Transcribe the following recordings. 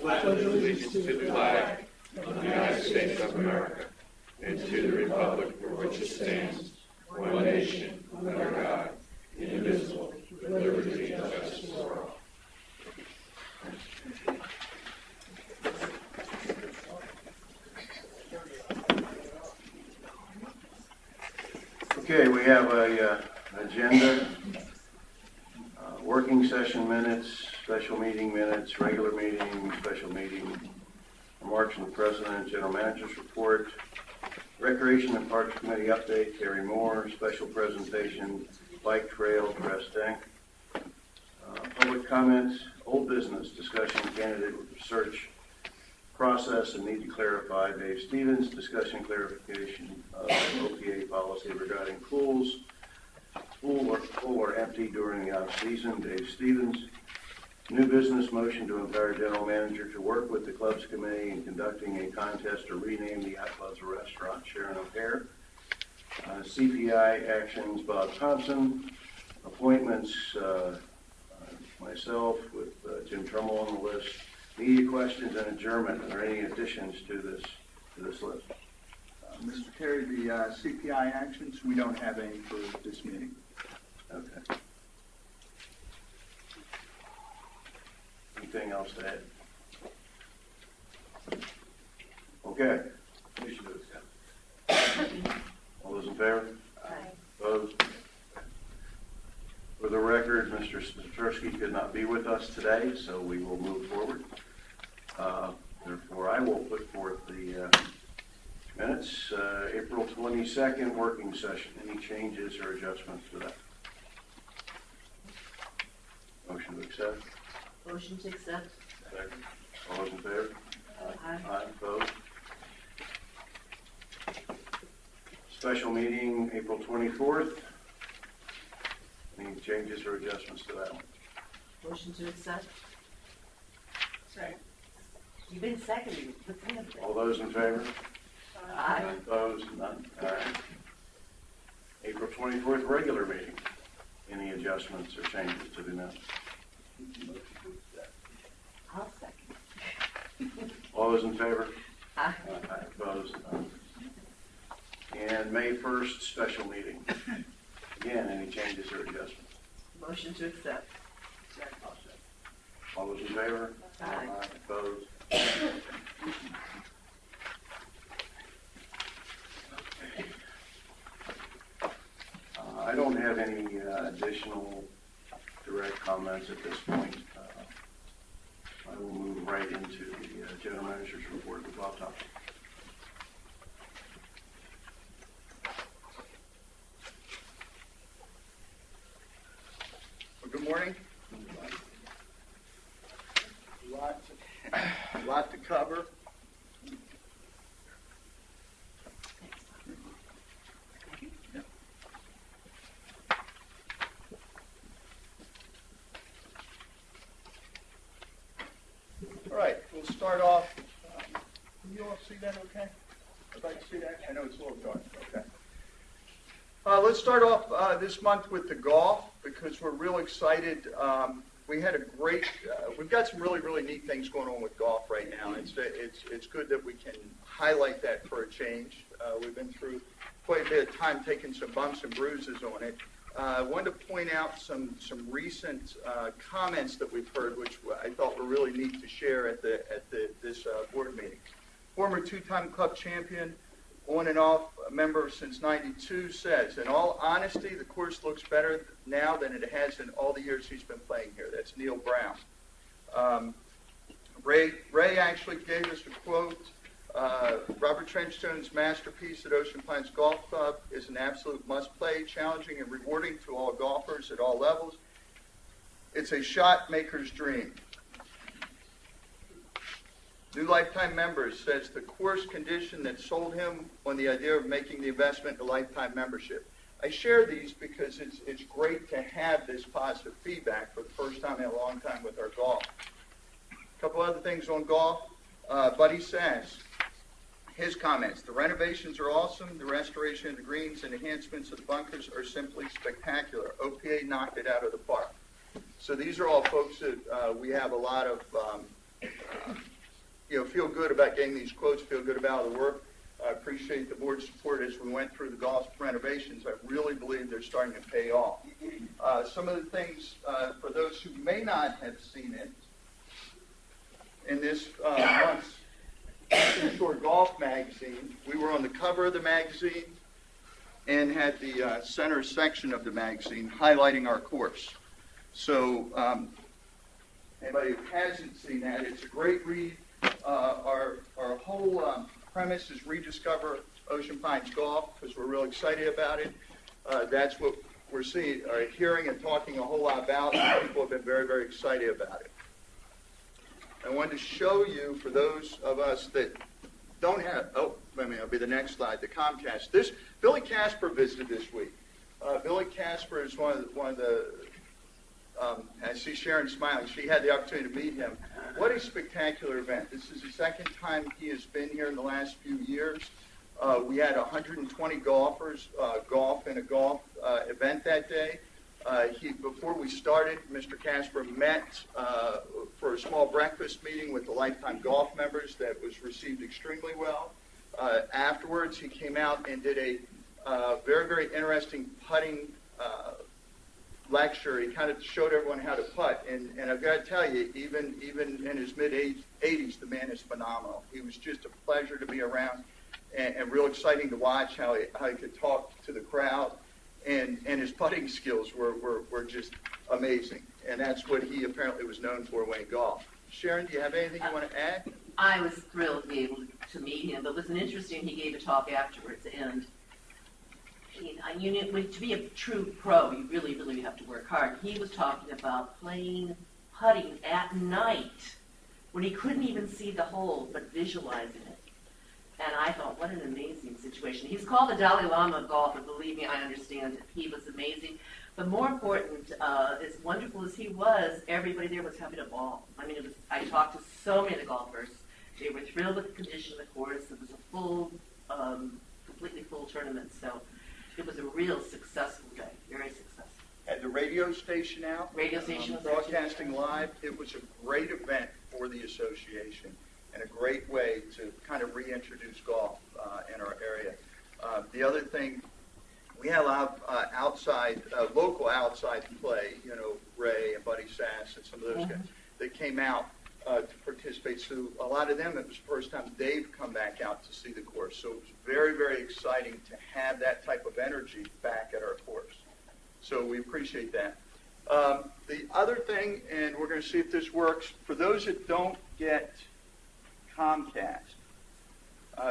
pledge allegiance to the flag of the United States of America and to the republic for which it stands, one nation, under God, indivisible, with liberty and justice for all. Okay, we have a agenda, working session minutes, special meeting minutes, regular meeting, special meeting, remarks from the President, General Manager's report, Recreation and Parks Committee update, Terry Moore, special presentation, bike trail, Crest Tank, public comments, old business, discussion candidate search process and need to clarify, Dave Stevens, discussion clarification of OPA policy regarding pools, full or empty during the off-season, Dave Stevens. New business motion to empower general manager to work with the clubs committee in conducting a contest to rename the Yacht Club's restaurant, Sharon O'Hare. CPI actions, Bob Thompson. Appointments, myself with Jim Trummel on the list. Media questions and adjournment. Are there any additions to this list? Mr. Terry, the CPI actions, we don't have any for this meeting. Okay. Anything else to add? Okay. Motion to accept. All those in favor? Aye. Opposed? For the record, Mr. Statursky could not be with us today, so we will move forward. Therefore, I will put forth the minutes. April 22nd working session. Any changes or adjustments to that? Motion to accept. Motion to accept. Second. All those in favor? Aye. Aye. Opposed? Special meeting, April 24th. Any changes or adjustments to that one? Motion to accept. Second. You've been seconding. What's the other thing? All those in favor? Aye. Opposed? None? All right. April 24th, regular meeting. Any adjustments or changes to the minutes? I'll second. All those in favor? Aye. Aye. Opposed? None? And May 1st, special meeting. Again, any changes or adjustments? Motion to accept. All those in favor? Aye. Opposed? I don't have any additional direct comments at this point. I will move right into the general manager's report with Bob Thompson. Well, good morning. Lot to cover. All right, we'll start off. Can you all see that okay? Everybody see that? I know it's a little dark. Okay. Let's start off this month with the golf because we're real excited. We had a great, we've got some really neat things going on with golf right now. It's good that we can highlight that for a change. We've been through quite a bit of time taking some bumps and bruises on it. I wanted to point out some recent comments that we've heard, which I thought were really neat to share at this board meeting. Former two-time club champion, on and off member since '92, says, in all honesty, the course looks better now than it has in all the years he's been playing here. That's Neil Brown. Ray actually gave us a quote. Robert Trenchstone's masterpiece at Ocean Pines Golf Club is an absolute must-play, challenging and rewarding to all golfers at all levels. It's a shot maker's dream. New Lifetime Members says the course condition that sold him on the idea of making the investment in a lifetime membership. I share these because it's great to have this positive feedback for the first time in a long time with our golf. A couple other things on golf. Buddy says, his comments, the renovations are awesome. The restoration of the greens and enhancements of the bunkers are simply spectacular. OPA knocked it out of the park. So these are all folks that we have a lot of feel good about getting these quotes, feel good about the work. I appreciate the board's support as we went through the golf renovations. I really believe they're starting to pay off. Some of the things, for those who may not have seen it, in this month's Shore Golf magazine, we were on the cover of the magazine and had the center section of the magazine highlighting our course. So anybody who hasn't seen that, it's a great read. Our whole premise is rediscover Ocean Pines Golf because we're real excited about it. That's what we're seeing, or hearing and talking a whole lot about, and people have been very, very excited about it. I wanted to show you, for those of us that don't have, it'll be the next slide, the Comcast. Billy Casper visited this week. Billy Casper is one of the I see Sharon smiling. She had the opportunity to meet him. What a spectacular event. This is the second time he has been here in the last few years. We had 120 golfers golf in a golf event that day. Before we started, Mr. Casper met for a small breakfast meeting with the Lifetime Golf members that was received extremely well. Afterwards, he came out and did a very, very interesting putting lecture. He kind of showed everyone how to putt, and I've got to tell you, even in his mid-80s, the man is phenomenal. He was just a pleasure to be around, and real exciting to watch how he could talk to the crowd, and his putting skills were just amazing, and that's what he apparently was known for when he golfed. Sharon, do you have anything you want to add? I was thrilled to be able to meet him, but it was interesting, he gave a talk afterwards, and to be a true pro, you really, really have to work hard. He was talking about putting at night when he couldn't even see the hole, but visualizing it. And I thought, what an amazing situation. He's called the Dalai Lama of golf, and believe me, I understand it. He was amazing. But more important, as wonderful as he was, everybody there was having a ball. I mean, I talked to so many of the golfers. They were thrilled with the condition of the course. It was a full, completely full tournament. So it was a real successful day, very successful. Had the radio station out. Radio station was broadcasting live. It was a great event for the association and a great way to kind of reintroduce golf in our area. The other thing, we had a lot of local outside play, Ray and Buddy Sass and some of those guys that came out to participate. So a lot of them, it was the first time they've come back out to see the course. So it was very, very exciting to have that type of energy back at our course. So we appreciate that. The other thing, and we're going to see if this works, for those that don't get Comcast,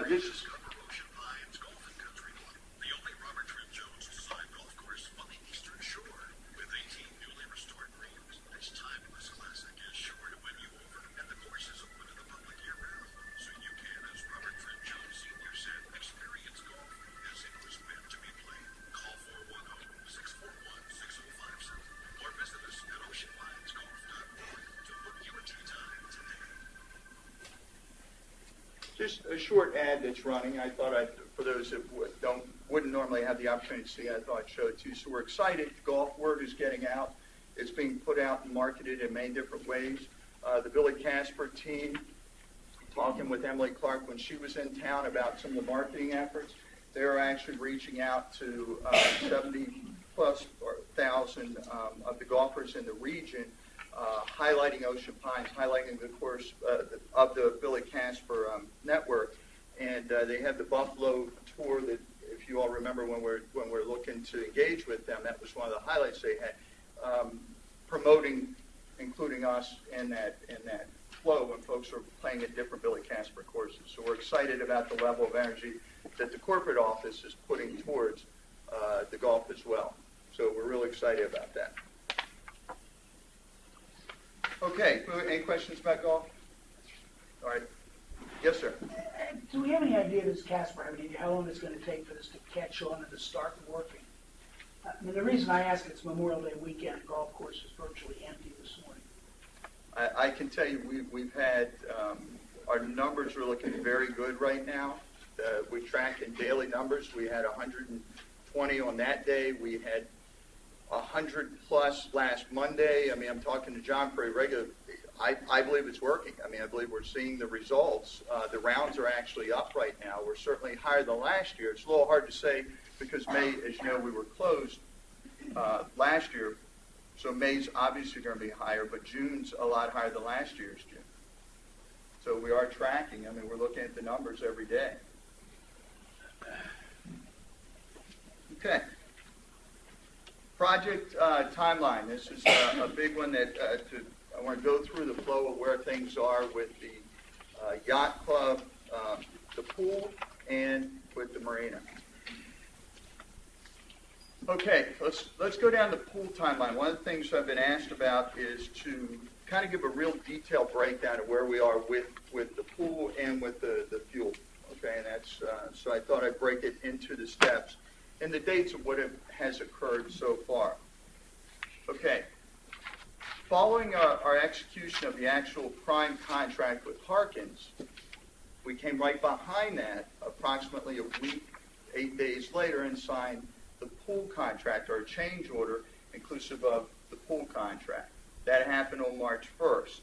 this is Ocean Pines Golf and Country Club, the only Robert Trent Jones designed golf course on the Eastern Shore. With 18 newly restored greens, this timeless classic is sure to win you over, and the course is open to the public year-round, so you can, as Robert Trent Jones Sr. said, experience golf as it was meant to be played. Call 410-641-6057 or visit us at oceanpinesgolf.org to book your tee time today. just a short ad that's running. I thought for those that wouldn't normally have the opportunity to see, I thought I'd show it to you. So we're excited. Golf word is getting out. It's being put out and marketed in many different ways. The Billy Casper team, talking with Emily Clark when she was in town about some of the marketing efforts, they're actually reaching out to 70+ thousand of the golfers in the region, highlighting Ocean Pines, highlighting the course of the Billy Casper network. And they have the Buffalo tour that, if you all remember, when we're looking to engage with them, that was one of the highlights they had, promoting, including us in that flow when folks are playing at different Billy Casper courses. So we're excited about the level of energy that the corporate office is putting towards the golf as well. So we're really excited about that. Okay, any questions about golf? All right. Yes, sir. Do we have any idea, this Casper, how long it's going to take for this to catch on and to start working? I mean, the reason I ask, it's Memorial Day weekend, the golf course is virtually empty this morning. I can tell you we've had, our numbers are looking very good right now. We track in daily numbers. We had 120 on that day. We had 100+ last Monday. I mean, I'm talking to John for a regular I believe it's working. I mean, I believe we're seeing the results. The rounds are actually up right now. We're certainly higher than last year. It's a little hard to say because May, as you know, we were closed last year. So May's obviously going to be higher, but June's a lot higher than last year's June. So we are tracking. I mean, we're looking at the numbers every day. Okay. Project timeline. This is a big one that I want to go through the flow of where things are with the yacht club, the pool, and with the marina. Okay, let's go down the pool timeline. One of the things I've been asked about is to kind of give a real detailed breakdown of where we are with the pool and with the fuel. Okay, and that's so I thought I'd break it into the steps and the dates of what has occurred so far. Okay, following our execution of the actual prime contract with Harkins, we came right behind that approximately a week, 8 days later, and signed the pool contract, or a change order inclusive of the pool contract. That happened on March 1st.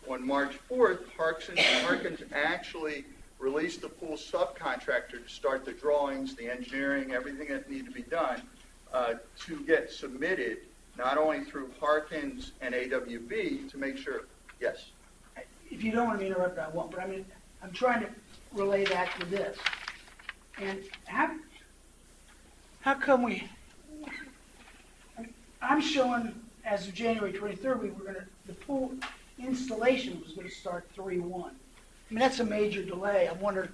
On March 4th, Harkins actually released the pool subcontractor to start the drawings, the engineering, everything that needed to be done to get submitted, not only through Harkins and AWB to make sure, yes? If you don't want me to interrupt, I won't, but I mean, I'm trying to relay back to this. And how come I'm showing as of January 23rd, the pool installation was gonna start 3/1. I mean, that's a major delay. I wonder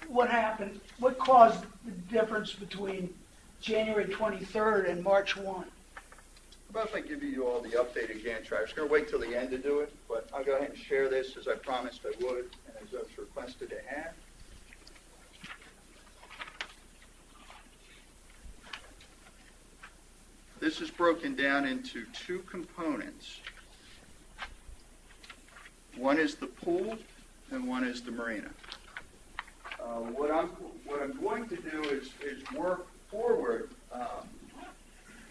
what happened, what caused the difference between January 23rd and March 1? How about if I give you all the updated Gantt chart? I was going to wait till the end to do it, but I'll go ahead and share this as I promised I would and as I was requested to have. This is broken down into two components. One is the pool and one is the marina. What I'm going to do is work forward.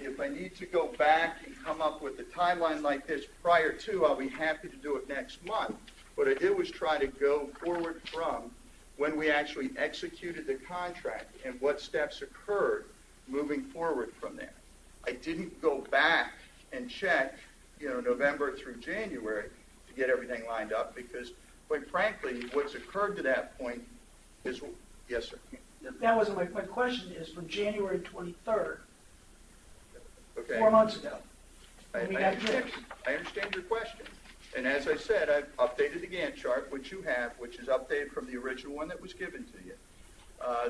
If I need to go back and come up with a timeline like this prior to, I'll be happy to do it next month. What I did was try to go forward from when we actually executed the contract and what steps occurred moving forward from there. I didn't go back and check, November through January to get everything lined up because, quite frankly, what's occurred to that point is, yes, sir. That wasn't my question, is from January 23rd, Okay. 4 months ago. I We got understand, drips. I understand your question. And as I said, I've updated the Gantt chart, which you have, which is updated from the original one that was given to you.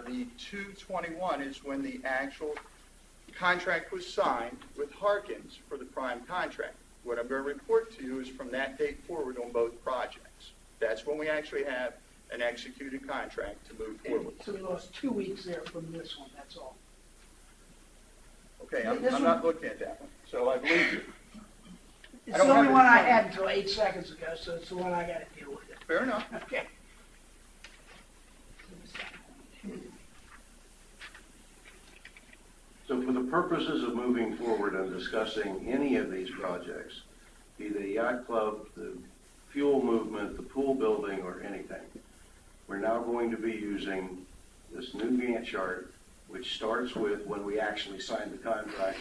The 2/21 is when the actual contract was signed with Harkins for the prime contract. What I'm going to report to you is from that date forward on both projects. That's when we actually have an executed contract to move forward. So we lost 2 weeks there from this one, that's all. Okay, I'm This not one- looking at that one, so I believe you. It's don't the only have it one in I front of had until 8 seconds ago, so it's the one I gotta deal with. Fair enough. Okay. So for the purposes of moving forward and discussing any of these projects, be the yacht club, the fuel movement, the pool building, or anything, we're now going to be using this new Gantt chart, which starts with when we actually signed the contract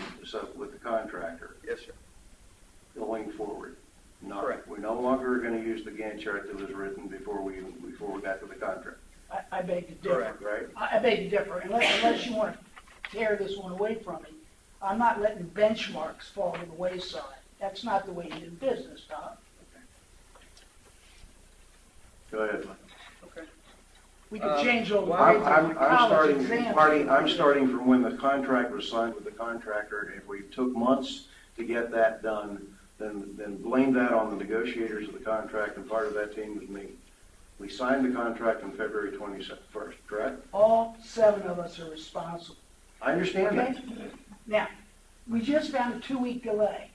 with the contractor, Yes, sir. going forward. Correct. We're no longer going to use the Gantt chart that was written before we got to the contract, I beg to differ. Correct. right? I beg to differ, unless you want to tear this one away from me. I'm not letting benchmarks fall to the wayside. That's not the way you do business, Tom. Go ahead. Okay. We could change all the well, grades on the college exam. I'm starting from when the contract was signed with the contractor. If we took months to get that done, then blame that on the negotiators of the contract, and part of that team was me. We signed the contract on February 21st, correct? All 7 of us are responsible. I understand Okay? that. Now, we just found a 2-week delay.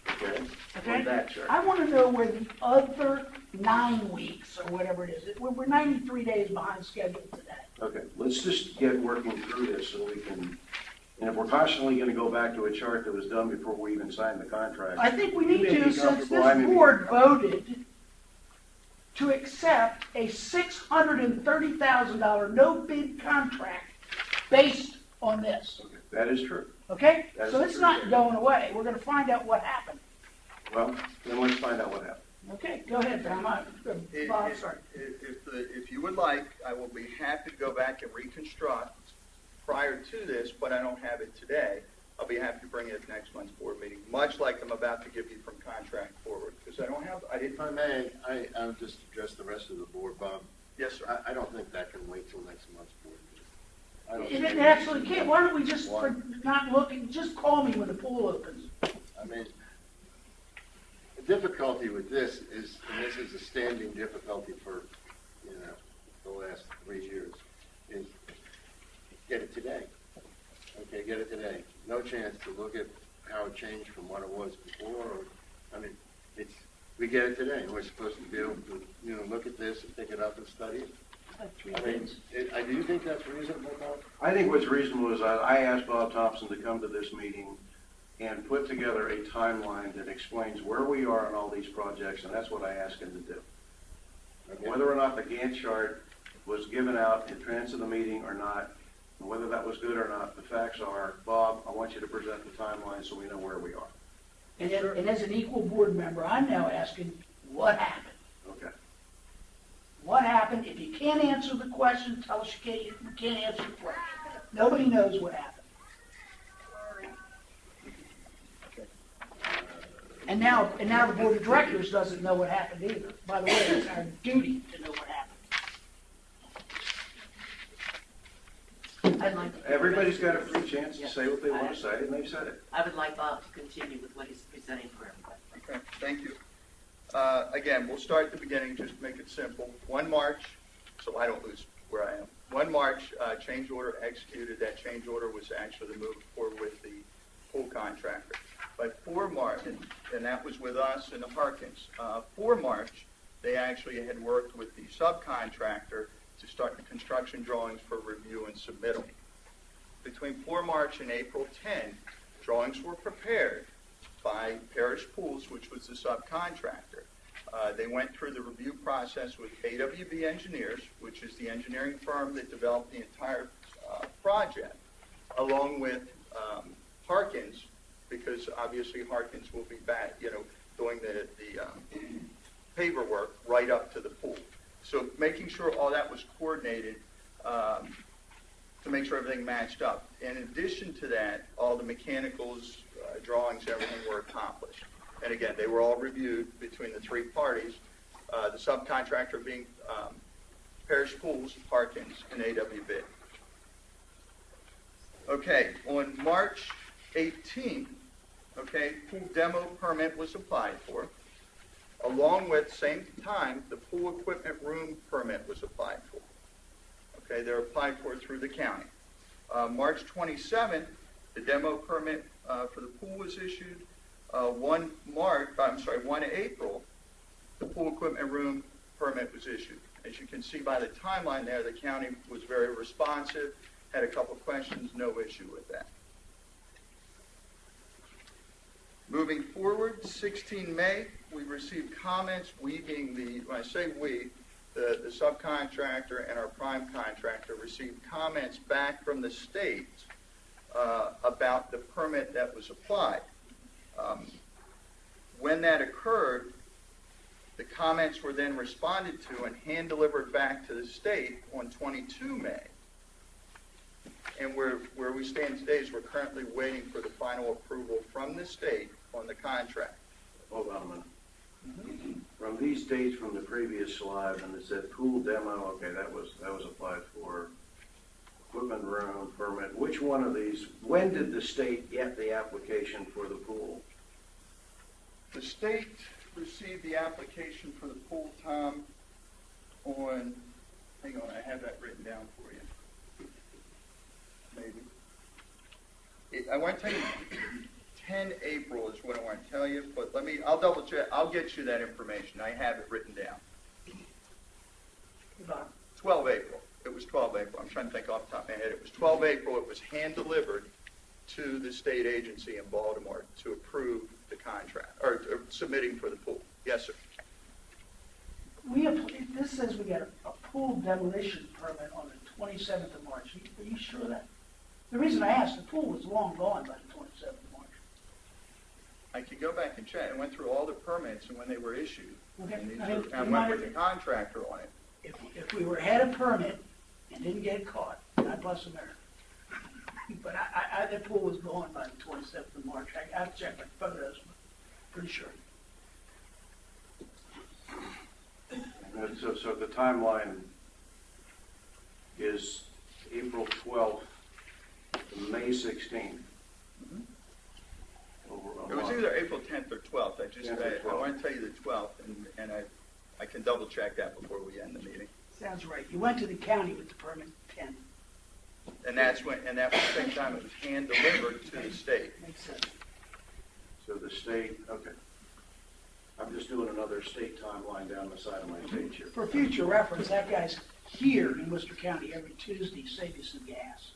Okay? Okay? On that chart. I want to know where the other 9 weeks, or whatever it is, we're 93 days behind schedule today. Okay, let's just get working through this so we can And if we're constantly gonna go back to a chart that was done before we even signed the contract. I think we need You may to, be since comfortable, I may this be board voted to accept a $630,000 no-bid contract based on this, That is true. okay? That is So it's true. not going away. We're gonna find out what happened. Well, then let's find out what happened. Okay, go ahead, Tom. Bob, sorry. If you would like, I will be happy to go back and reconstruct prior to this, but I don't have it today. I'll be happy to bring it at next month's board meeting, much like I'm about to give you from contract forward, because I didn't, If I may, I'll just address the rest of the board, Bob. yes, sir. I don't think that can wait till next month's board meeting. I don't It think- absolutely can't. Why don't we just, Why? for not looking, just call me when the pool opens. I mean, the difficulty with this is, and this is a standing difficulty for, the last 3 years, is get it today. Okay, get it today. No chance to look at how it changed from what it was before, we get it today, and we're supposed to be able to, look at this and pick it up and study it. I mean, do you think that's reasonable, Bob? I think what's reasonable is I asked Bob Thompson to come to this meeting and put together a timeline that explains where we are on all these projects, and that's what I asked him to do. Okay. Whether or not the Gantt chart was given out in advance of the meeting or not, and whether that was good or not, the facts are, Bob, I want you to present the timeline so we know where we are. And as an equal board member, I'm now asking, what happened? Okay. What happened? If you can't answer the question, tell us you can't answer the question. Nobody knows what happened. And now the board of directors doesn't know what happened either. By the way, it's our duty to know what happened. I'd like to. Everybody's got a free chance to say what they want to say, and they've said it. I would like Bob to continue with what he's presenting for everybody. Okay, thank you. Again, we'll start at the beginning, just to make it simple. 1 March, so I don't lose where I am. 1 March, change order executed. That change order was actually moved forward with the pool contractor. By 4 March, and that was with us and the Harkins. 4 March, they actually had worked with the subcontractor to start the construction drawings for review and submittal. Between 4 March and April 10, drawings were prepared by Parish Pools, which was the subcontractor. They went through the review process with AWB Engineers, which is the engineering firm that developed the entire project, along with Harkins, because obviously Harkins will be back, doing the paver work right up to the pool. So making sure all that was coordinated to make sure everything matched up. In addition to that, all the mechanicals, drawings, everything were accomplished. And again, they were all reviewed between the 3 parties, the subcontractor being Parish Pools, Harkins, and AWB. Okay, on March 18th, pool demo permit was applied for. Along with, same time, the pool equipment room permit was applied for. Okay, they're applied for through the county. March 27th, the demo permit for the pool was issued. 1 April, the pool equipment room permit was issued. As you can see by the timeline there, the county was very responsive, had a couple questions, no issue with that. Moving forward, 16 May, we received comments, we being when I say we, the subcontractor and our prime contractor received comments back from the state about the permit that was applied. When that occurred, the comments were then responded to and hand-delivered back to the state on 22 May. And where we stand today is we're currently waiting for the final approval from the state on the contract. Hold on a minute. From these dates from the previous slide, and it said pool demo, okay, that was applied for. Equipment room permit, which one of these, when did the state get the application for the pool? The state received the application for the pool, Tom, on, hang on, I have that written down for you. Maybe. I want to tell you, 10 April is what I want to tell you, but I'll double check, I'll get you that information. I have it written down. 12 April. It was 12 April. I'm trying to think off the top of my head. It was 12 April. It was hand-delivered to the state agency in Baltimore to approve the contract, or submitting for the pool. Yes, sir. This says we got a pool demolition permit on the 27th of March. Are you sure of that? The reason I asked, the pool was long gone by the 27th of March. I could go back and check. I went through all the permits and when they were issued. Okay. And these I mean, are- I you went might- with the contractor on it. If we were ahead of permit and didn't get caught, God bless America. But the pool was gone by the 27th of March. I've checked my photos, but pretty sure. And so the timeline is April 12th to May 16th. Mhm. Over a It was month. either April 10th or 12th. I 10th or I 12th. want to tell you the 12th, and I can double check that before we end the meeting. Sounds right. You went to the county with the permit 10. And that was the same time it was hand delivered to the state. Makes sense. So the state, okay. I'm just doing another state timeline down the side of my page here. For future reference, that guy's here in Worcester County every Tuesday, save you some gas.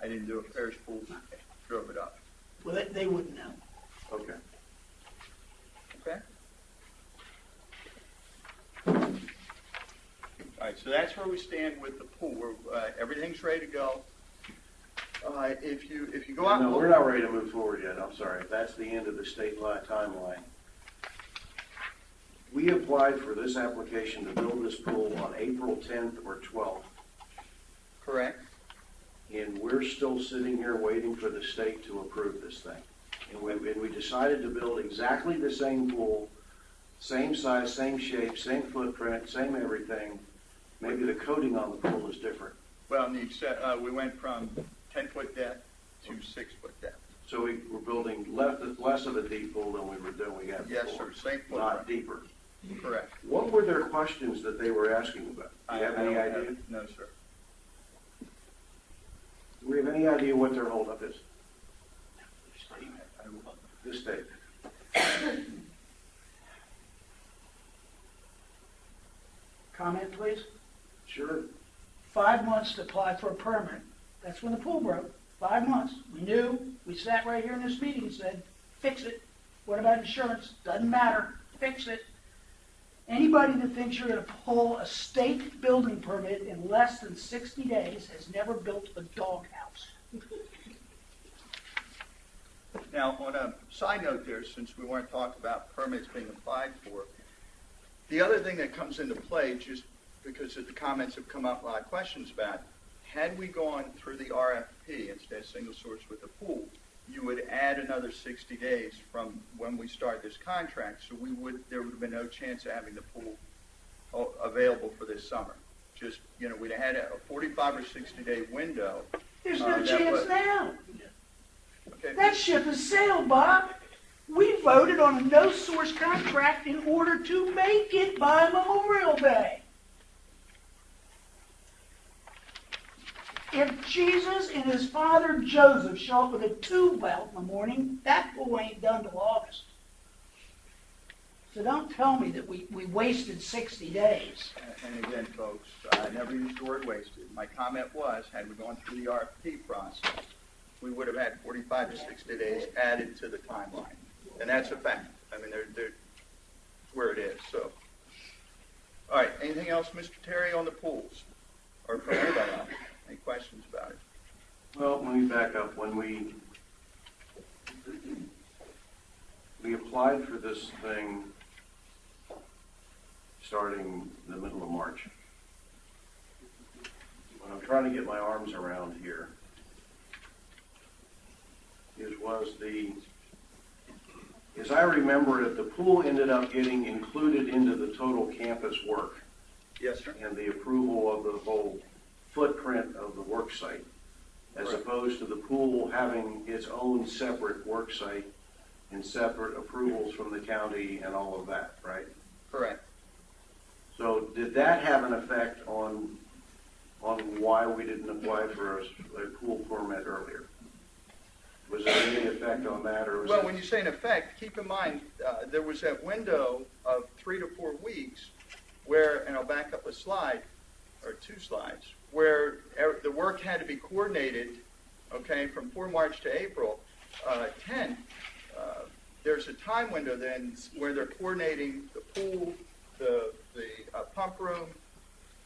I didn't do a parish pool, drove it up. Well, they wouldn't know. Okay. Okay? All right, so that's where we stand with the pool. Everything's ready to go. If you go out and No, look. we're not ready to move forward yet. I'm sorry. That's the end of the state timeline. We applied for this application to build this pool on April 10th or 12th, Correct. and we're still sitting here waiting for the state to approve this thing. And we decided to build exactly the same pool, same size, same shape, same footprint, same everything. Maybe the coating on the pool is different. Well, we went from 10-foot depth to 6-foot depth. So we're building less of a deep pool than we had before. Yes, sir, same Not footprint. deeper. Correct. What were their questions that they were asking about? Do you have any I don't idea? No, sir. Do we have any idea what their holdup is? I will- The state. Comment, please? Sure. 5 months to apply for a permit. That's when the pool broke. 5 months. We knew. We sat right here in this meeting and said, fix it. What about insurance? Doesn't matter. Fix it. Anybody that thinks you're going to pull a state building permit in less than 60 days has never built a doghouse. Now, on a side note there, since we weren't talking about permits being applied for, the other thing that comes into play, just because of the comments have come up, a lot of questions about, had we gone through the RFP instead of single source with the pool, you would add another 60 days from when we start this contract, so there would have been no chance of having the pool available for this summer. Just, we'd have had a 45 or 60-day window. There's no that chance was- now. Okay. That ship has sailed, Bob. We voted on a no-source contract in order to make it by Memorial Day. If Jesus and his father Joseph show up with a tube belt in the morning, that pool ain't done till August. So don't tell me that we wasted 60 days. And again, folks, I never used the word wasted. My comment was, had we gone through the RFP process, we would have had 45 to 60 days added to the timeline. And that's a fact. I mean, they're where it is, so. All right, anything else, Mr. Terry, on the pools? Or from anybody else? Any questions about it? Well, let me back up. When we applied for this thing starting in the middle of March. What I'm trying to get my arms around here as I remember it, the pool ended up getting included into the total campus work Yes, sir. and the approval of the whole footprint of the work site, as Correct. opposed to the pool having its own separate work site and separate approvals from the county and all of that, right? Correct. So did that have an effect on why we didn't apply for a pool permit earlier? Was there any effect on that, or was Well, it? when you say in effect, keep in mind, there was that window of 3 to 4 weeks where, and I'll back up a slide, or 2 slides, where the work had to be coordinated okay, from 4 March to April 10th, there's a time window then where they're coordinating the pool, the pump room,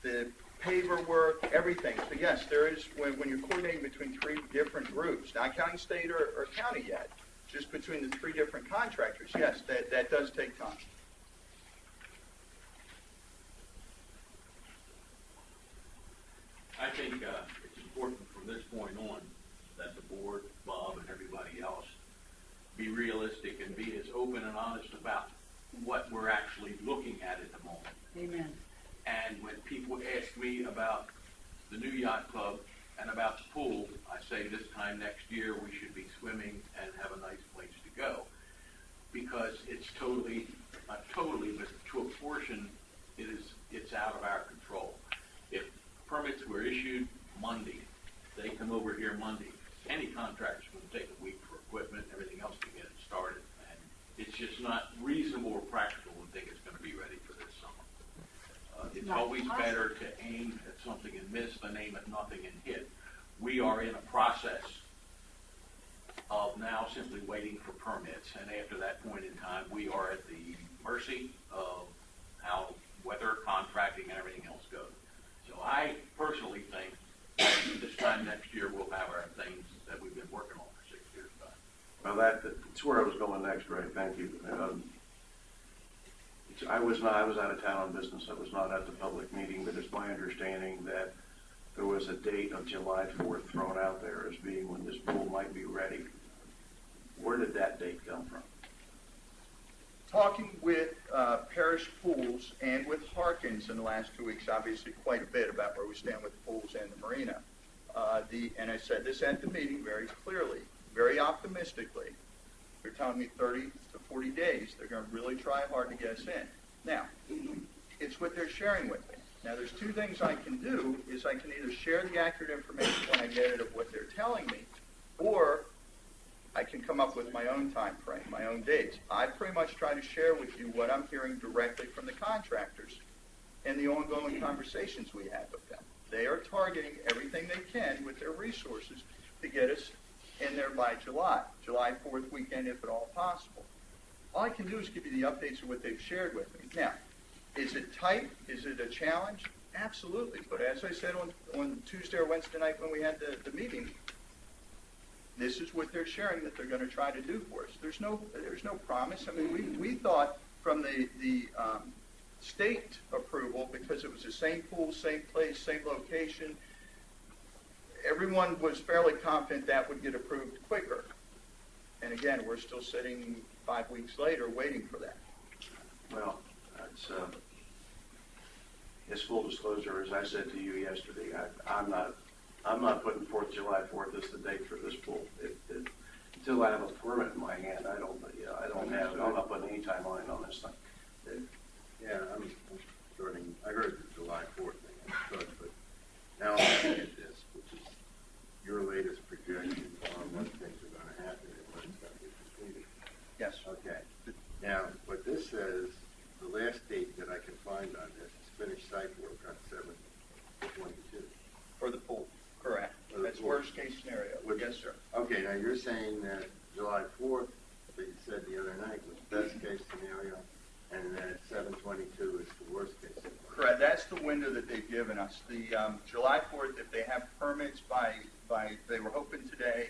the paver work, everything. So yes, there is, when you're coordinating between 3 different groups, not counting state or county yet, just between the 3 different contractors, yes, that does take time. I think it's important from this point on that the board, Bob, and everybody else be realistic and be as open and honest about what we're actually looking at the moment. Amen. And when people ask me about the new yacht club and about the pool, I say this time next year we should be swimming and have a nice place to go. Because it's totally, not totally, but to a portion, it's out of our control. If permits were issued Monday, they come over here Monday, any contractor's going to take a week for equipment and everything else to get it started. And it's just not reasonable or practical to think it's going to be ready for this summer. It's Not always possible. better to aim at something and miss than aim at nothing and hit. We are in a process of now simply waiting for permits, and after that point in time, we are at the mercy of how weather, contracting, and everything else goes. So I personally think that this time next year we'll have our things that we've been working on for 6 years done. Well, that's where I was going next, Ray. Thank you. I was out of town on business. I was not at the public meeting, but it's my understanding that there was a date of July 4th thrown out there as being when this pool might be ready. Where did that date come from? Talking with Parish Pools and with Harkins in the last 2 weeks, obviously quite a bit about where we stand with the pools and the marina. And I said this at the meeting very clearly, very optimistically. They're telling me 30 to 40 days. They're going to really try hard to get us in. Now, it's what they're sharing with me. Now, there's 2 things I can do, is I can either share the accurate information when I get it of what they're telling me, or I can come up with my own time frame, my own dates. I pretty much try to share with you what I'm hearing directly from the contractors and the ongoing conversations we have with them. They are targeting everything they can with their resources to get us in there by July 4th weekend, if at all possible. All I can do is give you the updates of what they've shared with me. Now, is it tight? Is it a challenge? Absolutely. But as I said on Tuesday or Wednesday night when we had the meeting, this is what they're sharing that they're going to try to do for us. There's no promise. I mean, we thought from the state approval, because it was the same pool, same place, same location, everyone was fairly confident that would get approved quicker. And again, we're still sitting 5 weeks later waiting for that. Well, it's full disclosure. As I said to you yesterday, I'm not putting forth July 4th as the date for this pool. Until I have a permit in my hand, I'm not putting any timeline on this thing. Yeah, I'm starting, I heard the July 4th thing, but now I'm looking at this, which is your latest projection on when things are going to happen and when it's going to be completed. Yes. Okay. Now, what this says, the last date that I can find on this is finished site work on 7/22. For the pool, correct. For the That's pool. worst case scenario. Yes, sir. Okay, now you're saying that July 4th, that you said the other night, was best case scenario, and that 7/22 is the worst case scenario. Correct. That's the window that they've given us. The July 4th, if they have permits by they were hoping today,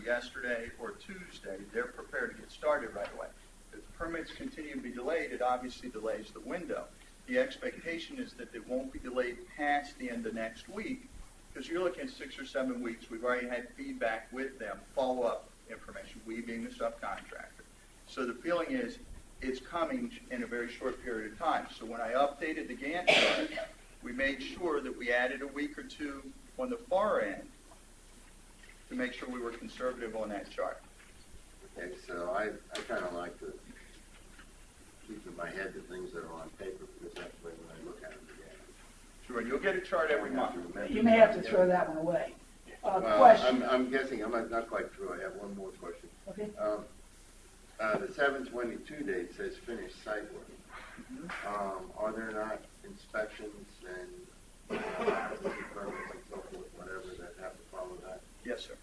yesterday or Tuesday, they're prepared to get started right away. If the permits continue to be delayed, it obviously delays the window. The expectation is that they won't be delayed past the end of next week, because you're looking at 6 or 7 weeks. We've already had feedback with them, follow-up information, we being the subcontractor. So the feeling is it's coming in a very short period of time. So when I updated the Gantt chart, we made sure that we added a week or 2 on the far end to make sure we were conservative on that chart. Okay, so I kind of like to keep in my head the things that are on paper, because that way when I look at them again. Sure, you'll get a chart every month. You may have to throw that one away. Well, Question. I'm guessing, I'm not quite through, I have one more question. Okay. The 7/22 date says finished site work. Are there not inspections and permits and so forth, whatever, that have to follow that? Yes, sir.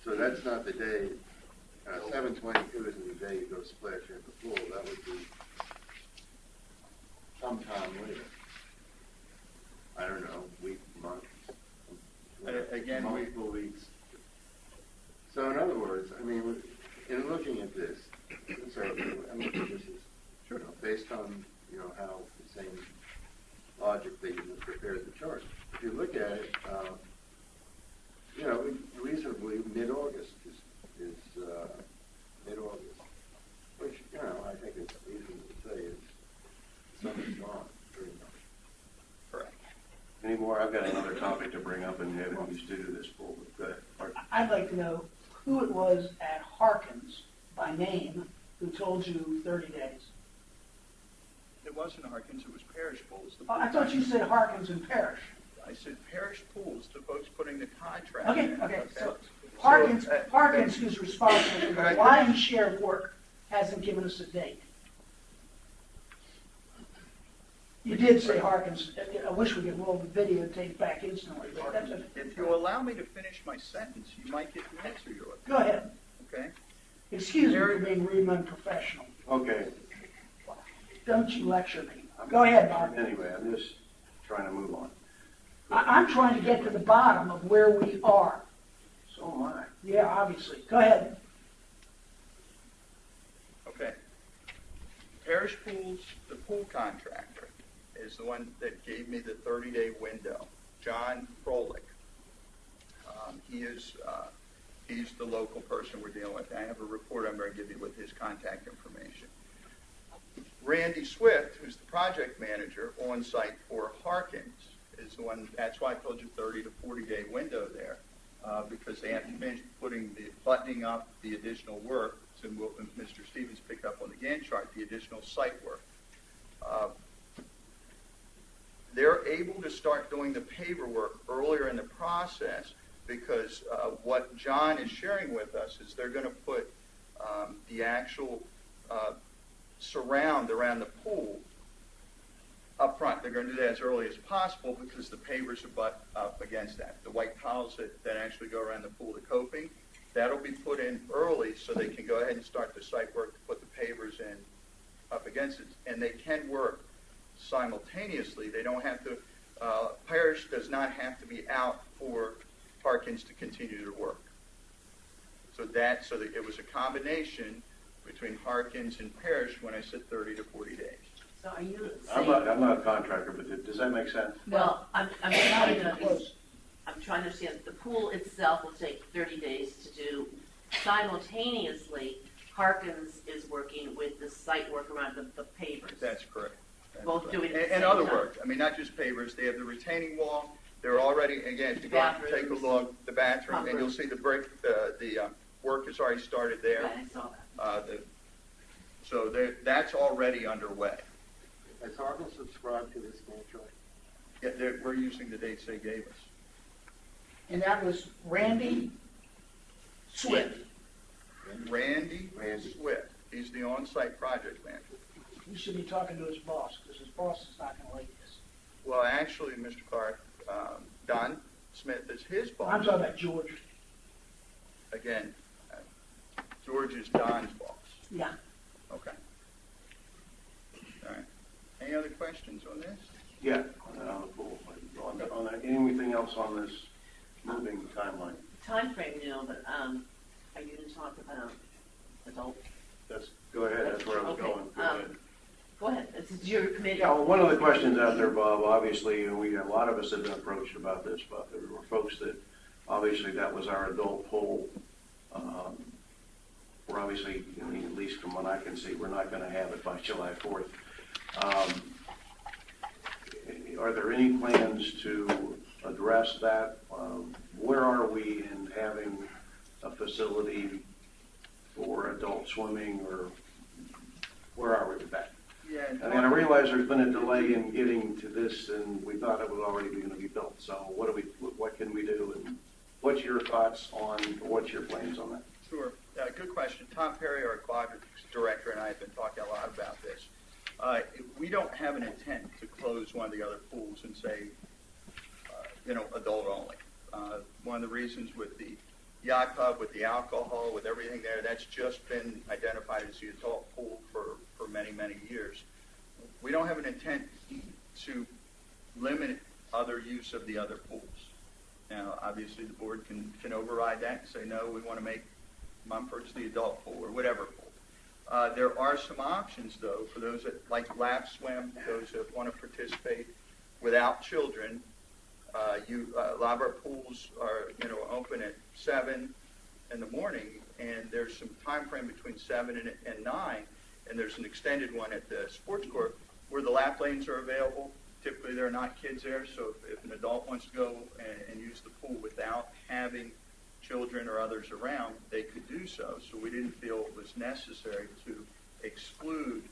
So that's not the day, 7/22 isn't the day you go splash in the pool, that would be sometime later. I don't know, week, month. Again, multiple weeks. So in other words, I mean, in looking at this, so I mean, this is, you know, based on, you know, how the same logic that you prepared the chart. If you look at it, you know, reasonably mid-August is mid-August, which, you know, I think it's reasonable to say is summer's gone, pretty much. correct. Any more? I've got another topic to bring up and haven't used to do this pool. Go ahead. Mark. I'd like to know who it was at Harkins by name who told you 30 days. It wasn't Harkins, it was Parish Pools. The I thought you said Harkins and Parrish. I said Parish Pools, the folks putting the contract Okay, in. okay, so So, Harkins, who's responsible for the lion's share of work, hasn't given us a date. You did say Harkins. I wish we could roll the videotape back instantly, but that's a... If you allow me to finish my sentence, you might get the answer you're looking Go ahead. for, okay? Excuse me for being rude and unprofessional. Okay. Don't you lecture me. Go ahead, Mark. Anyway, I'm just trying to move on. I'm trying to get to the bottom of where we are. So am I. Yeah, obviously. Go ahead. Okay. Parish Pools, the pool contractor, is the one that gave me the 30-day window. John Froelich. He's the local person we're dealing with. I have a report I'm going to give you with his contact information. Randy Swift, who's the project manager on site for Harkins, is the one. That's why I told you 30 to 40-day window there, because they have to finish buttoning up the additional work. So Mr. Stevens picked up on the Gantt chart, the additional site work. They're able to start doing the paver work earlier in the process because what John is sharing with us is they're going to put the actual surround around the pool up front. They're going to do that as early as possible because the pavers are butt up against that. The white tiles that actually go around the pool, the coping, that'll be put in early so they can go ahead and start the site work to put the pavers in up against it. And they can work simultaneously. They don't have to, Parish does not have to be out for Harkins to continue to work. So that it was a combination between Harkins and Parish when I said 30 to 40 days. So are you I'm saying? not a contractor, but does that make sense? Well, I'm trying to understand. The pool itself will take 30 days to do. Simultaneously, Harkins is working with the site work around the pavers. That's correct. That's Both correct. doing it at the And same other time. work. I mean, not just pavers. They have the retaining wall. They're already, again, if you go out and take a look, the bathroom, and you'll see the work has already started there. Right, I saw that. So that's already underway. Has Harkins subscribed to this Gantt chart? Yeah, we're using the dates they gave us. And that was Randy Swift. Randy Randy. Swift. He's the on-site project manager. He should be talking to his boss, because his boss is not going to like this. Well, actually, Mr. Clark, Don Smith is his boss. I'm talking about George. Again, George is Don's boss. Yeah. Okay. All right. Any other questions on this? Yeah, on the pool. On that, anything else on this moving timeline? Time frame, no, but are you going to talk about adult? Go ahead, that's where I was Okay, going. Go ahead. Go ahead. This is your committee. Yeah, well, one of the questions out there, Bob, obviously, and a lot of us have been approached about this, but there were folks that, obviously, that was our adult pool. We're obviously, I mean, at least from what I can see, we're not going to have it by July 4th. Are there any plans to address that? Where are we in having a facility for adult swimming, or where are we with that? Yeah. I mean, I realize there's been a delay in getting to this, and we thought it was already going to be built. So what can we do, and what's your thoughts on, what's your plans on that? Sure. Good question. Tom Perry, our quadrant director, and I have been talking a lot about this. We don't have an intent to close one of the other pools and say, adult only. One of the reasons with the yacht club, with the alcohol, with everything there, that's just been identified as the adult pool for many, many years. We don't have an intent to limit other use of the other pools. Now, obviously, the board can override that and say, no, we want to make Mumford's the adult pool or whatever pool. There are some options, though, for those that like lap swim, those that want to participate without children. A lot of our pools are, open at 7 in the morning, and there's some time frame between 7 and 9, and there's an extended one at the sports court where the lap lanes are available. Typically, there are not kids there, so if an adult wants to go and use the pool without having children or others around, they could do so. So we didn't feel it was necessary to exclude,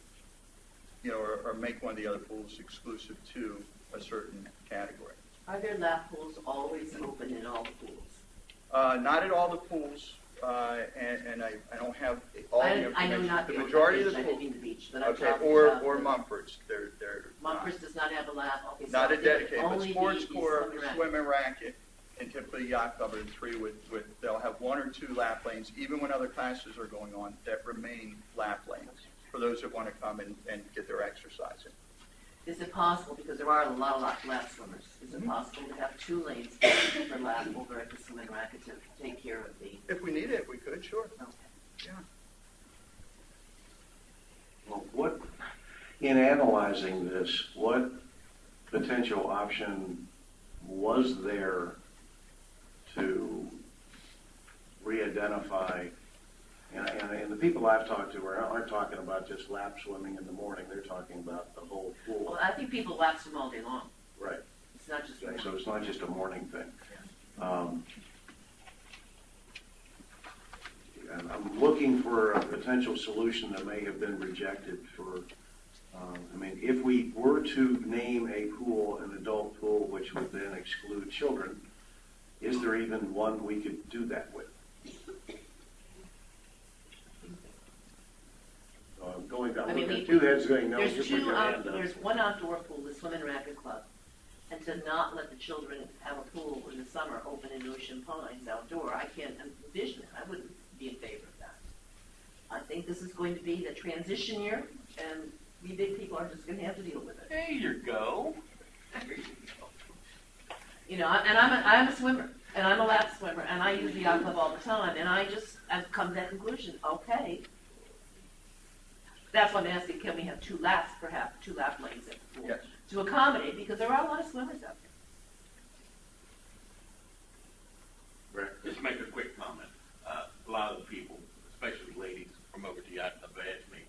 or make one of the other pools exclusive to a certain category. Are there lap pools always open in all the pools? Not at all the pools, and I don't have all the information. I know not the the majority of the beach, I pools. didn't mean the beach, but I'm Okay, talking or about. Mumford's. They're Mumford's does not have a lap. Okay, so not a it's dedicated, but only sports the court, swim racket. swim and racket, and typically yacht club and 3 they'll have 1 or 2 lap lanes, even when other classes are going on, that remain lap lanes for those that want to come and get their exercise in. Is it possible, because there are a lot of lap swimmers, is it possible to have 2 lanes for lap over at the swim and racket to take care of the? If we need it, we could, sure. Okay. Yeah. Well, in analyzing this, what potential option was there to re-identify? And the people I've talked to aren't talking about just lap swimming in the morning. They're talking about the whole pool. Well, I think people lap swim all day long. Right. It's not just. So it's not just a morning thing. And I'm looking for a potential solution that may have been rejected for, if we were to name a pool an adult pool, which would then exclude children, is there even one we could do that with? Going down, I mean, looking at 2 heads going, no, you There's put your hand up. there's one outdoor pool, the swim and racket club, and to not let the children have a pool in the summer open in Ocean Pines outdoor, I can't envision it. I wouldn't be in favor of that. I think this is going to be the transition year, and we big people are just going to have to deal with it. There you go. And I'm a swimmer, and I'm a lap swimmer, and I use the yacht club all the time, and I've come to that conclusion. Okay. That's why I'm asking, can we have 2 laps, perhaps, 2 lap lanes at the pool? Yes. To accommodate, because there are a lot of swimmers out there. Just make a quick comment. A lot of the people, especially ladies from over to Yacht Club, ask me,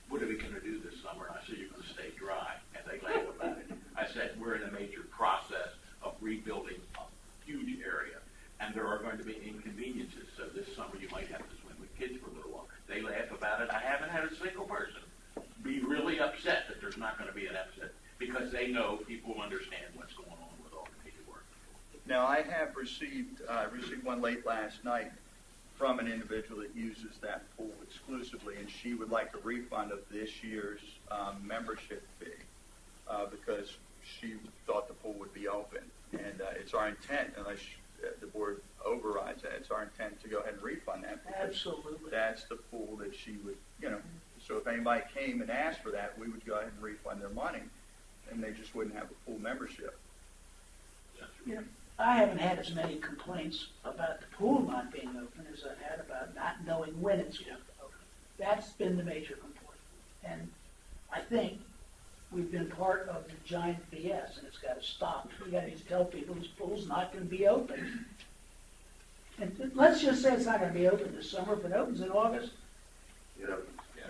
what are we going to do this summer? And I said, you're going to stay dry. And they laugh about it. I said, we're in a major process of rebuilding a huge area. And there are going to be inconveniences. So this summer you might have to swim with kids for a little while. They laugh about it. I haven't had a single person be really upset that there's not going to be an upset because they know people understand what's going on with all the paperwork. Now, I have received one late last night from an individual that uses that pool exclusively, and she would like a refund of this year's membership fee because she thought the pool would be open. And it's our intent, unless the board overrides that, it's our intent to go ahead and refund that because Absolutely. that's the pool that she would, so if anybody came and asked for that, we would go ahead and refund their money, and they just wouldn't have a pool membership. I haven't had as many complaints about the pool not being open as I've had about not knowing when it's going to open. That's been the major complaint. And I think we've been part of the giant BS, and it's got to stop. We got to tell people this pool's not going to be open. And let's just say it's not going to be open this summer. If it opens in August, it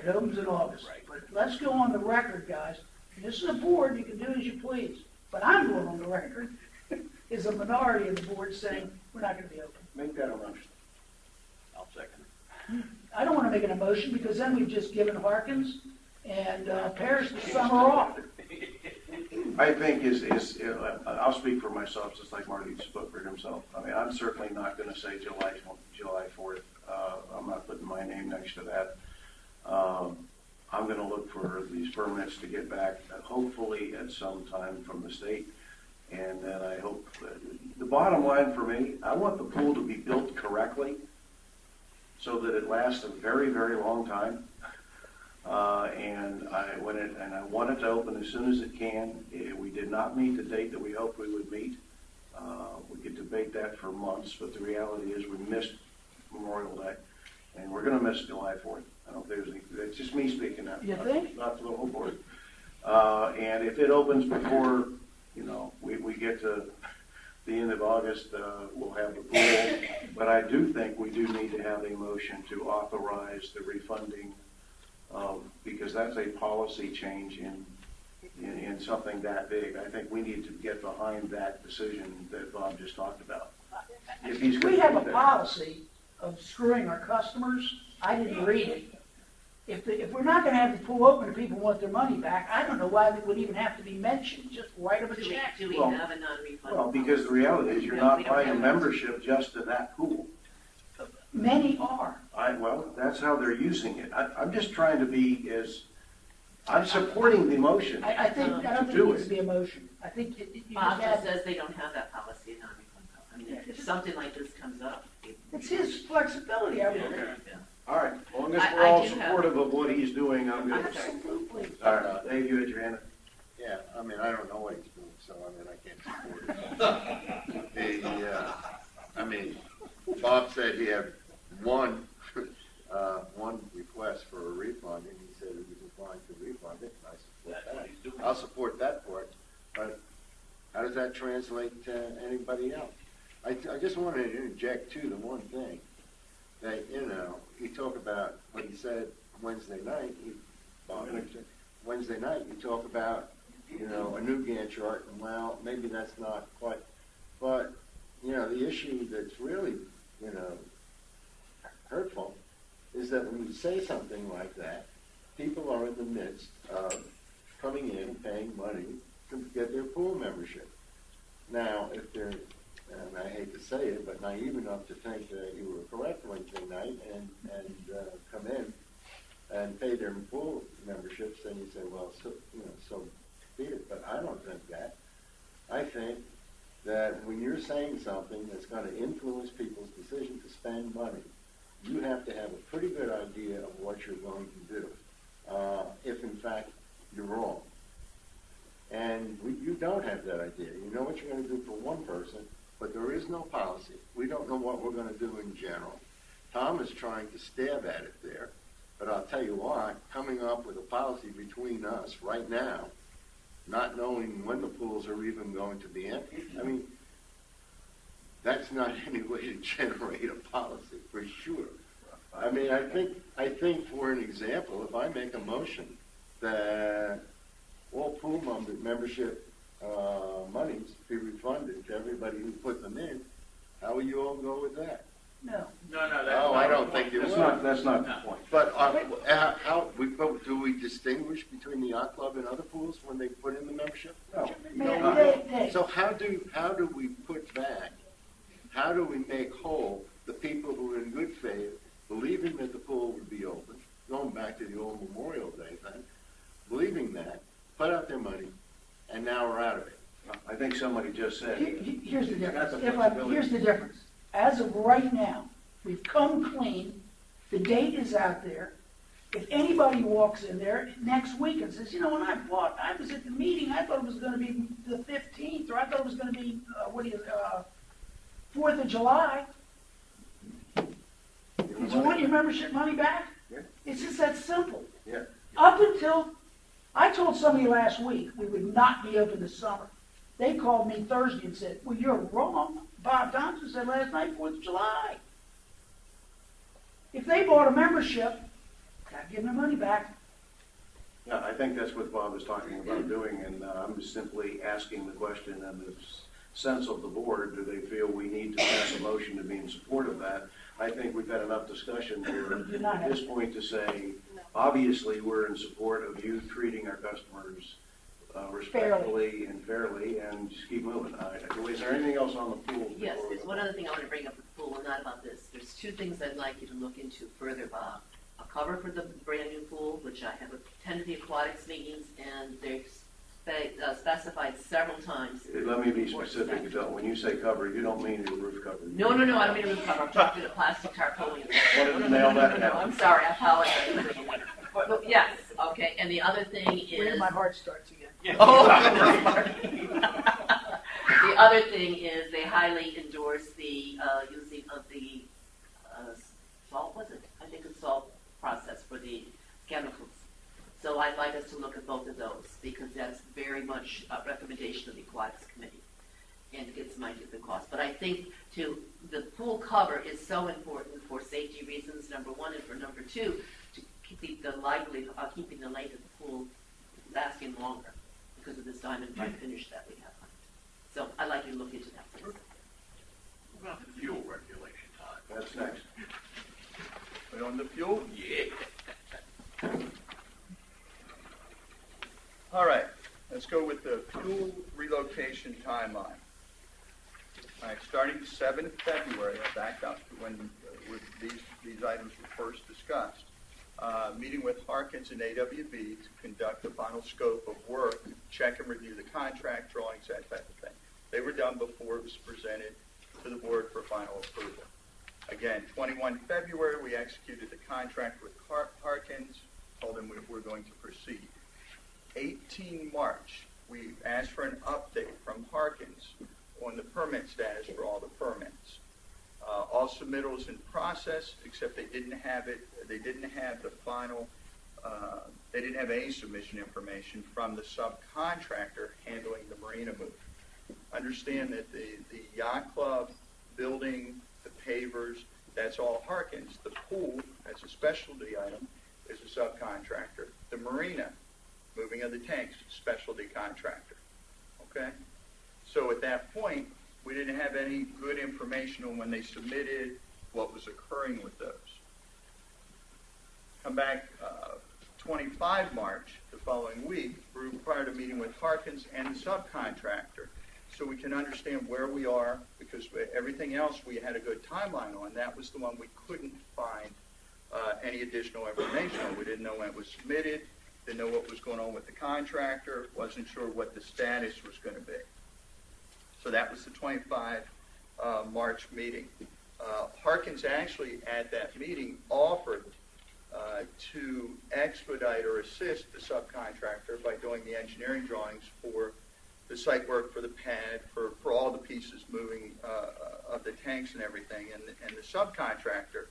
opens in August. Right. But let's go on the record, guys. This is a board, you can do as you please. But I'm going on the record is a minority of the board saying we're not going to be open. Make that a motion. I'll second it. I don't want to make an emotion because then we've just given Harkins and Parrish the summer off. I think I'll speak for myself, just like Marty spoke for himself. I'm certainly not going to say July 4th. I'm not putting my name next to that. I'm going to look for these permits to get back, hopefully at some time from the state. And then I hope, the bottom line for me, I want the pool to be built correctly so that it lasts a very, very long time. And I want it to open as soon as it can. We did not meet the date that we hoped we would meet. We could debate that for months, but the reality is we missed Memorial Day, and we're going to miss July 4th. I don't think there's any, it's just me speaking now. You think? Not for the whole board. And if it opens before, we get to the end of August, we'll have the pool. But I do think we do need to have a motion to authorize the refunding because that's a policy change in something that big. I think we need to get behind that decision that Bob just talked about. If he's We gonna have do a that. policy of screwing our customers. I didn't read it. If we're not gonna have the pool open and people want their money back, I don't know why it would even have to be mentioned. Just write them a check. Do we Well, have a non-refundable? Well, because the reality is you're No, not we don't buying a have that. membership just to that pool. Many are. Well, that's how they're using it. I'm just trying to be I'm supporting the motion. I don't think it do needs it. to be a motion. I think you just Bob just have, says they don't have that policy of non-refundable. I mean, if something like this comes up. it's his flexibility. I would Yeah. All right, as long as I- we're I all do have- supportive of what he's doing, I'm good. Absolutely. All right, Dave, you had your hand up. Yeah, I mean, I don't know what he's doing, so I can't support it. Bob said he had one request for a refund, and he said he was inclined to refund it, and I support That's what that. he's doing. I'll support that part, but how does that translate to anybody else? I just wanted to interject too, the one thing, that, you talk about what he said Wednesday night, Wednesday night, you talk about, a new Gantt chart, and well, maybe that's not quite, but, the issue that's really, hurtful is that when you say something like that, people are in the midst of coming in, paying money to get their pool membership. Now, if they're, and I hate to say it, but naive enough to think that you were correct Wednesday night and come in and pay their pool memberships, then you say, well, so be it. But I don't think that. I think that when you're saying something that's going to influence people's decision to spend money, you have to have a pretty good idea of what you're going to do, if in fact you're wrong. And you don't have that idea. You know what you're going to do for one person, but there is no policy. We don't know what we're going to do in general. Tom is trying to stab at it there, but I'll tell you what, coming up with a policy between us right now, not knowing when the pools are even going to be empty, I mean, that's not any way to generate a policy, for sure. I mean, I think for an example, if I make a motion that all pool membership monies be refunded to everybody who put them in, how will you all go with that? No. No, that's Oh, not I the don't point. think you That's will. not the point. But do we distinguish between the yacht club and other pools when they put in the membership? No. Dave, So how do we put back, how do we make whole the people who are in good faith, believing that the pool would be open, going back to the old Memorial Day thing, believing that, put out their money, and now we're out of it? I think somebody just said. Here's the difference. That's a flexibility. Here's the difference. As of right now, we've come clean. The date is out there. If anybody walks in there next week and says, when I was at the meeting, I thought it was going to be the 15th, or I thought it was going to be, 4th of July. Did you want your membership money back? Yeah. It's just that simple. Yeah. Up until, I told somebody last week we would not be open this summer. They called me Thursday and said, well, you're wrong. Bob Thompson said last night, 4th of July. If they bought a membership, gotta give them their money back. Yeah, I think that's what Bob is talking about doing, and I'm just simply asking the question in the sense of the board, do they feel we need to pass a motion to be in support of that? I think we've had enough discussion here do not at have- this point to say, obviously, we're in support of you treating our customers respectfully and fairly, and just keep moving. Is there anything else on the pool? Yes, before we there's go? one other thing I want to bring up with the pool, not about this. There's two things I'd like you to look into further, Bob. A cover for the brand new pool, which I have attended the aquatics meetings, and specified several times. Let me be specific, though. When you say cover, you don't mean the roof cover. No, I don't mean a roof cover. I'm talking about plastic tarpaulin. Wanted to nail that No, down. I'm sorry, I apologize. But yes, okay, and the other thing Where is. my heart starts again. Oh, the other thing is they highly endorse the using of the salt, was it? I think it's salt process for the chemicals. So I'd like us to look at both of those because that's very much a recommendation of the Aquatics Committee and it gets might get the cost. But I think the pool cover is so important for safety reasons, number one, and for number two, to keep the keeping the length of the pool lasting longer because of this diamond pipe finish that we have on it. So I'd like you to look into that, please. What about the fuel regulation, Todd? That's next. Put on the fuel. Yeah. All right, let's go with the fuel relocation timeline. All right, starting 7th February, I back up to when these items were first discussed. Meeting with Harkins and AWB to conduct the final scope of work, check and review the contract, drawings, that type of thing. They were done before it was presented to the board for final approval. Again, 21 February, we executed the contract with Harkins, told them we're going to proceed. 18 March, we asked for an update from Harkins on the permit status for all the permits. All submittals in process, except they didn't have it. They didn't have the final. They didn't have any submission information from the subcontractor handling the marina move. Understand that the yacht club building, the pavers, that's all Harkins. The pool, as a specialty item, is a subcontractor. The marina, moving of the tanks, specialty contractor. Okay? So at that point, we didn't have any good information on when they submitted, what was occurring with those. Come back 25 March, the following week, we required a meeting with Harkins and the subcontractor so we can understand where we are, because everything else we had a good timeline on. That was the one we couldn't find any additional information on. We didn't know when it was submitted, didn't know what was going on with the contractor, wasn't sure what the status was going to be. So that was the 25 March meeting. Harkins actually at that meeting offered to expedite or assist the subcontractor by doing the engineering drawings for the site work for the pad, for all the pieces moving of the tanks and everything. And the subcontractor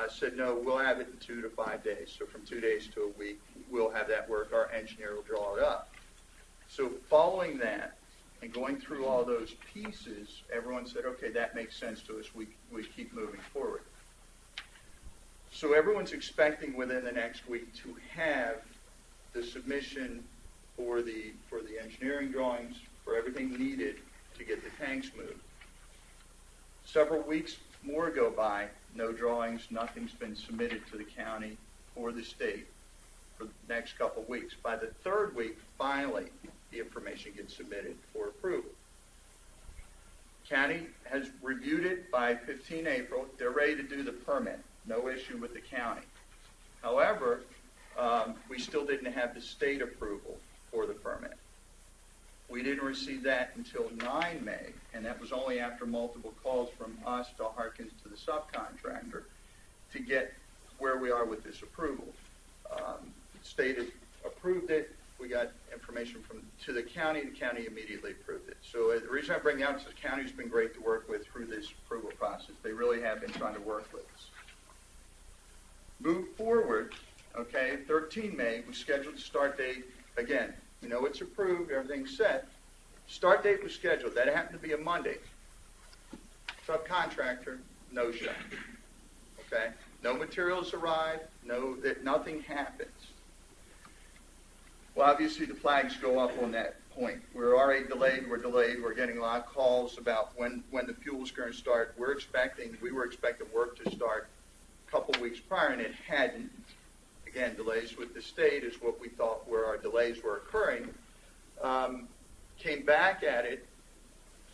said, no, we'll have it in 2 to 5 days. So from 2 days to a week, we'll have that work. Our engineer will draw it up. So following that and going through all those pieces, everyone said, okay, that makes sense to us. We keep moving forward. So everyone's expecting within the next week to have the submission for the engineering drawings, for everything needed to get the tanks moved. Several weeks more go by, no drawings, nothing's been submitted to the county or the state for the next couple of weeks. By the third week, finally, the information gets submitted for approval. County has reviewed it by 15 April. They're ready to do the permit. No issue with the county. However, we still didn't have the state approval for the permit. We didn't receive that until 9 May, and that was only after multiple calls from us to Harkins to the subcontractor to get where we are with this approval. State approved it. We got information to the county. The county immediately approved it. So the reason I bring it out is the county's been great to work with through this approval process. They really have been trying to work with us. Move forward, okay, 13 May, we scheduled the start date. Again, you know it's approved, everything's set. Start date was scheduled. That happened to be a Monday. Subcontractor, no show. Okay? No materials arrive, nothing happens. Well, obviously the flags go up on that point. We're already delayed, we're getting a lot of calls about when the fuel's going to start. We were expecting work to start a couple weeks prior, and it hadn't. Again, delays with the state is what we thought where our delays were occurring. Came back at it,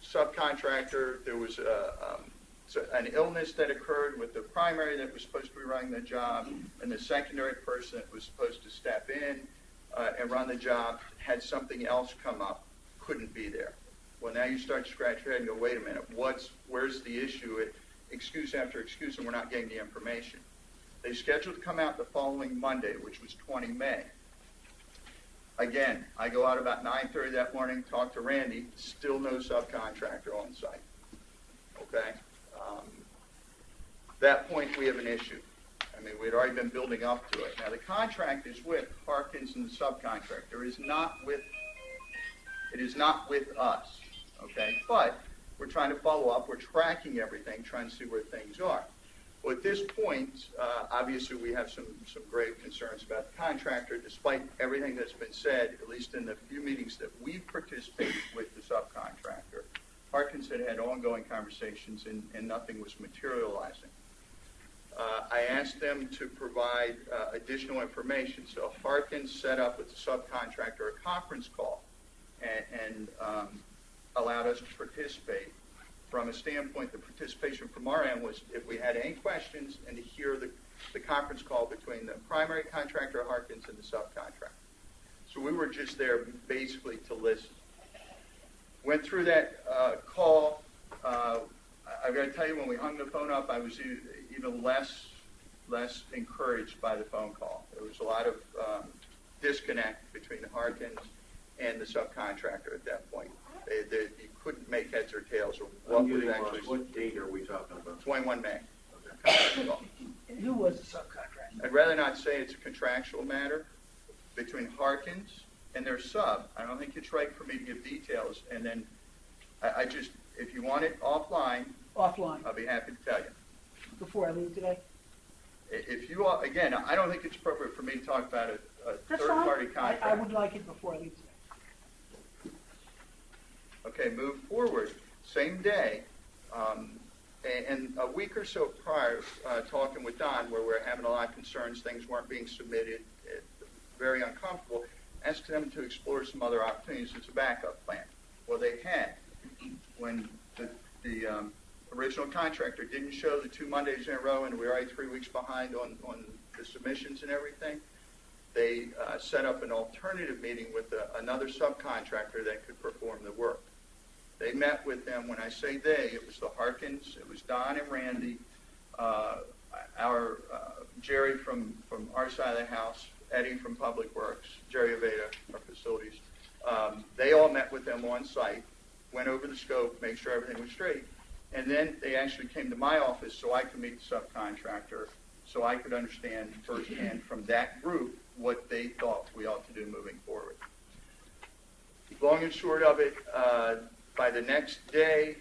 subcontractor, there was an illness that occurred with the primary that was supposed to be running the job, and the secondary person that was supposed to step in and run the job, had something else come up, couldn't be there. Well, now you start to scratch your head and go, wait a minute, where's the issue? Excuse after excuse, and we're not getting the information. They scheduled to come out the following Monday, which was 20 May. Again, I go out about 9:30 that morning, talk to Randy, still no subcontractor on site. Okay? That point, we have an issue. I mean, we'd already been building up to it. Now, the contract is with Harkins and the subcontractor. It is not with us, okay? But we're trying to follow up. We're tracking everything, trying to see where things are. Well, at this point, obviously, we have some grave concerns about the contractor, despite everything that's been said, at least in the few meetings that we've participated with the subcontractor. Harkins had ongoing conversations, and nothing was materializing. I asked them to provide additional information. So Harkins set up with the subcontractor a conference call and allowed us to participate. From a standpoint, the participation from our end was if we had any questions and to hear the conference call between the primary contractor, Harkins, and the subcontractor. So we were just there basically to listen. Went through that call. I've got to tell you, when we hung the phone up, I was even less encouraged by the phone call. There was a lot of disconnect between the Harkins and the subcontractor at that point. You couldn't make heads or tails of what was actually. What date are we talking about? 21 May. And who was the subcontractor? I'd rather not say it's a contractual matter between Harkins and their sub. I don't think it's right for me to give details. And then I just, if you want it offline, Offline, I'll be happy to tell you. before I leave today? If you are, again, I don't think it's appropriate for me to talk about a That's third-party fine. contract. I would like it before I leave today. Okay, move forward. Same day, and a week or so prior, talking with Don, where we're having a lot of concerns, things weren't being submitted, very uncomfortable, asked them to explore some other opportunities as a backup plan. Well, they had. When the original contractor didn't show the 2 Mondays in a row, and we were already 3 weeks behind on the submissions and everything, they set up an alternative meeting with another subcontractor that could perform the work. They met with them. When I say they, it was the Harkins, it was Don and Randy, our Jerry from our side of the house, Eddie from Public Works, Jerry Aveda, our facilities. They all met with them on site, went over the scope, made sure everything was straight. And then they actually came to my office so I could meet the subcontractor, so I could understand firsthand from that group what they thought we ought to do moving forward. Long and short of it, by the next day,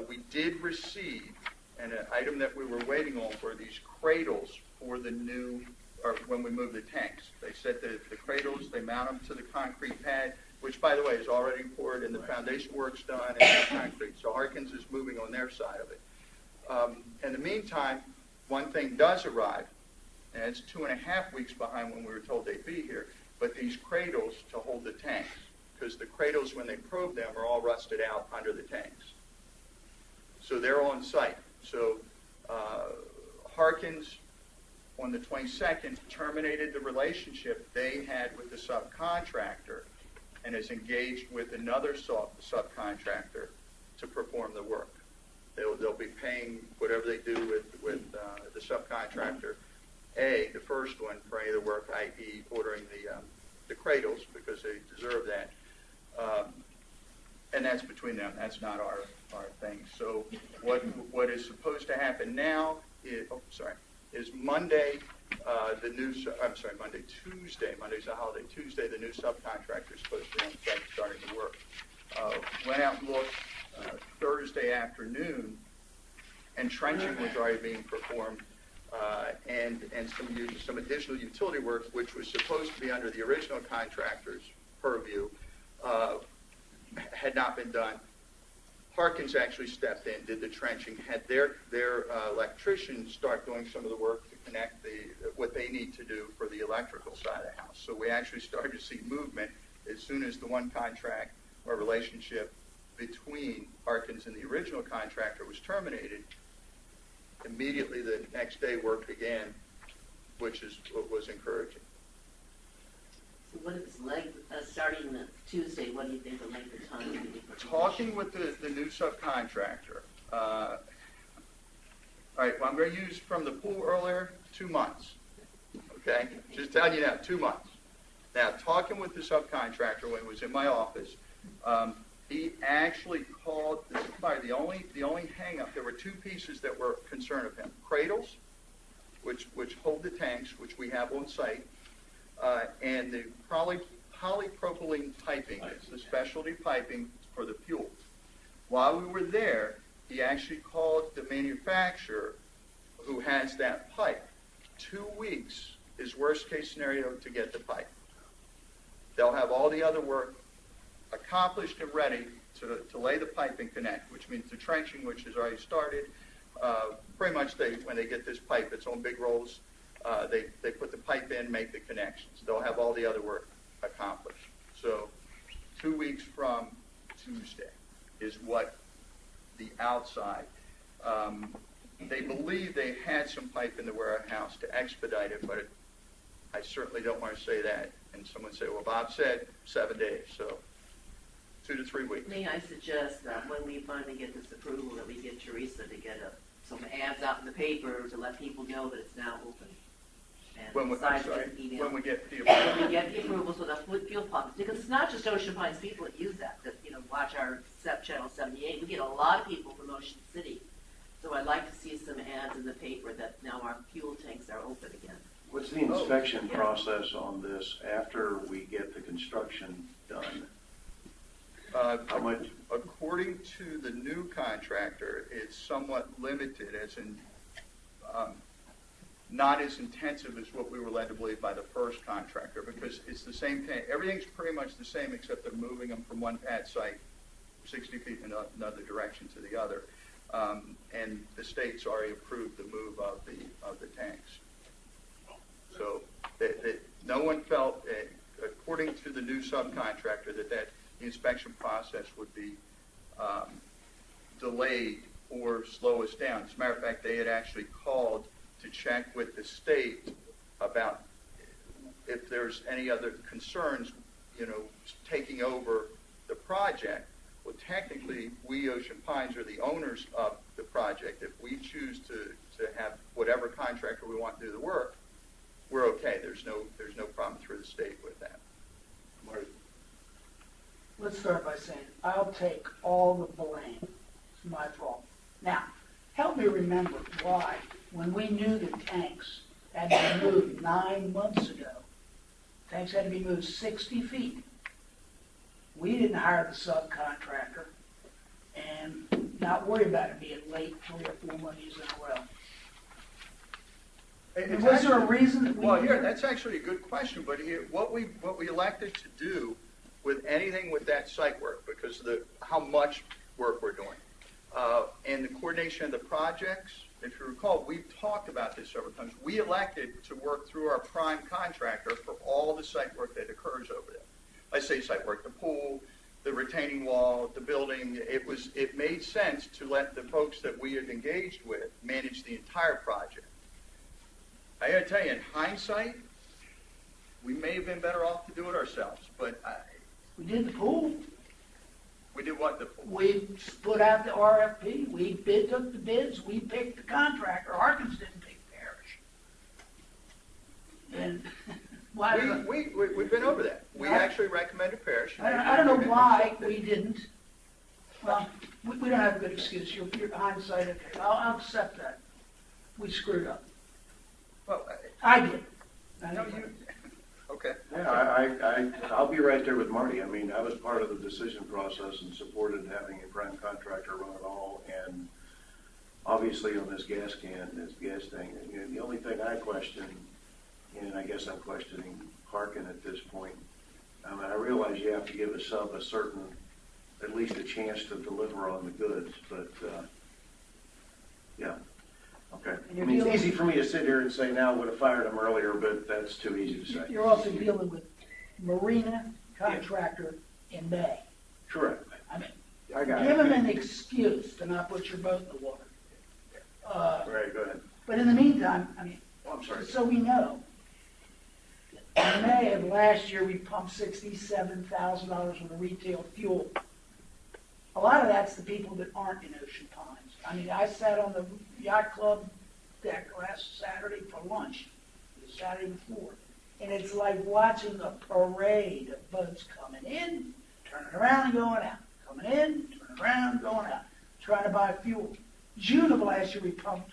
we did receive, and an item that we were waiting on were these cradles for the new, or when we move the tanks. They said that the cradles, they mount them to the concrete pad, which, by the way, is already poured and the foundation work's done and the concrete. So Harkins is moving on their side of it. In the meantime, one thing does arrive, and it's 2.5 weeks behind when we were told they'd be here, but these cradles to hold the tanks, because the cradles, when they probe them, are all rusted out under the tanks. So they're on site. So Harkins, on the 22nd, terminated the relationship they had with the subcontractor and is engaged with another subcontractor to perform the work. They'll be paying whatever they do with the subcontractor, the first one, for any of the work, i.e. ordering the cradles, because they deserve that. And that's between them. That's not our thing. So what is supposed to happen now is Monday, Tuesday. Monday's a holiday. Tuesday, the new subcontractor is supposed to be on site starting the work. Went out and looked Thursday afternoon, and trenching was already being performed, and some additional utility work, which was supposed to be under the original contractor's purview, had not been done. Harkins actually stepped in, did the trenching, had their electricians start doing some of the work to connect what they need to do for the electrical side of the house. So we actually started to see movement as soon as the one contract or relationship between Harkins and the original contractor was terminated. Immediately the next day work began, which is what was encouraging. So what did the Tuesday, what do you think the length of time would be? for Talking with the new subcontractor, all right, well, I'm going to use from the pool earlier, 2 months. Okay? Just telling you now, 2 months. Now, talking with the subcontractor when he was in my office, he actually called, this is probably the only hang-up, there were 2 pieces that were concern of him. Cradles, which hold the tanks, which we have on site, and the polypropylene piping, it's the specialty piping for the fuel. While we were there, he actually called the manufacturer who has that pipe. 2 weeks is worst case scenario to get the pipe. They'll have all the other work accomplished and ready to lay the pipe and connect, which means the trenching, which has already started. Pretty much when they get this pipe, it's on big rolls. They put the pipe in, make the connections. They'll have all the other work accomplished. So 2 weeks from Tuesday is what the outside. They believe they had some pipe in the warehouse to expedite it, but I certainly don't want to say that. And someone say, well, Bob said 7 days, so 2 to 3 weeks. May I suggest that when we finally get this approval, that we get Teresa to get some ads out in the paper to let people know that it's now open. And When we get the When we get the approval, so that would feel positive, because it's not just Ocean Pines people that use that watch our channel 78. We get a lot of people from Ocean City. So I'd like to see some ads in the paper that now our fuel tanks are open again. What's the inspection process on this after we get the construction done? How much? According to the new contractor, it's somewhat limited, as in not as intensive as what we were led to believe by the first contractor, because it's the same thing. Everything's pretty much the same, except they're moving them from one pad site 60 feet in another direction to the other. And the state's already approved the move of the tanks. So no one felt, according to the new subcontractor, that the inspection process would be delayed or slow us down. As a matter of fact, they had actually called to check with the state about if there's any other concerns, taking over the project. Well, technically, we, Ocean Pines, are the owners of the project. If we choose to have whatever contractor we want to do the work, we're okay. There's no problem through the state with that. Marty? Let's start by saying, I'll take all the blame. It's my fault. Now, help me remember why, when we knew the tanks had been moved 9 months ago, tanks had to be moved 60 feet. We didn't hire the subcontractor and not worry about it being late 3 or 4 Mondays in a row. And was there a reason that we? Well, here, that's actually a good question, but here, what we elected to do with anything with that site work, because of how much work we're doing, and the coordination of the projects, if you recall, we've talked about this several times. We elected to work through our prime contractor for all the site work that occurs over there. I say site work, the pool, the retaining wall, the building. It made sense to let the folks that we had engaged with manage the entire project. I got to tell you, in hindsight, we may have been better off to do it ourselves. But We did the pool. we did what? The pool. We put out the RFP. We took the bids. We picked the contractor. Harkins didn't pick Parrish. And why? We've been over that. We actually recommended Parrish. I don't know why we didn't. Well, we don't have a good excuse. You're hindsight. Okay, I'll accept that. We screwed up. Well, I did. okay. Yeah, I'll be right there with Marty. I mean, I was part of the decision process and supported having a prime contractor run it all. And obviously on this gas tank, the only thing I question, and I guess I'm questioning Harkin at this point, I mean, I realize you have to give a sub at least a chance to deliver on the goods, but, yeah. Okay. I mean, it's easy for me to sit here and say now I would have fired him earlier, but that's too easy to say. You're also dealing with marina contractor in May. Correct. I mean, I got give it. him an excuse to not put your boat in the water. Right, go ahead. But in the meantime, I mean, Oh, I'm sorry. so we know, In May of last year, we pumped $67,000 worth of retail fuel. A lot of that's the people that aren't in Ocean Pines. I mean, I sat on the yacht club deck last Saturday for lunch, the Saturday before, and it's like watching a parade of boats coming in, turning around and going out, coming in, turning around, going out, trying to buy fuel. June of last year, we pumped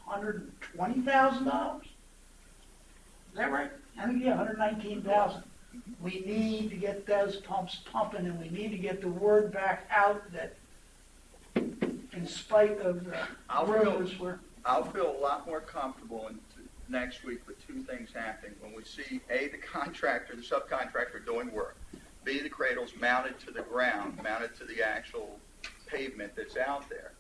$120,000. Is that right? I think, yeah, $119,000. We need to get those pumps pumping, and we need to get the word back out that, in spite of the rumors, I'll feel a lot more comfortable next week with two things happening. When we see, A, the contractor, the subcontractor doing work, B, the cradles mounted to the ground, mounted to the actual pavement that's out there,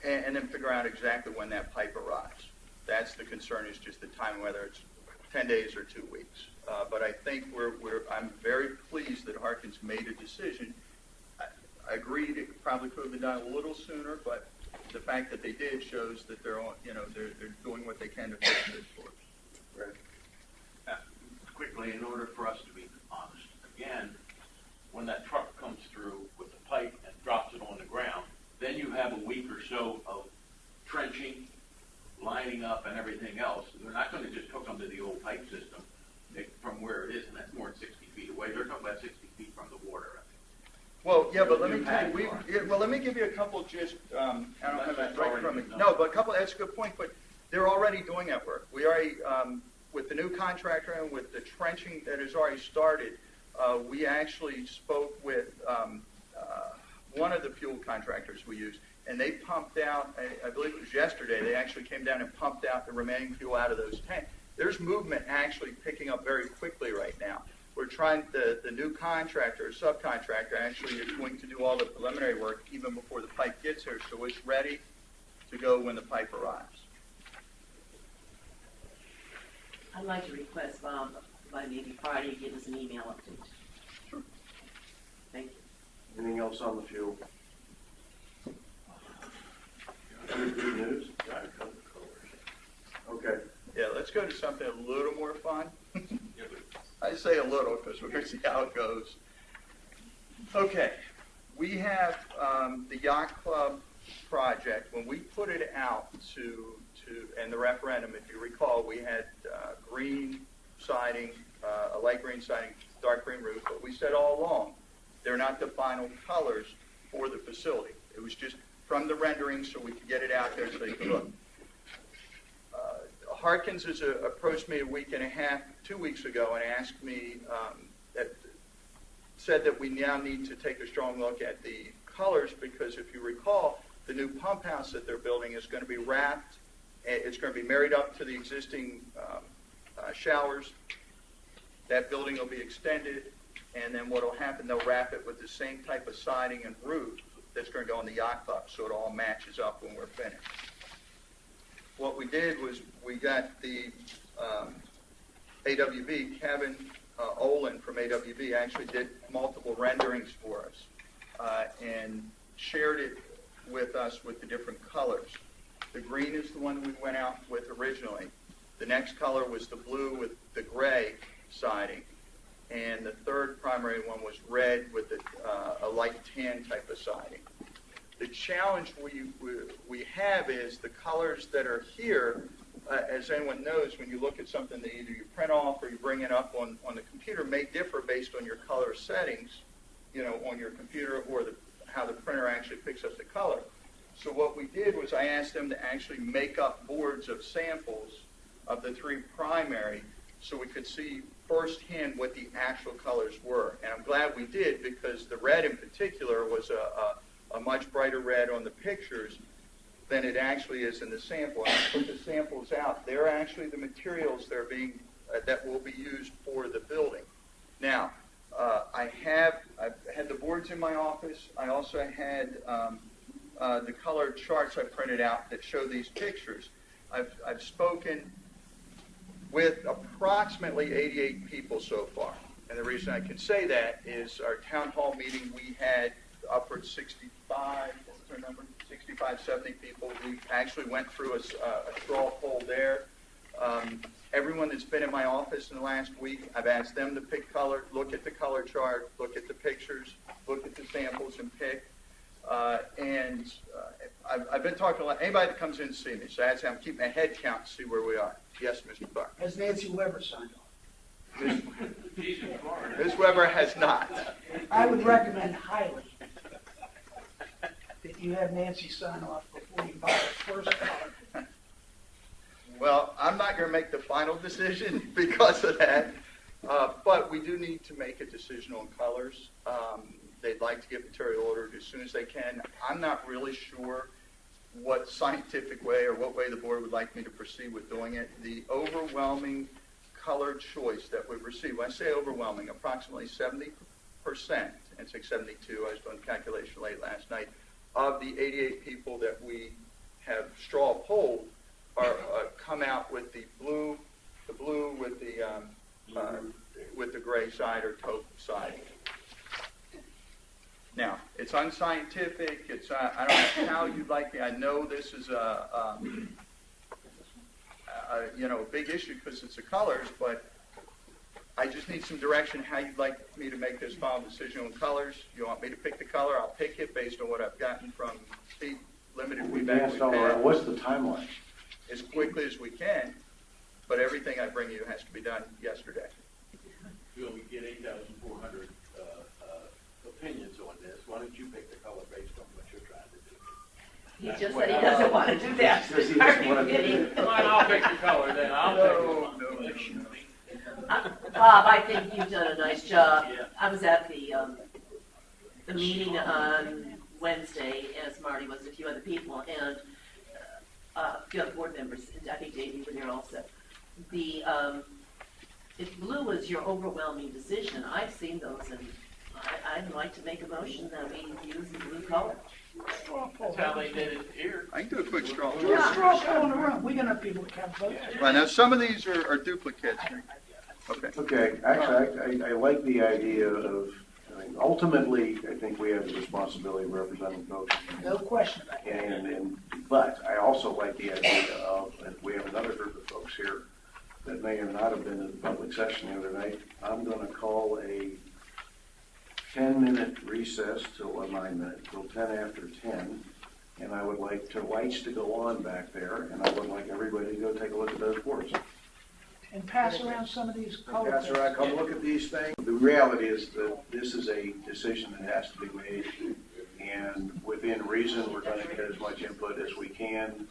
and then figure out exactly when that pipe arrives. That's the concern, is just the time, whether it's 10 days or 2 weeks. But I think I'm very pleased that Harkins made a decision. I agreed it probably could have been done a little sooner, but the fact that they did shows that they're doing what they can to fix this for us. Right. Quickly, in order for us to be honest, again, when that truck comes through with the pipe and drops it on the ground, then you have a week or so of trenching, lining up, and everything else. They're not going to just hook them to the old pipe system from where it is, and that's more than 60 feet away. They're talking about 60 feet from the water. Well, yeah, but let me tell you, let me give you a couple just, I don't have that right from me. No, but a couple, that's a good point, but they're already doing that work. We already, with the new contractor and with the trenching that has already started, we actually spoke with one of the fuel contractors we use, and they pumped out, I believe it was yesterday, they actually came down and pumped out the remaining fuel out of those tanks. There's movement actually picking up very quickly right now. We're trying, the new contractor, subcontractor, actually is going to do all the preliminary work even before the pipe gets here, so it's ready to go when the pipe arrives. I'd like to request Bob by maybe Friday to give us an email update. Sure. Thank you. Anything else on the fuel? Other good news? Okay. Yeah, let's go to something a little more fun. I say a little because we're going to see how it goes. Okay, we have the Yacht Club project. When we put it out and the referendum, if you recall, we had green siding, a light green siding, dark green roof, but we said all along, they're not the final colors for the facility. It was just from the rendering so we could get it out there so you could look. Harkins has approached me a week and a half, 2 weeks ago, and asked me, said that we now need to take a strong look at the colors because if you recall, the new pump house that they're building is going to be wrapped, it's going to be married up to the existing showers. That building will be extended, and then what will happen, they'll wrap it with the same type of siding and roof that's going to go on the yacht club, so it all matches up when we're finished. What we did was we got the AWB, Kevin Olin from AWB actually did multiple renderings for us and shared it with us with the different colors. The green is the one we went out with originally. The next color was the blue with the gray siding. And the third primary one was red with a light tan type of siding. The challenge we have is the colors that are here, as anyone knows, when you look at something that either you print off or you bring it up on the computer may differ based on your color settings, on your computer or how the printer actually picks up the color. So what we did was I asked them to actually make up boards of samples of the three primary so we could see firsthand what the actual colors were. And I'm glad we did because the red in particular was a much brighter red on the pictures than it actually is in the sample. And I put the samples out. They're actually the materials that will be used for the building. Now, I've had the boards in my office. I also had the color charts I printed out that show these pictures. I've spoken with approximately 88 people so far. And the reason I can say that is our town hall meeting, we had upwards 65, 70 people. We actually went through a straw poll there. everyone that's been in my office in the last week, I've asked them to pick color, look at the color chart, look at the pictures, look at the samples and pick. I've been talking to anybody that comes in to see me, so that's how I'm keeping a head count to see where we are. Yes, Mr. Clark. Has Nancy Weber signed off? She's in Florida. Ms. Weber has not. I would recommend highly that you have Nancy sign off before you buy the first color. Well, I'm not going to make the final decision because of that, but we do need to make a decision on colors. They'd like to get material ordered as soon as they can. I'm not really sure what scientific way or what way the board would like me to proceed with doing it. The overwhelming color choice that we've received, when I say overwhelming, approximately 70%, and 672, I was doing the calculation late last night, of the 88 people that we have straw polled are come out with the blue with the gray side or taupe side. Now, it's unscientific. It's I don't know how you'd like me. I know this is a big issue because it's the colors, but I just need some direction how you'd like me to make this final decision on colors. You want me to pick the color? I'll pick it based on what I've gotten from the limited feedback we've had. What's the timeline? As quickly as we can, but everything I bring you has to be done yesterday. Bill, we get 8,400 opinions on this. Why don't you pick the color based on what you're trying to do? He just said he doesn't want to do that. Does he Are just you wanna do kidding? it? Fine, I'll pick the color then. I'll pick it. Bob, I think you've done a nice job. Yeah. I was at the meeting on Wednesday, as Marty was, and a few other people, and a few other board members, and I think Dave, you were there also. If blue was your overwhelming decision, I've seen those, and I'd like to make a motion that we use the blue color. That's how they did it here. I can do a quick straw. Do a straw poll in the room. We're gonna have people that can't vote. Right, now some of these are duplicates. Okay. Okay, actually, I like the idea of, ultimately, I think we have the responsibility of representing folks. No question about it. But I also like the idea of, and we have another group of folks here that may or not have been in the public session the other night. I'm going to call a 10-minute recess till 9 minutes, till 10 after 10. And I would like the lights to go on back there, and I would like everybody to go take a look at those boards. And pass around some of these color. That's right, come look at these things. The reality is that this is a decision that has to be made, and within reason, we're going to get as much input as we can.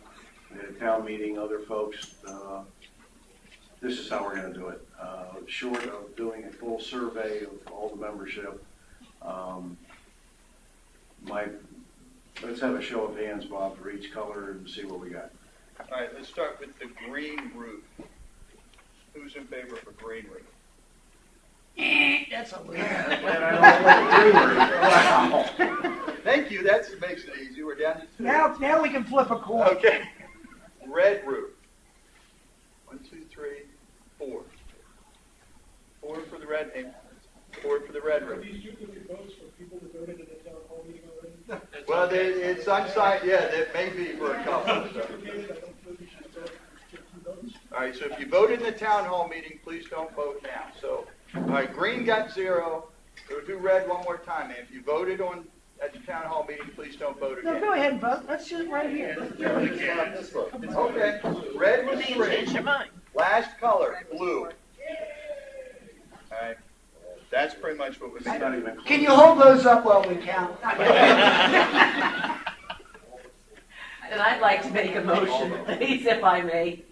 At a town meeting, other folks, this is how we're going to do it. Short of doing a full survey of all the membership, let's have a show of hands, Bob, for each color and see what we got. All right, let's start with the green roof. Who's in favor of a green roof? That's a little. Wow. Thank you, that makes it easy. We're down to 2. Now we can flip a coin. Okay. Red roof. 1, 2, 3, 4. 4 for the red, and 4 for the red roof. Well, it's unsigned, yeah, that may be for a couple. So. All right, so if you voted in the town hall meeting, please don't vote now. So, all right, green got 0. We'll do red one more time. And if you voted at the town hall meeting, please don't vote No, again. go ahead and vote. Let's do it right here. Okay, red was 3. Last color, blue. All right, that's pretty much what was. It's not even close. Can you hold those up while we count? And I'd like to make a motion, please, if I may,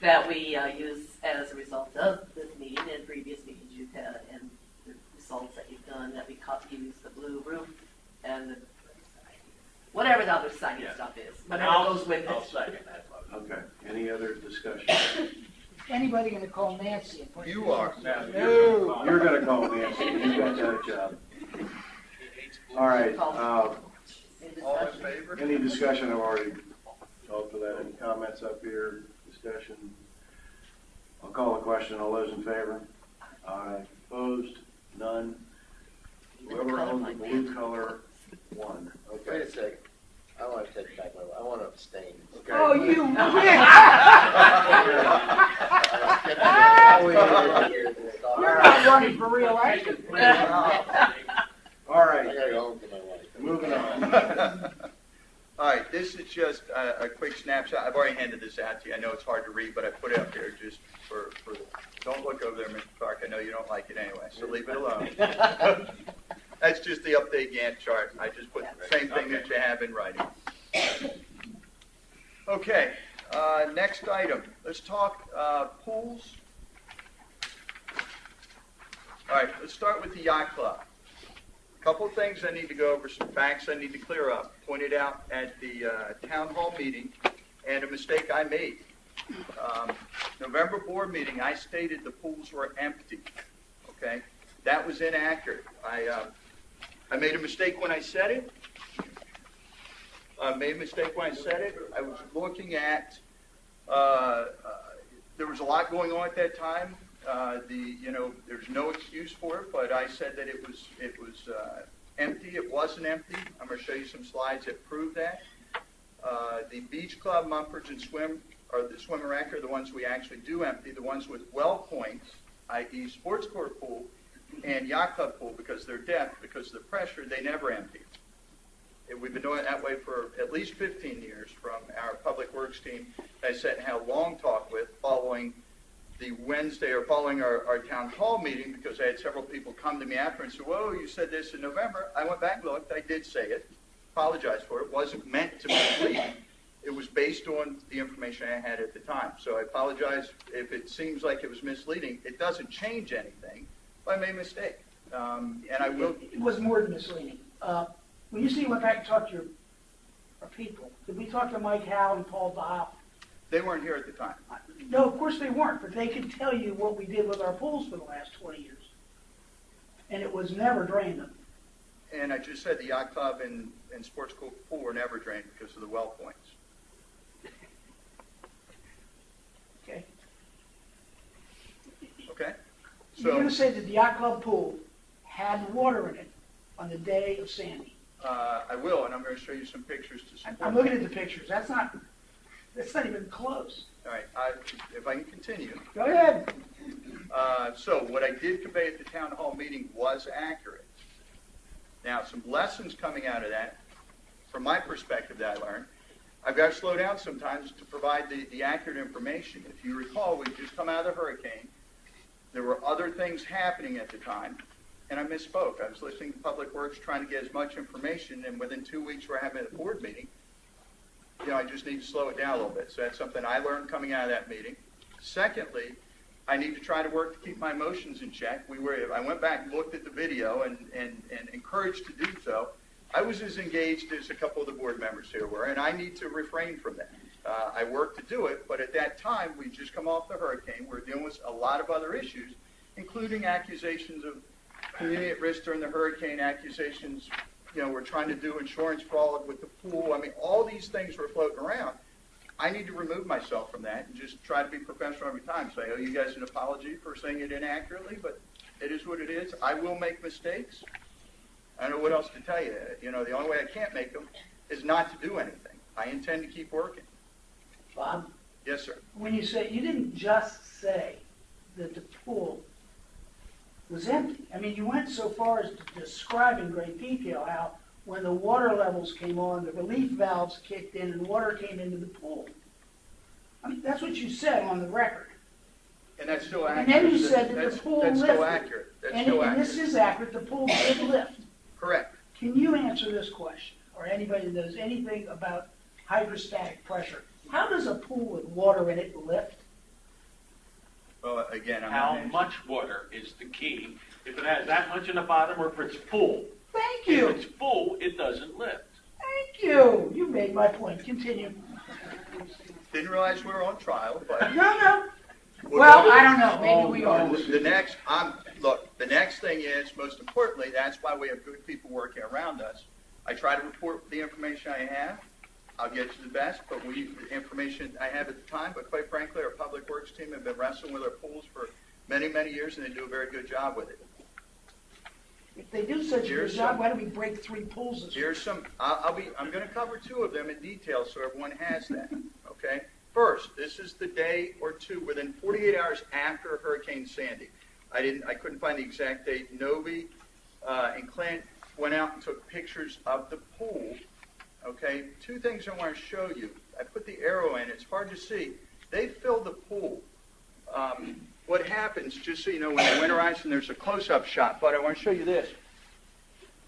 that we use, as a result of this meeting and previous meetings you've had and the results that you've done, that we use the blue roof and whatever the other signing stuff is, whatever goes with I'll it. second that motion. Okay, any other discussion? Anybody gonna call Nancy? And put- You are. Now, No. You're gonna call Nancy, you got that job. All right, All in favor? any discussion, I've already called for that, any comments up here, discussion? I'll call the question, all those in favor? Aye, opposed, none? Whoever owns the blue color, 1, Wait okay. a second. I want to take back my, I want to abstain. Okay. Oh, you. You're not running for reelection. All right. I gotta go home to my wife. Moving on. All right, this is just a quick snapshot. I've already handed this out to you. I know it's hard to read, but I put it up here just for don't look over there, Mr. Clark. I know you don't like it anyway, so leave it alone. That's just the update Gantt chart. I just put the same thing that you have in writing. Okay, next item. Let's talk pools. All right, let's start with the yacht club. Couple of things I need to go over, some facts I need to clear up. Pointed out at the town hall meeting, and a mistake I made. November board meeting, I stated the pools were empty. Okay, that was inaccurate. I made a mistake when I said it. I was looking at. There was a lot going on at that time. There's no excuse for it, but I said that it was empty. It wasn't empty. I'm going to show you some slides that prove that. The beach club, Mumfords, and the swimmer rec are the ones we actually do empty. The ones with well points, i.e. sports court pool and yacht club pool, because they're depth, because of the pressure, they never empty. We've been doing it that way for at least 15 years from our public works team that I sat and had a long talk with following the Wednesday or following our town hall meeting, because I had several people come to me after and say, whoa, you said this in November. I went back and looked. I did say it. Apologize for it. It wasn't meant to mislead. It was based on the information I had at the time. So I apologize if it seems like it was misleading. It doesn't change anything, but I made a mistake. And I will. It was more than misleading. When you say you went back and talked to our people, did we talk to Mike Howe and Paul Dial? They weren't here at the time. No, of course they weren't, but they could tell you what we did with our pools for the last 20 years. And it was never drained them. And I just said the yacht club and sports pool were never drained because of the well points. Okay? Okay? You're going So to say that the yacht club pool had water in it on the day of Sandy. I will, and I'm going to show you some pictures to support I'm looking at the pictures. That's not even close. All right, if I can continue. Go ahead. So what I did convey at the town hall meeting was accurate. Now, some lessons coming out of that, from my perspective that I learned, I've got to slow down sometimes to provide the accurate information. If you recall, we just come out of the hurricane. There were other things happening at the time, and I misspoke. I was listening to Public Works, trying to get as much information, and within 2 weeks we're having a board meeting. I just need to slow it down a little bit. So that's something I learned coming out of that meeting. Secondly, I need to try to work to keep my emotions in check. I went back and looked at the video and encouraged to do so. I was as engaged as a couple of the board members here were, and I need to refrain from that. I worked to do it, but at that time, we just come off the hurricane. We're dealing with a lot of other issues, including accusations of community at risk during the hurricane, accusations, we're trying to do insurance fraud with the pool. I mean, all these things were floating around. I need to remove myself from that and just try to be professional every time. So I owe you guys an apology for saying it inaccurately, but it is what it is. I will make mistakes. I don't know what else to tell you. The only way I can't make them is not to do anything. I intend to keep working. Bob, Yes, sir. when you didn't just say that the pool was empty. I mean, you went so far as to describe in great detail how when the water levels came on, the relief valves kicked in and water came into the pool. I mean, that's what you said on the record. And that's still And accurate. then you said that That's the pool That's lifted. still accurate. That's And still this accurate. is accurate, the pool did lift. Correct. Can you answer this question, or anybody that knows anything about hydrostatic pressure? How does a pool with water in it lift? Well, again, I'm How not much water is the key. If it has that much in the bottom or if it's full. Thank If you. it's full, it doesn't lift. Thank you. You made my point. Continue. Didn't realize we were on trial, but. No. Well, I don't know. Maybe we are. The next thing is, most importantly, that's why we have good people working around us. I try to report the information I have. I'll get you the best, but the information I have at the time, but quite frankly, our public works team have been wrestling with our pools for many, many years, and they do a very good job with it. If they do such a good Here's job, some- why don't we break 3 pools this week? Here's some, I'm going to cover 2 of them in detail so everyone has that, okay? First, this is the day or two within 48 hours after Hurricane Sandy. I couldn't find the exact date. Novi and Clint went out and took pictures of the pool. Okay, two things I want to show you. I put the arrow in. It's hard to see. They filled the pool. What happens, just so you know, when they winterize, and there's a close-up shot, but I want to show you this.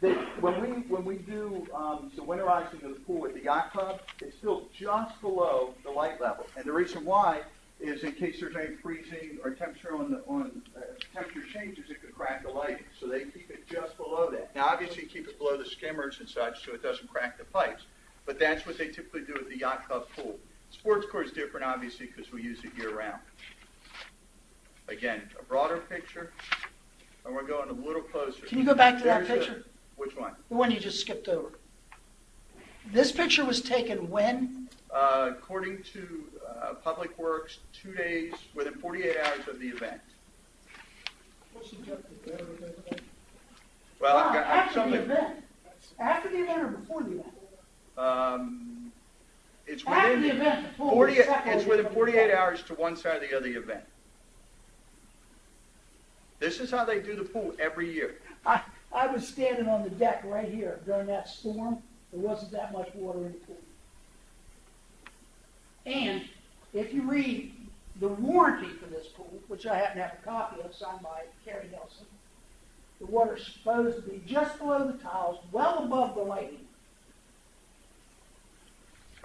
When we do the winterizing of the pool at the yacht club, it's filled just below the light level, and the reason why is in case there's any freezing or temperature temperature changes, it could crack the lighting. So they keep it just below that. Now, obviously, keep it below the skimmers and such, so it doesn't crack the pipes. But that's what they typically do at the yacht club pool. Sports core is different, obviously, because we use it year-round. Again, a broader picture, and we're going a little closer. Can you go back to that There's picture? Which one? The one you just skipped over. This picture was taken when? According to Public Works, 2 days, within 48 hours of the event. Well, I've got after the something. event. After the event or before the event? It's After the within event, the pool 40. was separated It's within from the 48 pool. hours to one side or the other event. This is how they do the pool every year. I was standing on the deck right here during that storm. There wasn't that much water in the pool. And if you read the warranty for this pool, which I happen to have a copy of signed by Kerry Nelson, the water's supposed to be just below the tiles, well above the lighting.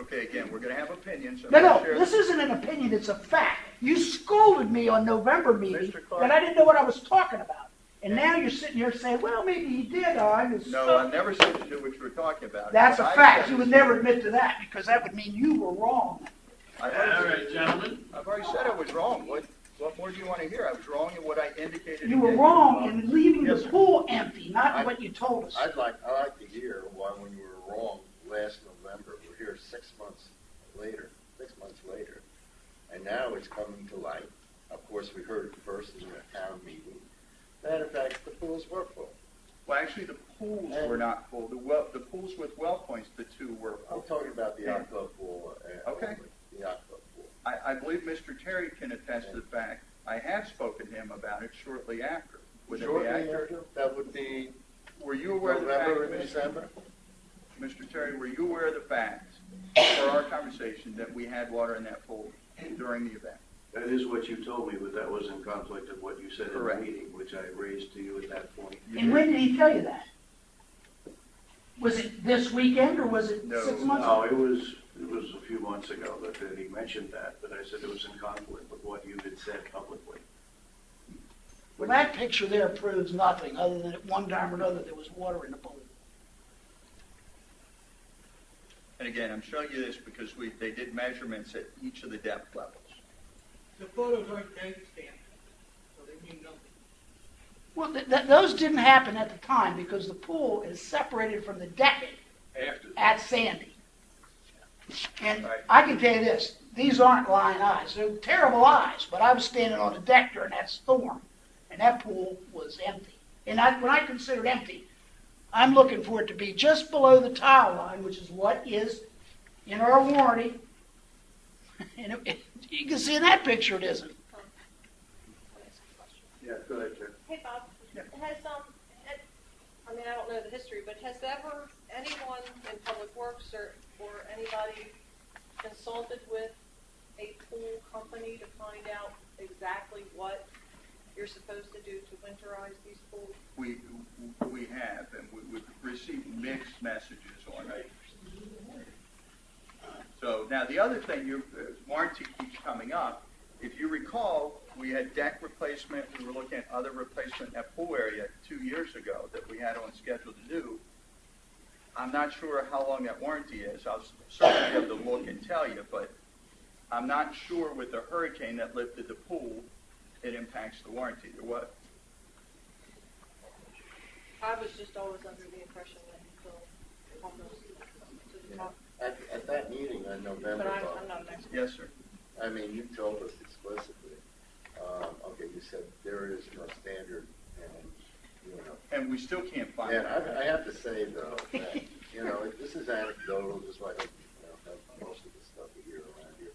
Okay, again, we're going to have opinions. I'm No, gonna no, share this isn't an opinion, it's a fact. You scolded me on November meeting Mr. Clark. that I didn't know what I was talking about. And now you're sitting here saying, well, maybe he did, I was No, so... I never said you knew what you were talking about. That's a What I fact. said You is- would never admit to that because that would mean you were wrong. I've already said I was wrong. What more do you want to hear? I was wrong in what I indicated. You were again. wrong in leaving Yes, the sir. pool empty, not what you told us. I'd like to hear why when you were wrong last November, we're here 6 months later, and now it's coming to light. Of course, we heard it first in a town meeting. Matter of fact, the pools were full. Well, actually, the pools were not full. The pools with well points, the two were I'm full. talking about the yacht club pool. Okay. Only, the yacht club pool. I believe Mr. Terry can attest to the fact, I have spoken to him about it shortly after. Would it be Shortly accurate? after, that would be Were you aware of the fact, November and December. Mr. Terry, were you aware of the fact, for our conversation, that we had water in that pool during the event? That is what you told me, but that was in conflict of what you said in the Correct. meeting, which I raised to you at that point. And when did he tell you that? Was it this weekend or was it No, 6 months No, ago? it was a few months ago that he mentioned that, but I said it was in conflict with what you had said publicly. Well, that picture there proves nothing other than at one time or another there was water in the pool. And again, I'm showing you this because they did measurements at each of the depth levels. The photos aren't date stamped, so they mean nothing. Well, those didn't happen at the time because the pool is separated from the decking After. at Sandy. And Right. I can tell you this, these aren't lying eyes. They're terrible eyes, but I was standing on the deck during that storm, and that pool was empty. And when I consider it empty, I'm looking for it to be just below the tile line, which is what is in our warranty. And you can see in that picture it isn't. Yeah, go ahead, Chair. Hey, Bob, has, I mean, I don't know the history, but has ever anyone in Public Works or anybody consulted with a pool company to find out exactly what you're supposed to do to winterize these pools? We have, and we've received mixed messages on it. So now the other thing, your warranty keeps coming up. If you recall, we had deck replacement. We were looking at other replacement in that pool area 2 years ago that we had on schedule to do. I'm not sure how long that warranty is. I'll certainly be able to look and tell you, but I'm not sure with the hurricane that lifted the pool, it impacts the warranty. What? I was just always under the impression that until almost to the top, At that meeting on November, but Bob, I'm not an expert. Yes, sir. I mean, you told us explicitly, okay, you said there is no standard, and, you know. And we still can't find And it. I have to say, though, that, you know, this is anecdotal, just like, you know, most of the stuff we hear around here.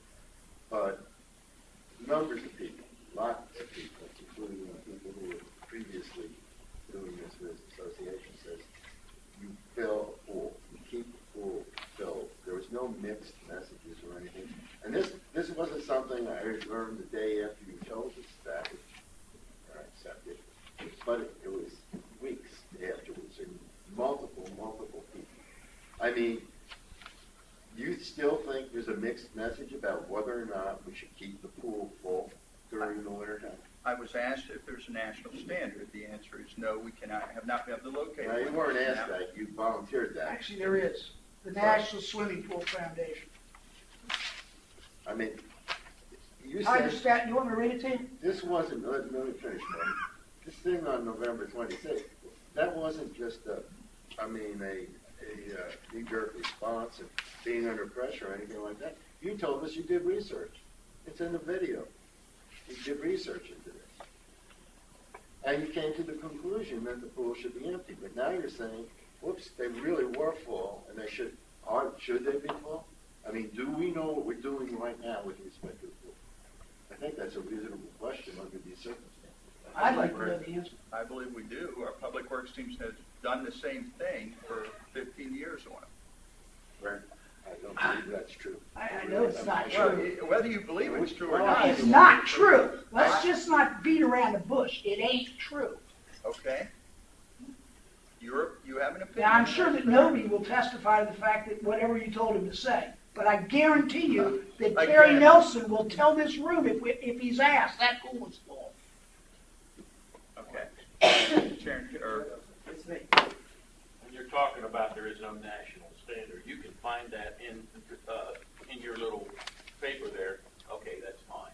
mixed message about whether or not we should keep the pool full during the winter time. I was asked if there's a national standard. The answer is no, we cannot, have not been able to locate Now, you one. weren't asked that, you volunteered that. Actually, there is. The National Swimming Pool Foundation. I mean, you I said understand, you want me to read it to you? this wasn't, let me finish, Marty. This thing on November 26th, that wasn't just a knee-jerk response of being under pressure or anything like that. You told us you did research. It's in the video. You did research into this. And you came to the conclusion that the pool should be empty. But now you're saying, whoops, they really were full, and they should they be full? I mean, do we know what we're doing right now with respect to the pool? I think that's a reasonable question under these circumstances. I'd like to know the answer. I believe we do. Our Public Works team has done the same thing for 15 years on it. Brent, I don't believe that's true. I know it's not Well, true. whether you believe it's true or Well, not. It's not true. Let's just not beat around the bush. It ain't true. Okay. You have an opinion. Now, I'm sure that nobody will testify to the fact that whatever you told him to say. But I guarantee you that Terry Again. Nelson will tell this room if he's asked, that pool was full. Okay. Sharon, or, When you're talking about there is no national standard, you can find that in your little paper there. Okay, that's fine.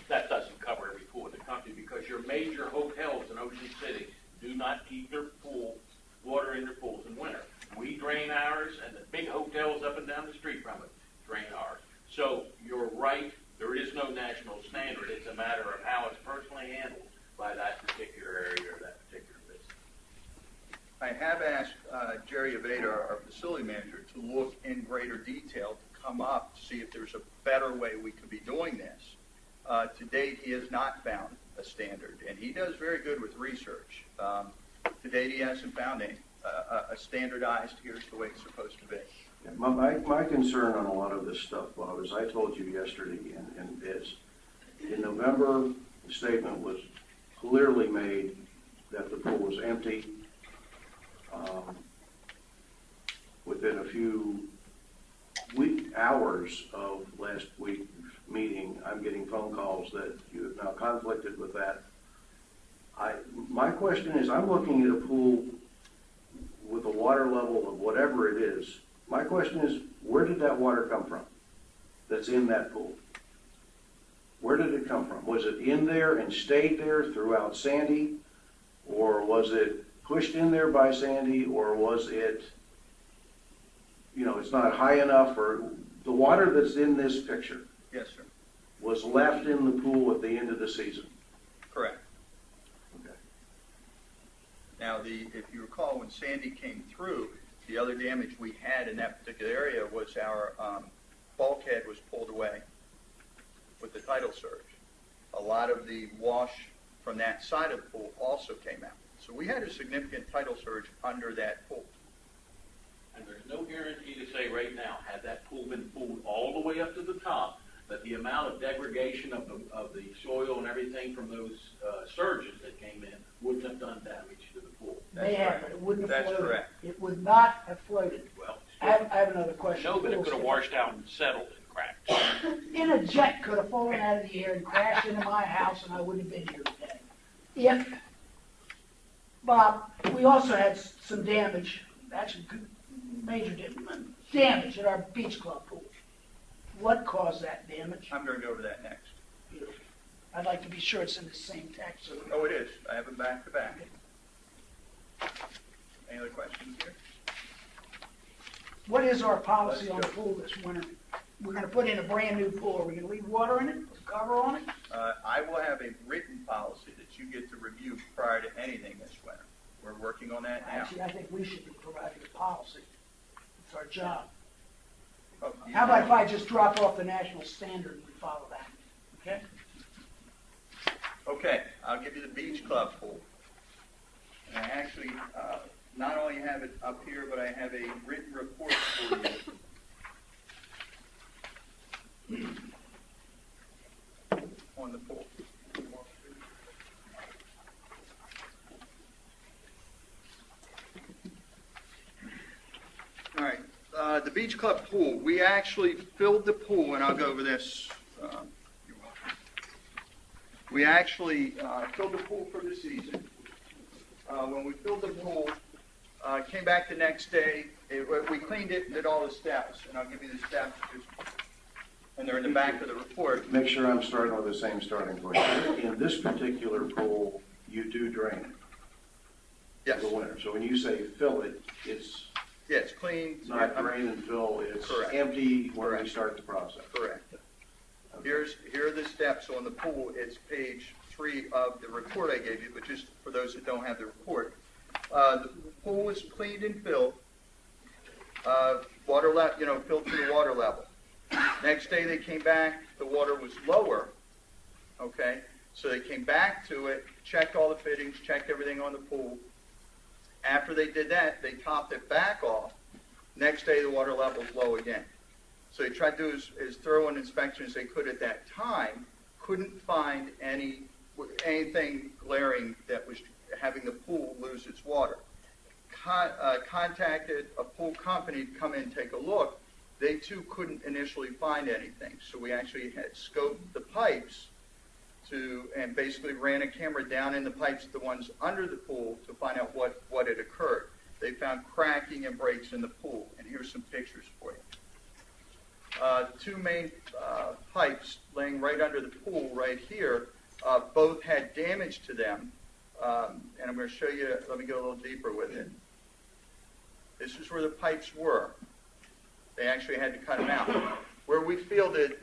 That doesn't cover every pool in the country because your major hotels in Ocean City do not keep their water in their pools in winter. We drain ours, and the big hotels up and down the street from it drain ours. So you're right, there is no national standard. It's a matter of how it's personally handled by that particular area or that particular business. I have asked Jerry Aveda, our facility manager, to look in greater detail to come up to see if there's a better way we could be doing this. To date, he has not found a standard, and he does very good with research. To date, he hasn't found a standardized, here's the way it's supposed to be. My concern on a lot of this stuff, Bob, as I told you yesterday, and is, in November, the statement was clearly made that the pool was empty. Within a few hours of last week's meeting, I'm getting phone calls that you have now conflicted with that. My question is, I'm looking at a pool with a water level of whatever it is. My question is, where did that water come from that's in that pool? Where did it come from? Was it in there and stayed there throughout Sandy? Or was it pushed in there by Sandy? Or was it, it's not high enough? Or the water that's in this picture Yes, sir. was left in the pool at the end of the season? Correct. Okay. Now, if you recall, when Sandy came through, the other damage we had in that particular area was our bulkhead was pulled away with the tidal surge. A lot of the wash from that side of the pool also came out. So we had a significant tidal surge under that pool. And there's no guarantee to say right now, had that pool been pulled all the way up to the top, that the amount of degradation of the soil and everything from those surges that came in wouldn't have done damage to the pool. May have, but it wouldn't have That's floated. correct. It would not have floated. Well, I have another question. no, but it could have washed out and settled and cracked. In a jet could have fallen out of the air and crashed into my house, and I wouldn't have been here today. If, Bob, we also had some damage, actually major damage at our beach club pool. What caused that damage? I'm going to go over that next. I'd like to be sure it's in the same text. Oh, it is. I have them back to back. Any other questions here? What is our policy on Let's the pool this winter? We're gonna put in a brand new pool. Are we gonna leave water in it, put a cover on it? I will have a written policy that you get to review prior to anything this winter. We're working on that now. Actually, I think we should be providing a policy. It's our job. Oh, How about if I just drop off the national standard and we follow that, okay? Okay, I'll give you the beach club pool. And I actually not only have it up here, but I have a written report for you on the pool. All right, the Beach Club pool, we actually filled the pool, and I'll go over this. You're welcome. We actually filled the pool for the season. When we filled the pool, came back the next day, we cleaned it and did all the steps, and I'll give you the steps, and they're in the back of the report. Make sure I'm starting with the same starting point. In this particular pool, you do drain it Yes, for the winter. So when you say fill it, it's yes, clean. not drain and fill, it's Correct. empty when we Correct. start the process. Correct. Here are the steps on the pool. It's page 3 of the report I gave you, but just for those that don't have the report. The pool was cleaned and filled, filled to the water level. Next day they came back, the water was lower, okay? So they came back to it, checked all the fittings, checked everything on the pool. After they did that, they topped it back off. Next day the water level was low again. So they tried to do as thorough an inspection as they could at that time, couldn't find anything glaring that was having the pool lose its water. Contacted a pool company to come in and take a look. They too couldn't initially find anything. So we actually had scoped the pipes and basically ran a camera down in the pipes, the ones under the pool, to find out what had occurred. They found cracking and breaks in the pool, and here's some pictures for you. 2 main pipes laying right under the pool right here, both had damage to them, and I'm going to show you, let me go a little deeper with it. This is where the pipes were. They actually had to cut them out. Where we feel that,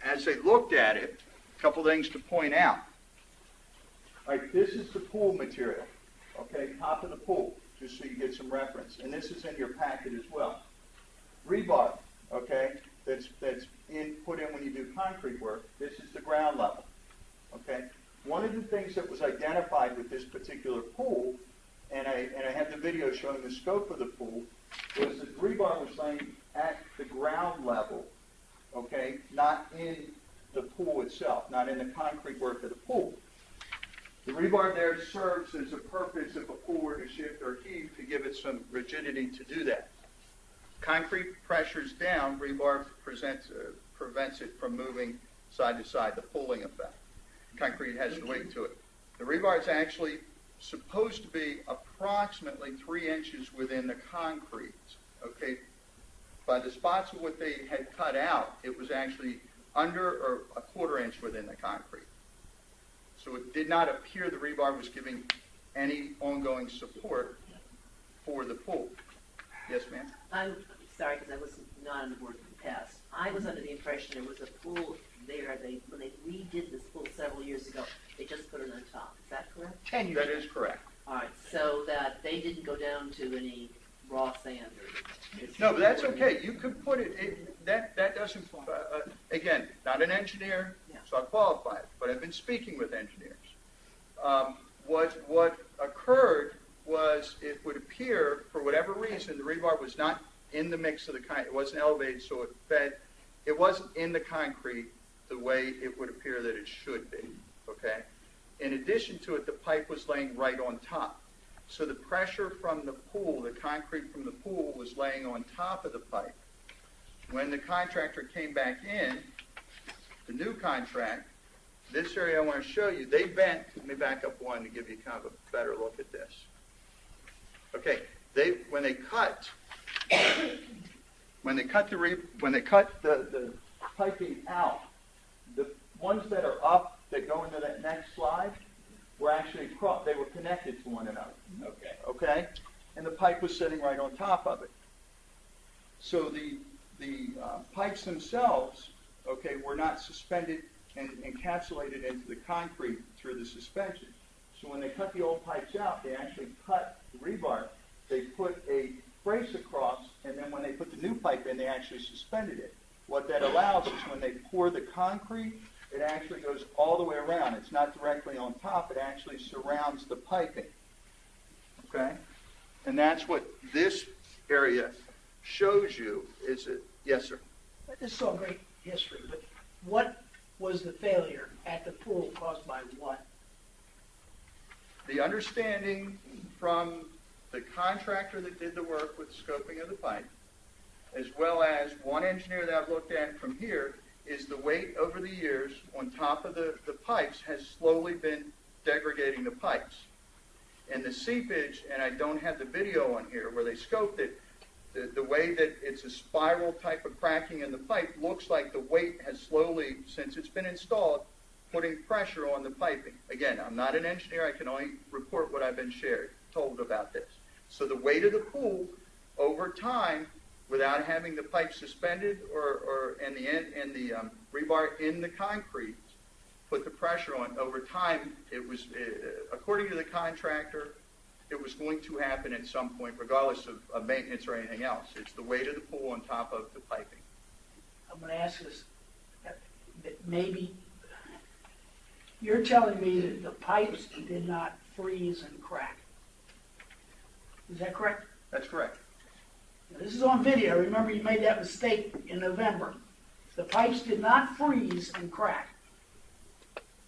as they looked at it, a couple things to point out. All right, this is the pool material, okay, top of the pool, just so you get some reference. And this is in your packet as well. Rebar, okay, that's put in when you do concrete work. This is the ground level, okay. One of the things that was identified with this particular pool, and I have the video showing the scope of the pool, was that rebar was laying at the ground level, okay, not in the pool itself, not in the concrete work of the pool. The rebar there serves as a purpose if a pool were to shift or heave to give it some rigidity to do that. Concrete pressures down, rebar prevents it from moving side to side, the pulling effect. Concrete has weight to it. The rebar is actually supposed to be approximately 3 inches within the concrete, okay? By the spots of what they had cut out, it was actually under or a 1/4 inch within the concrete. So it did not appear the rebar was giving any ongoing support for the pool. Yes, ma'am? I'm sorry, because I was not on the board in the past. I was under the impression there was a pool there, when they redid this pool several years ago, they just put it on top. Is that correct? 10 years. That is correct. All right, so that they didn't go down to any raw sand or... No, but that's okay. You could put that doesn't, again, not an engineer, so I qualify it, but I've been speaking with engineers. What occurred was it would appear, for whatever reason, the rebar was not in the mix of the concrete. It wasn't elevated, so it wasn't in the concrete the way it would appear that it should be, okay? In addition to it, the pipe was laying right on top. So the pressure from the pool, the concrete from the pool, was laying on top of the pipe. When the contractor came back in, the new contract, this area I want to show you, they bent, let me back up one to give you kind of a better look at this. Okay, when they cut the piping out, the ones that are up that go into that next slide were actually they were connected to one another. Okay, and the pipe was sitting right on top of it. So the pipes themselves, okay, were not suspended and encapsulated into the concrete through the suspension. So when they cut the old pipes out, they actually cut the rebar. They put a brace across, and then when they put the new pipe in, they actually suspended it. What that allows is when they pour the concrete, it actually goes all the way around. It's not directly on top. It actually surrounds the piping. Okay? And that's what this area shows you. Yes, sir? This is all great history, but what was the failure at the pool caused by what? The understanding from the contractor that did the work with scoping of the pipe as well as one engineer that I've looked at from here, is the weight over the years on top of the pipes has slowly been degrading the pipes. And the seepage, and I don't have the video on here where they scoped it, the way that it's a spiral type of cracking in the pipe looks like the weight has slowly, since it's been installed, putting pressure on the piping. Again, I'm not an engineer, I can only report what I've been told about this. So the weight of the pool over time, without having the pipe suspended and the rebar in the concrete, put the pressure on. Over time, it was, according to the contractor, it was going to happen at some point, regardless of maintenance or anything else. It's the weight of the pool on top of the piping. I'm going to ask this, that maybe, you're telling me that the pipes did not freeze and crack. Is that correct? That's correct. Now, this is on video. Remember, you made that mistake in November. The pipes did not freeze and crack.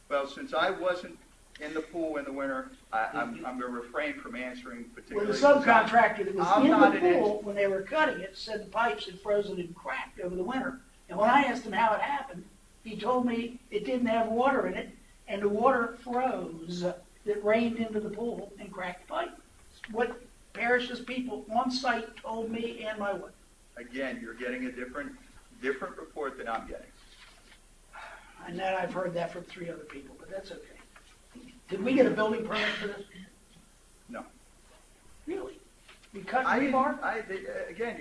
Well, since I wasn't in the pool in the winter, I'm going to refrain from answering Well, particularly. the subcontractor that was I'm in not the an pool when they were cutting it said the pipes had frozen and cracked over the winter. And when I asked him how it happened, he told me it didn't have water in it, and the water froze that rained into the pool and cracked the pipe. What Parish's people on site told me and my wife. Again, you're getting a different report than I'm getting. And then I've heard that from 3 other people, but that's okay. Did we get a building permit for this? No. Really? We cut I didn't- rebar? Again,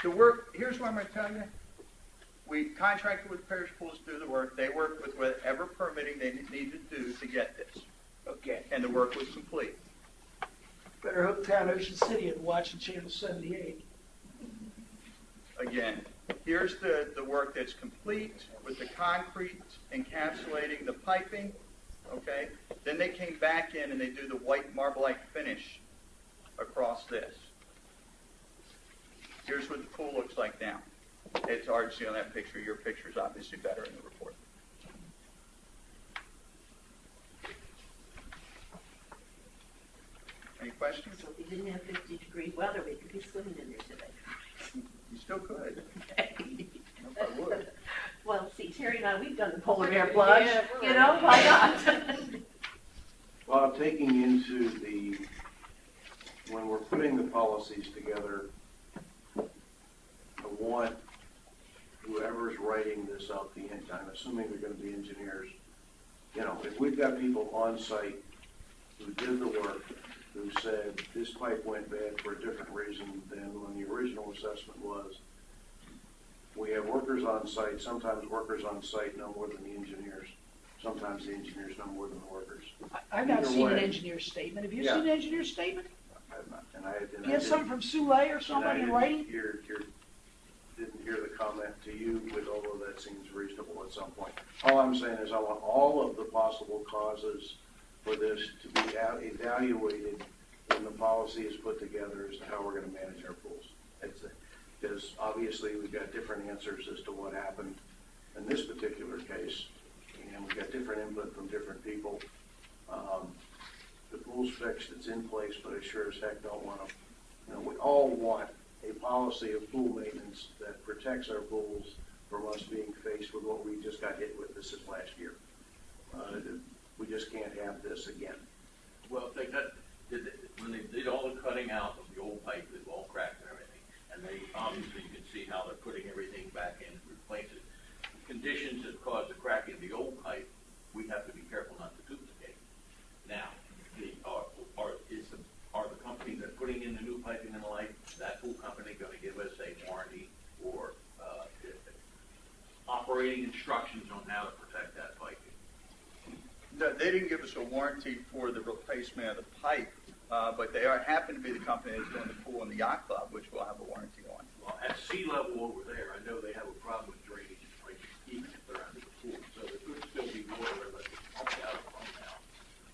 the work, here's what I'm going to tell you. We contracted with Parish Pools to do the work. They worked with whatever permitting they needed to do to get this. Okay. And the work was complete. Better hope down Ocean City and watching Channel 78. Again, here's the work that's complete with the concrete encapsulating the piping, okay? Then they came back in and they do the white marble-like finish across this. Here's what the pool looks like now. It's hard to see on that picture. Your picture is obviously better in the report. Any questions? So if we didn't have 50-degree weather, we could be swimming in there today. You still could. No, I would. Well, see, Terry and I, we've done the polar bear plunge, Yeah, we're you know, why not? Well, taking into when we're putting the policies together, I want whoever's writing this up, I'm assuming they're going to be engineers, if we've got people on site who did the work, who said this pipe went bad for a different reason than when the original assessment was. We have workers on site. Sometimes workers on site know more than the engineers. Sometimes the engineers know more than the workers. I've not Either seen an way. engineer's statement. Have you Yeah. seen an engineer's statement? I've not- and I Do you have something from Souley or somebody in writing? Didn't hear the comment to you, although that seems reasonable at some point. All I'm saying is I want all of the possible causes for this to be evaluated when the policy is put together as to how we're going to manage our pools. Because obviously we've got different answers as to what happened in this particular case, and we've got different input from different people. The pool's fixed, it's in place, but I sure as heck don't want to, we all want a policy of pool maintenance that protects our pools from us being faced with what we just got hit with this last year. We just can't have this again. Well, when they did all the cutting out of the old pipe, it all cracked and everything, and they obviously you can see how they're putting everything back in to replace it. Conditions that caused the crack in the old pipe, we have to be careful not to duplicate. Now, are the companies that are putting in the new piping and the like, that pool company going to give us a warranty or operating instructions on how to protect that piping? No, they didn't give us a warranty for the replacement of the pipe, but they happen to be the company that's doing the pool and the yacht club, which we'll have a warranty on. Well, at sea level over there, I know they have a problem with drainage, like even if they're under the pool. So there could still be water that's pumped out of them now,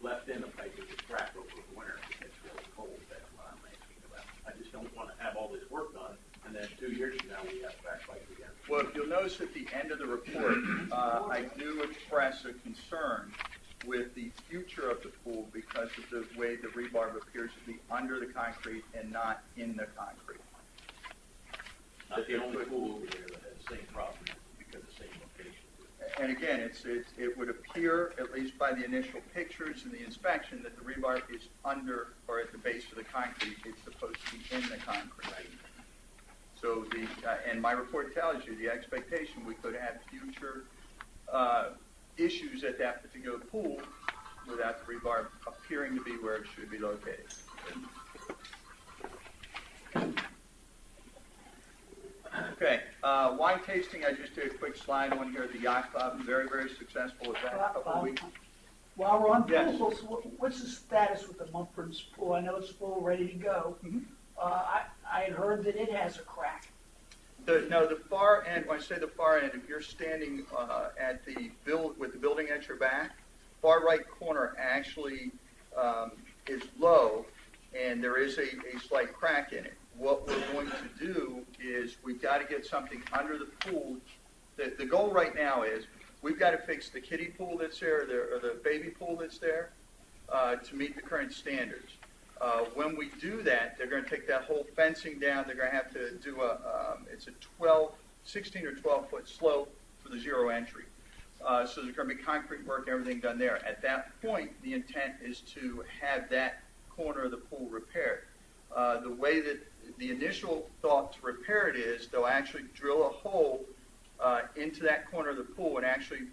left in the pipe that gets cracked over the winter if it gets really cold. That's what I'm asking about. I just don't want to have all this work done, and then 2 years from now, we have cracked pipe again. Well, if you'll notice at the end of the report, I do express a concern with the future of the pool because of the way the rebar appears to be under the concrete and not in the concrete. Not the only pool over there that has the same problem because of the same location. And again, it would appear, at least by the initial pictures and the inspection, that the rebar is under or at the base of the concrete. It's supposed to be in the concrete. So and my report tells you the expectation we could have future issues at that particular pool without the rebar appearing to be where it should be located. Okay, wine tasting, I just did a quick slide on here at the Yacht Club. Very, very successful event a couple of weeks. While we're on Yes. pools, what's the status with the Mumford's pool? I know it's full, ready to go. Mhm. I had heard that it has a crack. The far end, when I say the far end, if you're standing at with the building at your back, far right corner actually is low, and there is a slight crack in it. What we're going to do is we've got to get something under the pool. The goal right now is we've got to fix the kiddie pool that's there, or the baby pool that's there, to meet the current standards. When we do that, they're going to take that whole fencing down. They're going to have to do it's a 16 or 12 foot slope for the zero entry. So there's going to be concrete work, everything done there. At that point, the intent is to have that corner of the pool repaired. The way that the initial thought to repair it is they'll actually drill a hole into that corner of the pool and actually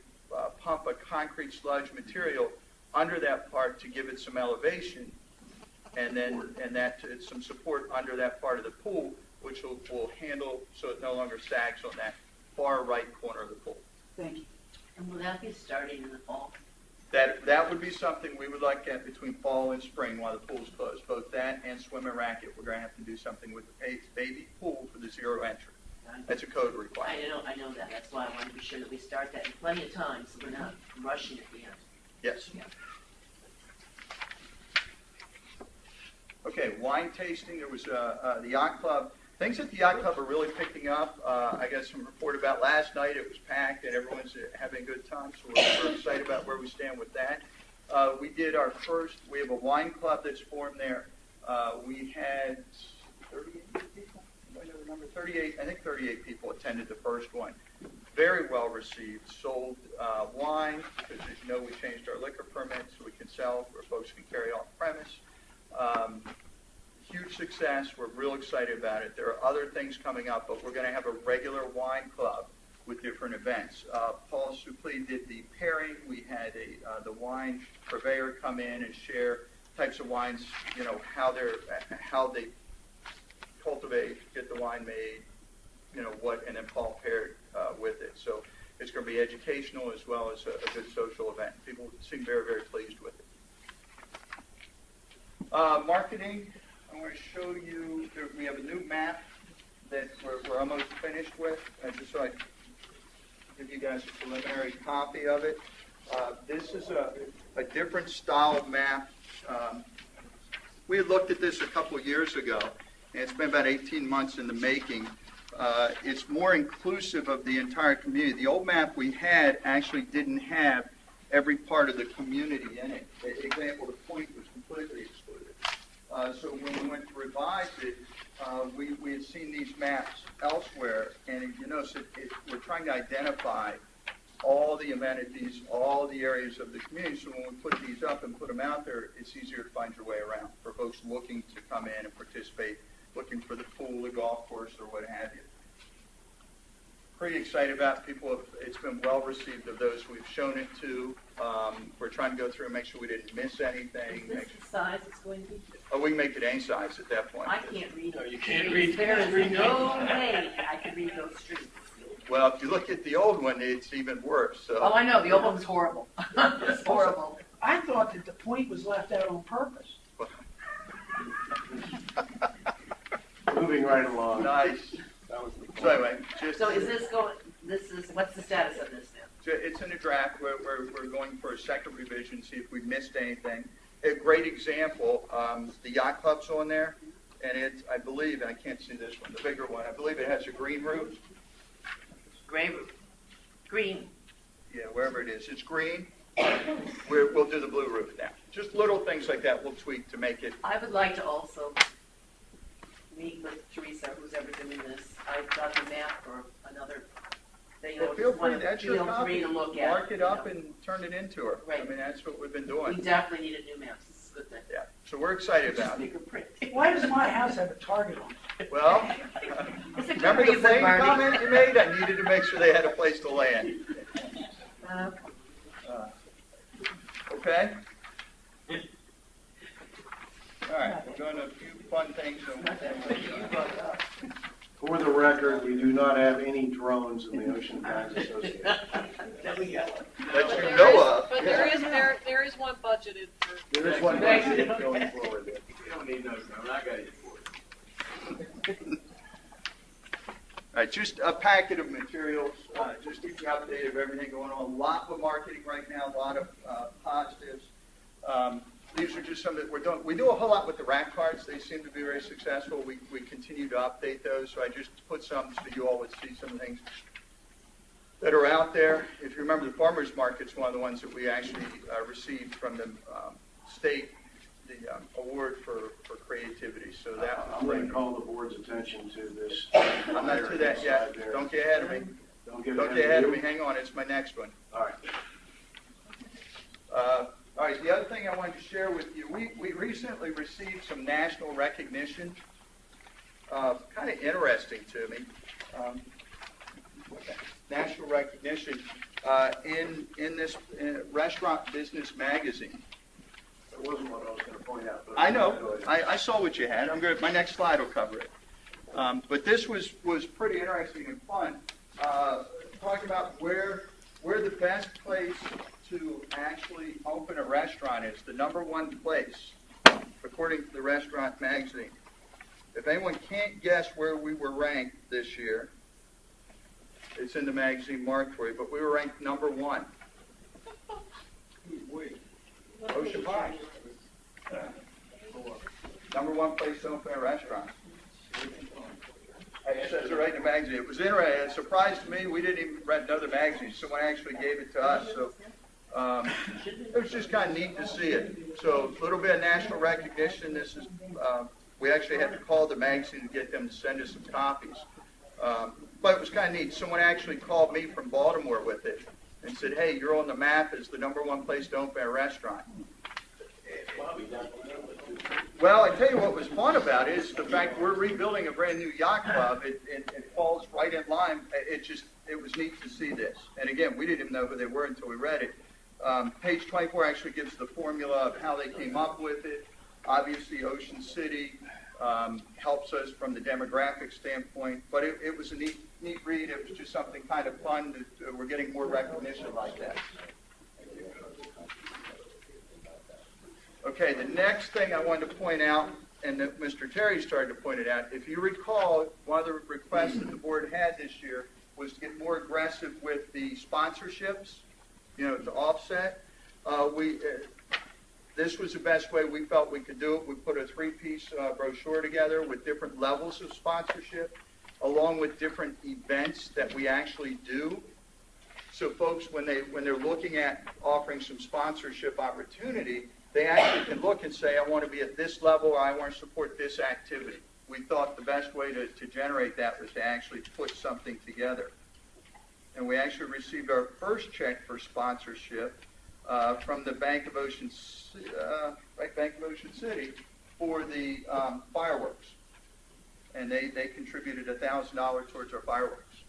pump a concrete sludge material under that part to give it some elevation, and some support under that part of the pool, which will handle so it no longer sags on that far right corner of the pool. Thank you. And will that be starting in the fall? That would be something we would like at between fall and spring while the pool's closed. Both that and swim and racket. We're going to have to do something with the baby pool for the zero entry. That's a code requirement. I know that. That's why I wanted to be sure that we start that in plenty of time, so we're not rushing at the end. Yes. Yeah. Okay, wine tasting. There was the Yacht Club. Things at the Yacht Club are really picking up. I got some report about last night. It was packed and everyone's having a good time, so we're excited about where we stand with that. We have a wine club that's formed there. We had 38 people. I know the number. 38. I think 38 people attended the first one. Very well received. Sold wine because, as you know, we changed our liquor permit so we can sell where folks can carry off premise. Huge success. We're real excited about it. There are other things coming up, but we're going to have a regular wine club with different events. Paul Suplee did the pairing. We had the wine purveyor come in and share types of wines, how they cultivate, get the wine made, and then Paul paired with it. So it's going to be educational as well as a good social event. People seem very, very pleased with it. Marketing. I'm going to show you, we have a new map that we're almost finished with, just so I can give you guys a preliminary copy of it. This is a different style map. We had looked at this a couple of years ago, and it's been about 18 months in the making. It's more inclusive of the entire community. The old map we had actually didn't have every part of the community in it. For example, the point was completely excluded. So when we went to revise it, we had seen these maps elsewhere, and we're trying to identify all the amenities, all the areas of the community. So when we put these up and put them out there, it's easier to find your way around for folks looking to come in and participate, looking for the pool, the golf course, or what have you. Pretty excited about people. It's been well received of those we've shown it to. We're trying to go through and make sure we didn't miss anything. Is this the size it's going to be? Oh, we can make it any size at that point. I can't read. No, you can't read. There is no way I can read those streets. Well, if you look at the old one, it's even worse. So. Oh, I know. The old one was horrible. It's horrible. I thought that the point was left out on purpose. Moving right along. Nice. That was the So anyway, So is this going? What's the status of this now? It's in a draft. We're going for a second revision, see if we missed anything. A great example, the Yacht Club's on there, and I believe, and I can't see this one, the bigger one, I believe it has a green roof. Gray roof. Green. Yeah, wherever it is. It's green. We'll do the blue roof now. Just little things like that we'll tweak to make it. I would like to also meet with Teresa, who's ever doing this. I've got the map for another thing. Well, feel free, that's your Feel copy. free to look at. Mark it up you know. and turn it into her. I Right. mean, that's what we've been We doing. definitely need a new map. This is a good thing. Yeah, so we're excited Just about it. bigger print. Why does my house have a target on it? Well, It's a good remember the reason, plane Marty. comment you made? I needed to make sure they had a place to land. Okay? All right, we're doing a few fun things. For the record, we do not have any drones in the Ocean Times Association. There we go. That But you there know is- of. But there is one budgeted for. There is one budget going forward. You don't need no drone, I got you for it. All right, just a packet of materials, just to keep you updated of everything going on. A lot of marketing right now, a lot of positives. These are just some that we're doing. We do a whole lot with the rack cards. They seem to be very successful. We continue to update those, so I just put some so you all would see some of the things that are out there. If you remember, the farmers market's one of the ones that we actually received from the state, the award for creativity. So that I'm going to call the board's attention to this. I'm not to that yet. Don't get ahead of me. Don't get Don't get ahead of me. Hang on, it's my next one. All right. All right, the other thing I wanted to share with you, we recently received some national recognition, kind of interesting to me. National recognition in this Restaurant Business Magazine. That wasn't what I was going to point out. but- I know, I saw what you had. I'm good. My next slide will cover it. But this was pretty interesting and fun. Talking about where the best place to actually open a restaurant is, the number one place, according to the Restaurant Magazine. If anyone can't guess where we were ranked this year, it's in the magazine marked for you, but we were ranked number one. Ocean Pine. Number one place to open a restaurant. It says it right in the magazine. It was interesting. It surprised me. We didn't even read another magazine. Someone actually gave it to us. So it was just kind of neat to see it. So a little bit of national recognition. This is we actually had to call the magazine to get them to send us some copies. But it was kind of neat. Someone actually called me from Baltimore with it and said, "Hey, you're on the map as the number one place to open a restaurant." Well, I tell you what was fun about it is the fact we're rebuilding a brand new yacht club. It falls right in line. It was neat to see this. And again, we didn't even know who they were until we read it. Page 24 actually gives the formula of how they came up with it. Obviously, Ocean City helps us from the demographic standpoint, but it was a neat read. It was just something kind of fun that we're getting more recognition like that. Okay, the next thing I wanted to point out, and that Mr. Terry started to point it out, if you recall, one of the requests that the board had this year was to get more aggressive with the sponsorships, to offset. This was the best way we felt we could do it. We put a 3-piece brochure together with different levels of sponsorship, along with different events that we actually do. So folks, when they're looking at offering some sponsorship opportunity, they actually can look and say, I want to be at this level, or I want to support this activity. We thought the best way to generate that was to actually put something together. And we actually received our first check for sponsorship from the Bank of Ocean City for the fireworks. And they contributed $1,000 towards our fireworks.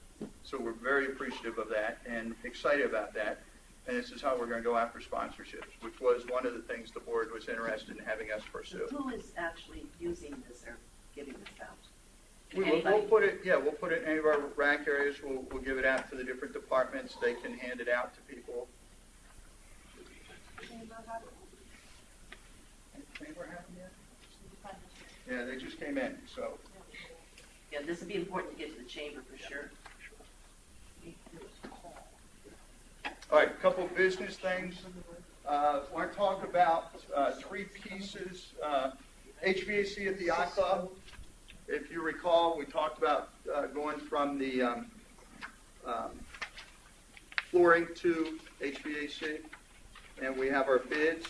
So we're very appreciative of that and excited about that. And this is how we're going to go after sponsorships, which was one of the things the board was interested in having us pursue. Who is actually using this or giving this out? We'll put it in any of our rack areas. We'll give it out to the different departments. They can hand it out to people. Yeah, they just came in, so. Yeah, this would be important to get to the chamber for sure. All right, a couple of business things. Want to talk about 3 pieces. HVAC at the yacht club. If you recall, we talked about going from the flooring to HVAC, and we have our bids.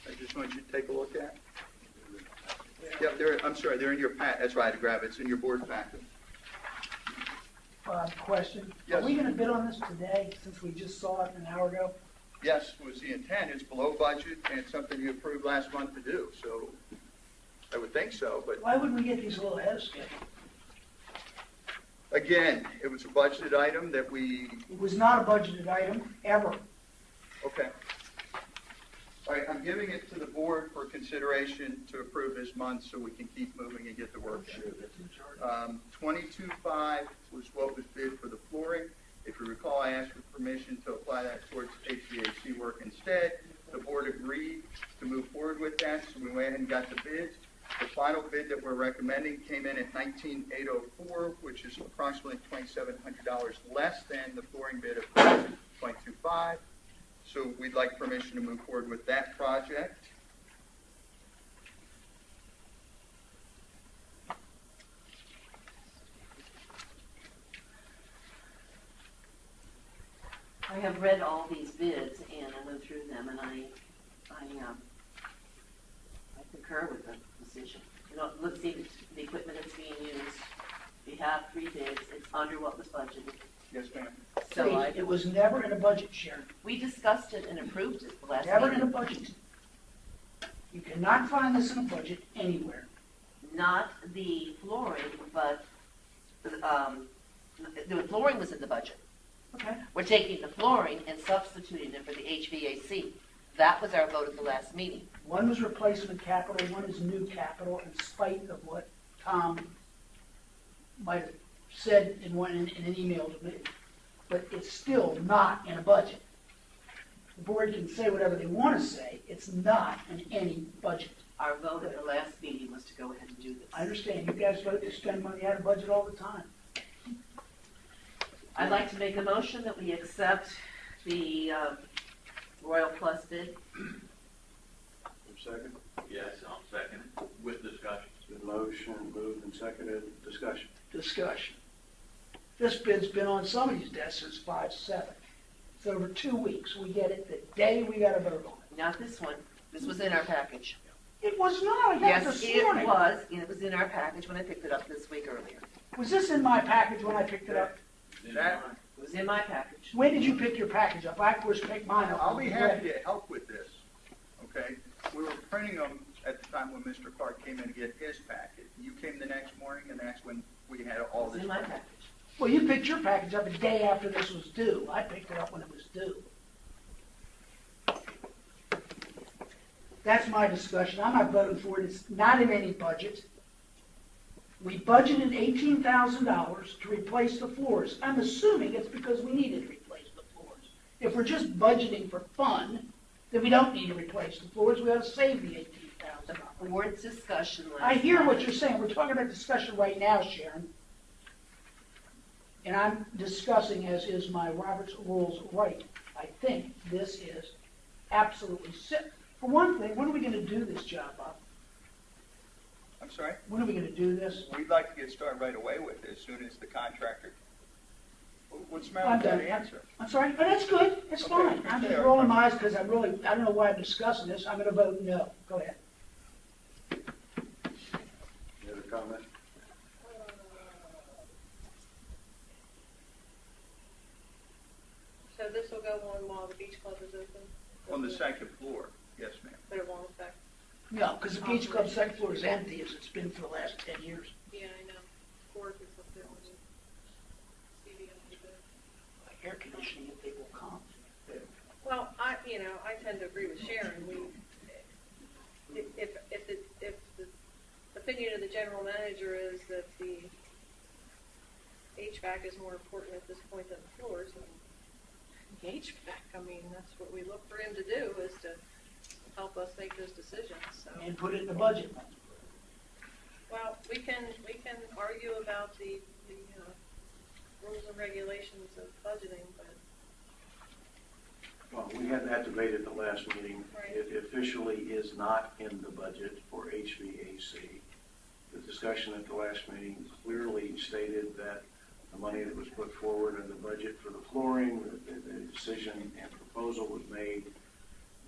I just which ones you take a look at? Yep, I'm sorry, they're in your that's right, I had to grab it, it's in your board packet. Question. Yes. Are we gonna bid on this today, since we just saw it an hour ago? Yes, was the intent, it's below budget, and it's something you approved last month to do, so I would think so, but Why wouldn't we get these a little ahead of schedule? again, it was a budgeted item that we, It was not a budgeted item, ever. okay. All right, I'm giving it to the board for consideration to approve this month so we can keep moving and get the work done. 22.5 was what was bid for the flooring. If you recall, I asked for permission to apply that towards HVAC work instead. The board agreed to move forward with that, so we went ahead and got the bids. The final bid that we're recommending came in at $19,804, which is approximately $2,700 less than the flooring bid of $22.5. So we'd like permission to move forward with that project. I have read all these bids and I went through them and I concur with the decision. You know, let's see the equipment that's being used. We have 3 bids. It's under what was budgeted. Yes, ma'am. So Please, it was never in a budget, Sharon. we discussed it and approved it the last Never in a meeting. budget. You cannot find this in a budget anywhere. Not the flooring, but the flooring was in the budget. Okay. We're taking the flooring and substituting it for the HVAC. That was our vote at the last meeting. One was replacement capital, one is new capital, in spite of what Tom might have said in an email to me. But it's still not in a budget. The board can say whatever they want to say, it's not in any budget. Our vote at the last meeting was to go ahead and do this. I understand, you guys vote to spend money out of budget all the time. I'd like to make a motion that we accept the Royal Plus bid. Second. Yes, I'll second it with discussion. The motion moved and seconded. Discussion. Discussion. This bid's been on somebody's desk since 5/7. It's over 2 weeks. We get it the day we got to vote on it. Not this one. This was in our package. It was not, I got it Yes, this it morning. was. And it was in our package when I picked it up this week earlier. Was this in my package when I picked it up? That, It was in my package. When did you pick your package up? I, of course, picked mine up. I'll be happy to help with this, okay? We were printing them at the time when Mr. Clark came in to get his packet. You came the next morning, and that's when we had all It was this. in my printed. package. Well, you picked your package up a day after this was due. I picked it up when it was due. That's my discussion. I'm not voting for it. It's not in any budget. We budgeted $18,000 to replace the floors. I'm assuming it's because we needed to replace the floors. If we're just budgeting for fun, then we don't need to replace the floors. We ought to save the $18,000. Board discussion last I hear what night. you're saying. We're talking about discussion right now, Sharon. And I'm discussing, as is my Robert's Rules right. I think this is absolutely sick. For one thing, when are we going to do this job, Bob? I'm sorry? When are we going to do this? We'd like to get started right away with it as soon as the contractor. What's the matter I'm with that done. answer? I'm sorry, but that's good. That's Okay, fine. I'm just okay. rolling my eyes because I don't know why I'm discussing this. I'm going to vote no. Go ahead. Any other comment? So this will go on while the beach club is open? On the second floor, yes, ma'am. But it won't affect, No, because the Beach Club second floor is empty as it's been for the last 10 years. yeah, I know, Ford is up there on the CDM. Like air conditioning, if they will come. Well, I tend to agree with Sharon. If the opinion of the general manager is that the HVAC is more important at this point than the floors, then the HVAC, I mean, that's what we look for him to do, is to help us make those decisions, so. And put it in the budget. Well, we can argue about the rules and regulations of budgeting, but Well, we had that debate at the last meeting. Right. It officially is not in the budget for HVAC. The discussion at the last meeting clearly stated that the money that was put forward in the budget for the flooring, the decision and proposal was made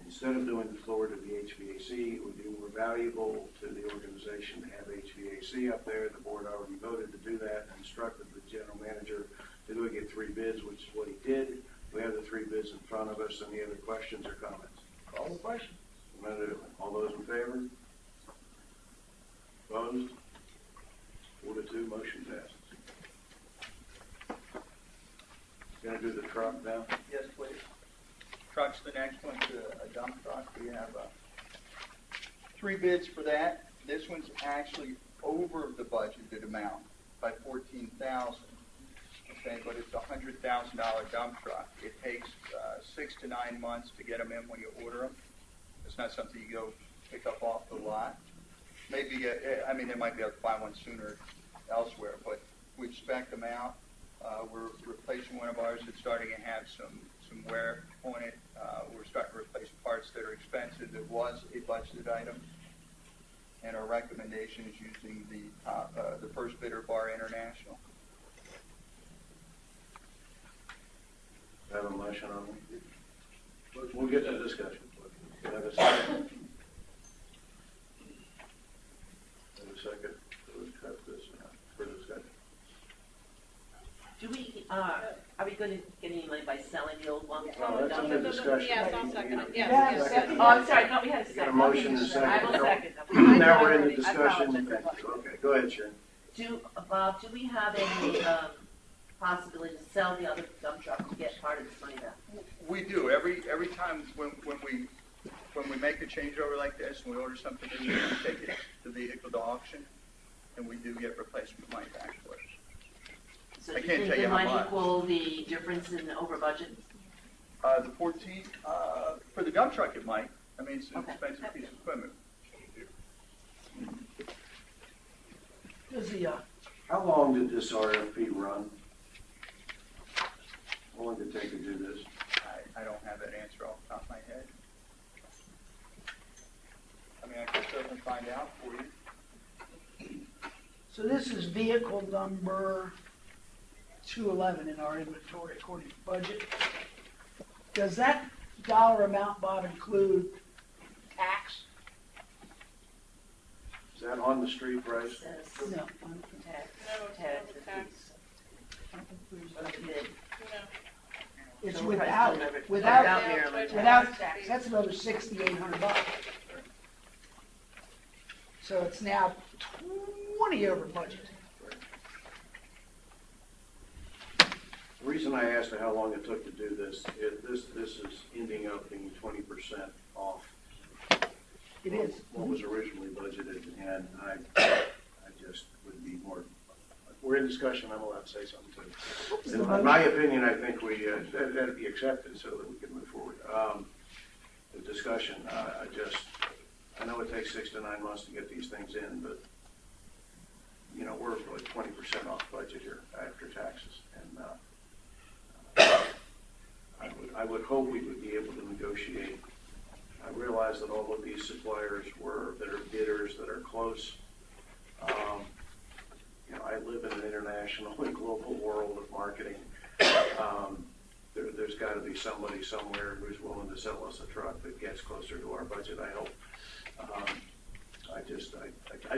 in instead of doing the floor to the HVAC, it would be more valuable to the organization to have HVAC up there. The board already voted to do that and instructed the general manager to do it, get 3 bids, which is what he did. We have the 3 bids in front of us. Any other questions or comments? Call the question. All those in favor? Opposed? 4-2, motion passes. Gonna do the truck now? Yes, please. Truck's the next one, a dump truck. We have 3 bids for that. This one's actually over the budgeted amount by $14,000. Okay, but it's a $100,000 dump truck. It takes 6 to 9 months to get them in when you order them. It's not something you go pick up off the lot. Maybe, they might be able to find one sooner elsewhere, but we've spec'd them out. We're replacing one of ours that's starting to have some wear on it. We're starting to replace parts that are expensive. That was a budgeted item. And our recommendation is using the first bidder, Bar International. Have a motion on it? We'll get to discussion. Can I have a second? Have a second? Let's cut this for discussion. Do we, are we going to get any money by selling the old one? No, that's under discussion. Yes, I'll second it, Yeah, yes. second. Oh, I'm sorry, I thought we had a Got a second. motion and a I second. will second that. Now we're in the I discussion. apologize. Okay, go ahead, Sharon. Bob, do we have any possibility to sell the other dump truck to get part of this money back? We do. Every time when we make a changeover like this and we order something new, we take it, the vehicle to auction, and we do get replacement money back for it. So I do can't you tell think you it how might much. equal the difference in over budget? The 14, for the dump truck it might. I mean, it's an Okay. expensive piece of equipment. Does the, How long did this RFP run? How long did it take to do this? I don't have that answer off the top of my head. I mean, I can certainly find out for you. so this is vehicle number 211 in our inventory according to budget. Does that dollar amount, Bob, include tax? Is that on the street price? Says No. tax, No, it's tax, not the tax. bid. It's So without, price delivered. without, Without Maryland without tax. tax. That's another $6,800. So it's now 20 over budget. The reason I asked how long it took to do this is ending up being 20% off. It is. What was originally budgeted, and I just would be more, we're in discussion, I'm allowed to say something too. In my opinion, I think that'd be accepted so that we can move forward. The discussion, I know it takes 6 to 9 months to get these things in, but, we're like 20% off budget here after taxes. And I would hope we would be able to negotiate. I realize that all of these suppliers that are bidders, that are close. I live in an international and global world of marketing. There's got to be somebody somewhere who's willing to sell us a truck that gets closer to our budget, I hope. I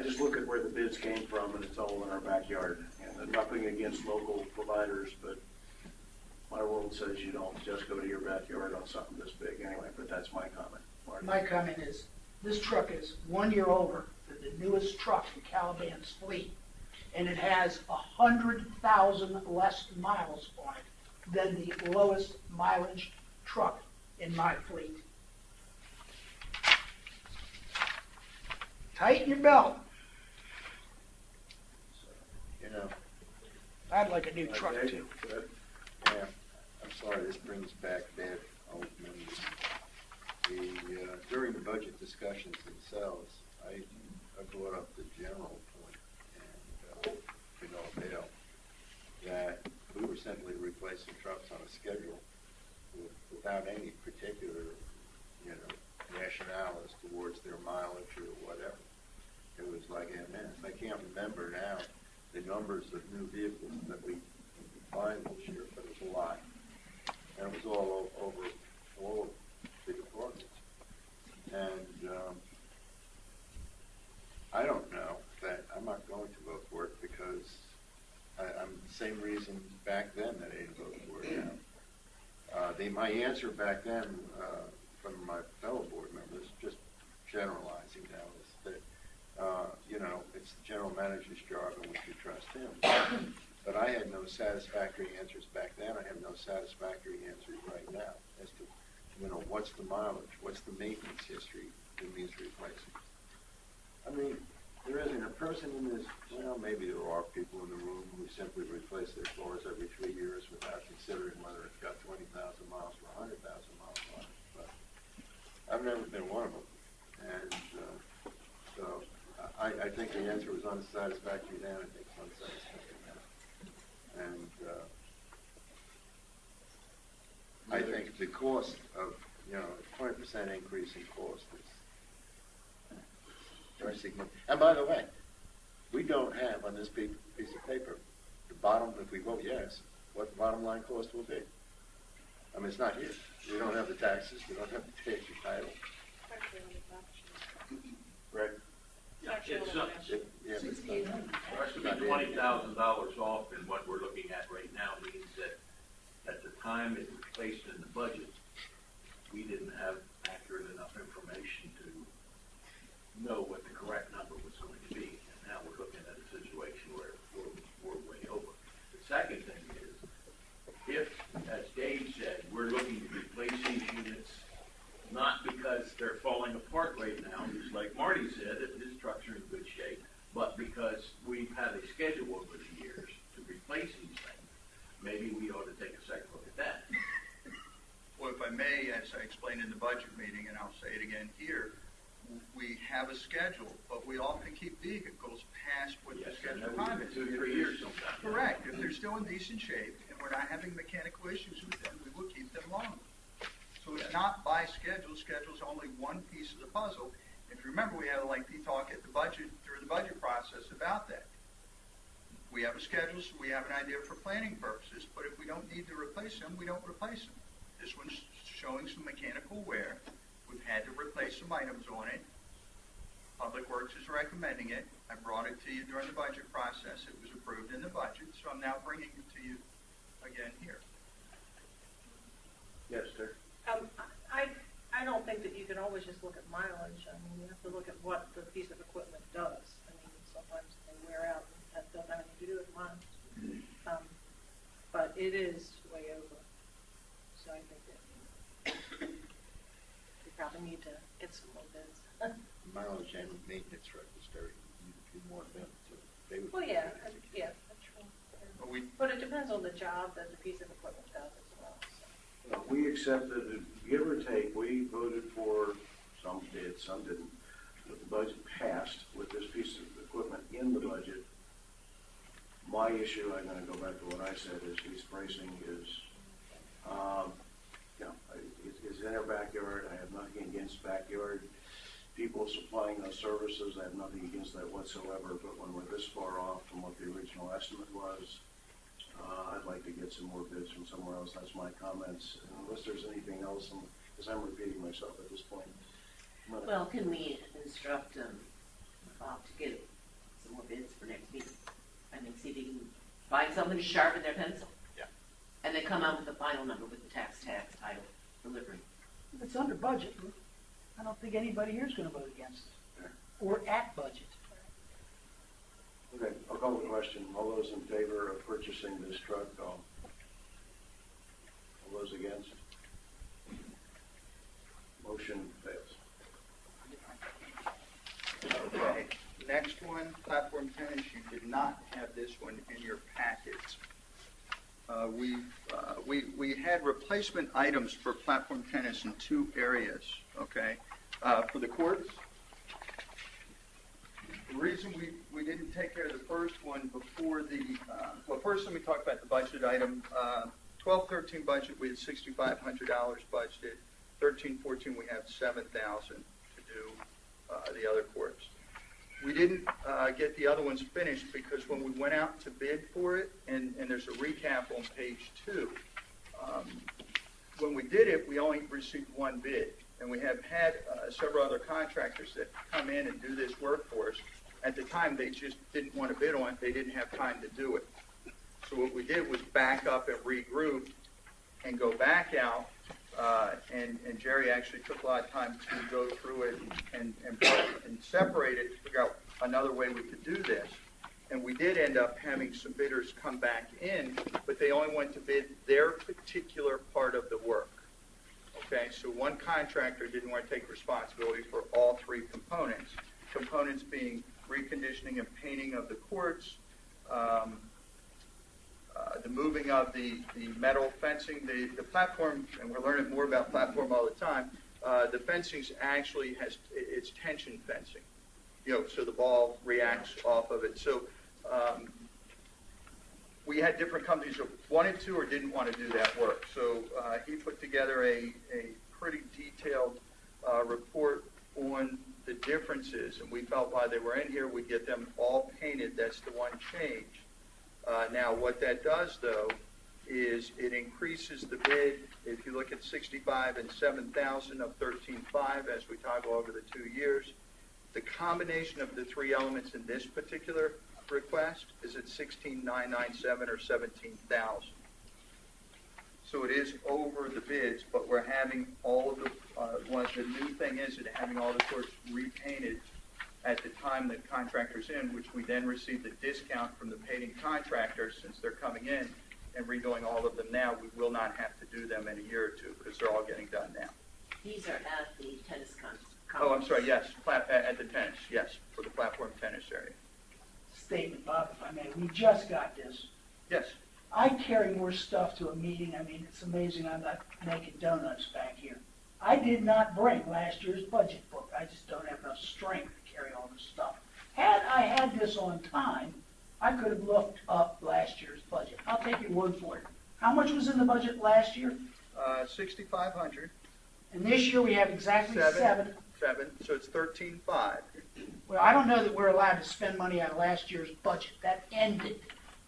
just look at where the bids came from, and it's all in our backyard. And nothing against local providers, but my world says you don't just go to your backyard on something this big anyway, but that's my comment. Mark? My comment is, this truck is 1 year older than the newest truck in Caliban's fleet, and it has 100,000 less miles on it than the lowest mileage truck in my fleet. Tighten your belt. I'd like a new truck Okay, too. good. Yeah, I'm sorry, this brings back bad old memories. During the budget discussions themselves, I brought up the general point, and, Bill, that we were simply replacing trucks on a schedule without any particular, rationale as towards their mileage or whatever. It was like, I can't remember now the numbers of new vehicles that we buying this year, but it was a lot. And it was all over the departments. my answer back then, from my fellow board members, just generalizing now, is that, it's the general manager's job and we should trust him. But I had no satisfactory answers back then. I have no satisfactory answers right now as to, what's the mileage, what's the maintenance history that needs replacing. I mean, there isn't a person in this, well, maybe there are people in the room who simply replace their floors every 3 years without considering whether it's got 20,000 miles or 100,000 miles on it. But I've never been one of them. And so I think the answer was unsatisfactory then. I think it's unsatisfactory now. And I think the cost of, 20% increase in cost is very significant. And by the way, we don't have on this piece of paper the bottom, if we vote yes, what the bottom line cost will be. I mean, it's not here. We don't have the taxes. We don't have the tax title. Right? Yeah, it's, Yeah, but it's not. for us to be $20,000 off in what we're looking at right now means that at the time it was placed in the budget, we didn't have accurate enough information to know what the correct number was going to be. And now we're looking at a situation where we're way over. The second thing is, if, as Dave said, we're looking to replace these units not because they're falling apart right now, just like Marty said, that his trucks are in good shape, but because we've had a schedule over the years to replace these things, maybe we ought to take a second look at that. Well, if I may, as I explained in the budget meeting, and I'll say it again here, we have a schedule, but we often keep vehicles past what the scheduled time is. 2 or 3 years sometimes. Correct. If they're still in decent shape and we're not having mechanical issues with them, we will keep them longer. So it's not by schedule. Schedule is only one piece of the puzzle. If you remember, we had a lengthy talk at the budget, through the budget process about that. We have a schedule, so we have an idea for planning purposes, but if we don't need to replace them, we don't replace them. This one's showing some mechanical wear. We've had to replace some items on it. Public Works is recommending it. I brought it to you during the budget process. It was approved in the budget, so I'm now bringing it to you again here. Yes, sir. I don't think that you can always just look at mileage. I mean, you have to look at what the piece of equipment does. I mean, sometimes they wear out and that doesn't have anything to do with mileage. But it is way over. So I think that we probably need to get some more bids. Mileage and maintenance register, you want them to, they would. Well, yeah, that's true. But it depends on the job that the piece of equipment does as well. So. We accepted, give or take, we voted for, some did, some didn't, but the budget passed with this piece of equipment in the budget. My issue, I'm going to go back to what I said, is lease pricing is, it's in our backyard. I have nothing against backyard people supplying those services. I have nothing against that whatsoever, but when we're this far off from what the original estimate was, I'd like to get some more bids from somewhere else. That's my comments. And unless there's anything else, because I'm repeating myself at this point. Well, can we instruct Bob to get some more bids for next meeting? I mean, see if he can find something to sharpen their pencil. Yeah. And then come out with the final number with the tax title delivery. If it's under budget, I don't think anybody here is going to vote against it. Or at budget. Okay, I'll call the question. All those in favor of purchasing this truck, all those against? Motion fails. Okay, next one, platform tennis. You did not have this one in your packets. We had replacement items for platform tennis in 2 areas, okay? For the courts, the reason we didn't take care of the first one before the, well, first let me talk about the budget item. 12-13 budget, we had $6,500 budgeted. 13-14, we have $7,000 to do the other courts. We didn't get the other ones finished because when we went out to bid for it, and there's a recap on page 2, when we did it, we only received 1 bid. And we have had several other contractors that come in and do this work for us. At the time, they just didn't want to bid on it. They didn't have time to do it. So what we did was back up and regroup and go back out. And Jerry actually took a lot of time to go through it and separate it to figure out another way we could do this. And we did end up having some bidders come back in, but they only went to bid their particular part of the work. Okay, so one contractor didn't want to take responsibility for all three components. Components being reconditioning and painting of the courts, the moving of the metal fencing, the platform, and we're learning more about platform all the time. The fencing's actually it's tension fencing, so the ball reacts off of it. So we had different companies that wanted to or didn't want to do that work. So he put together a pretty detailed report on the differences, and we felt while they were in here, we'd get them all painted. That's the one change. Now, what that does, though, is it increases the bid. If you look at 65 and 7,000 of 13.5 as we toggle over the 2 years, the combination of the three elements in this particular request is at 16,997 or 17,000. So it is over the bids, but we're having all of the. The new thing is that having all the courts repainted at the time the contractor's in, which we then receive the discount from the painting contractor since they're coming in and redoing all of them now. We will not have to do them in a year or two because they're all getting done now. These are at the tennis conference. Oh, I'm sorry, yes, at the tennis, yes, for the platform tennis area. Statement, Bob, if I may. We just got this. Yes, I carry more stuff to a meeting. I mean, it's amazing I'm not making donuts back here. I did not bring last year's budget book. I just don't have enough strength to carry all this stuff. Had I had this on time, I could have looked up last year's budget. I'll take your word for it. How much was in the budget last year? 6,500. And this year we have exactly seven. So it's 13.5. Well, I don't know that we're allowed to spend money out of last year's budget. That ended.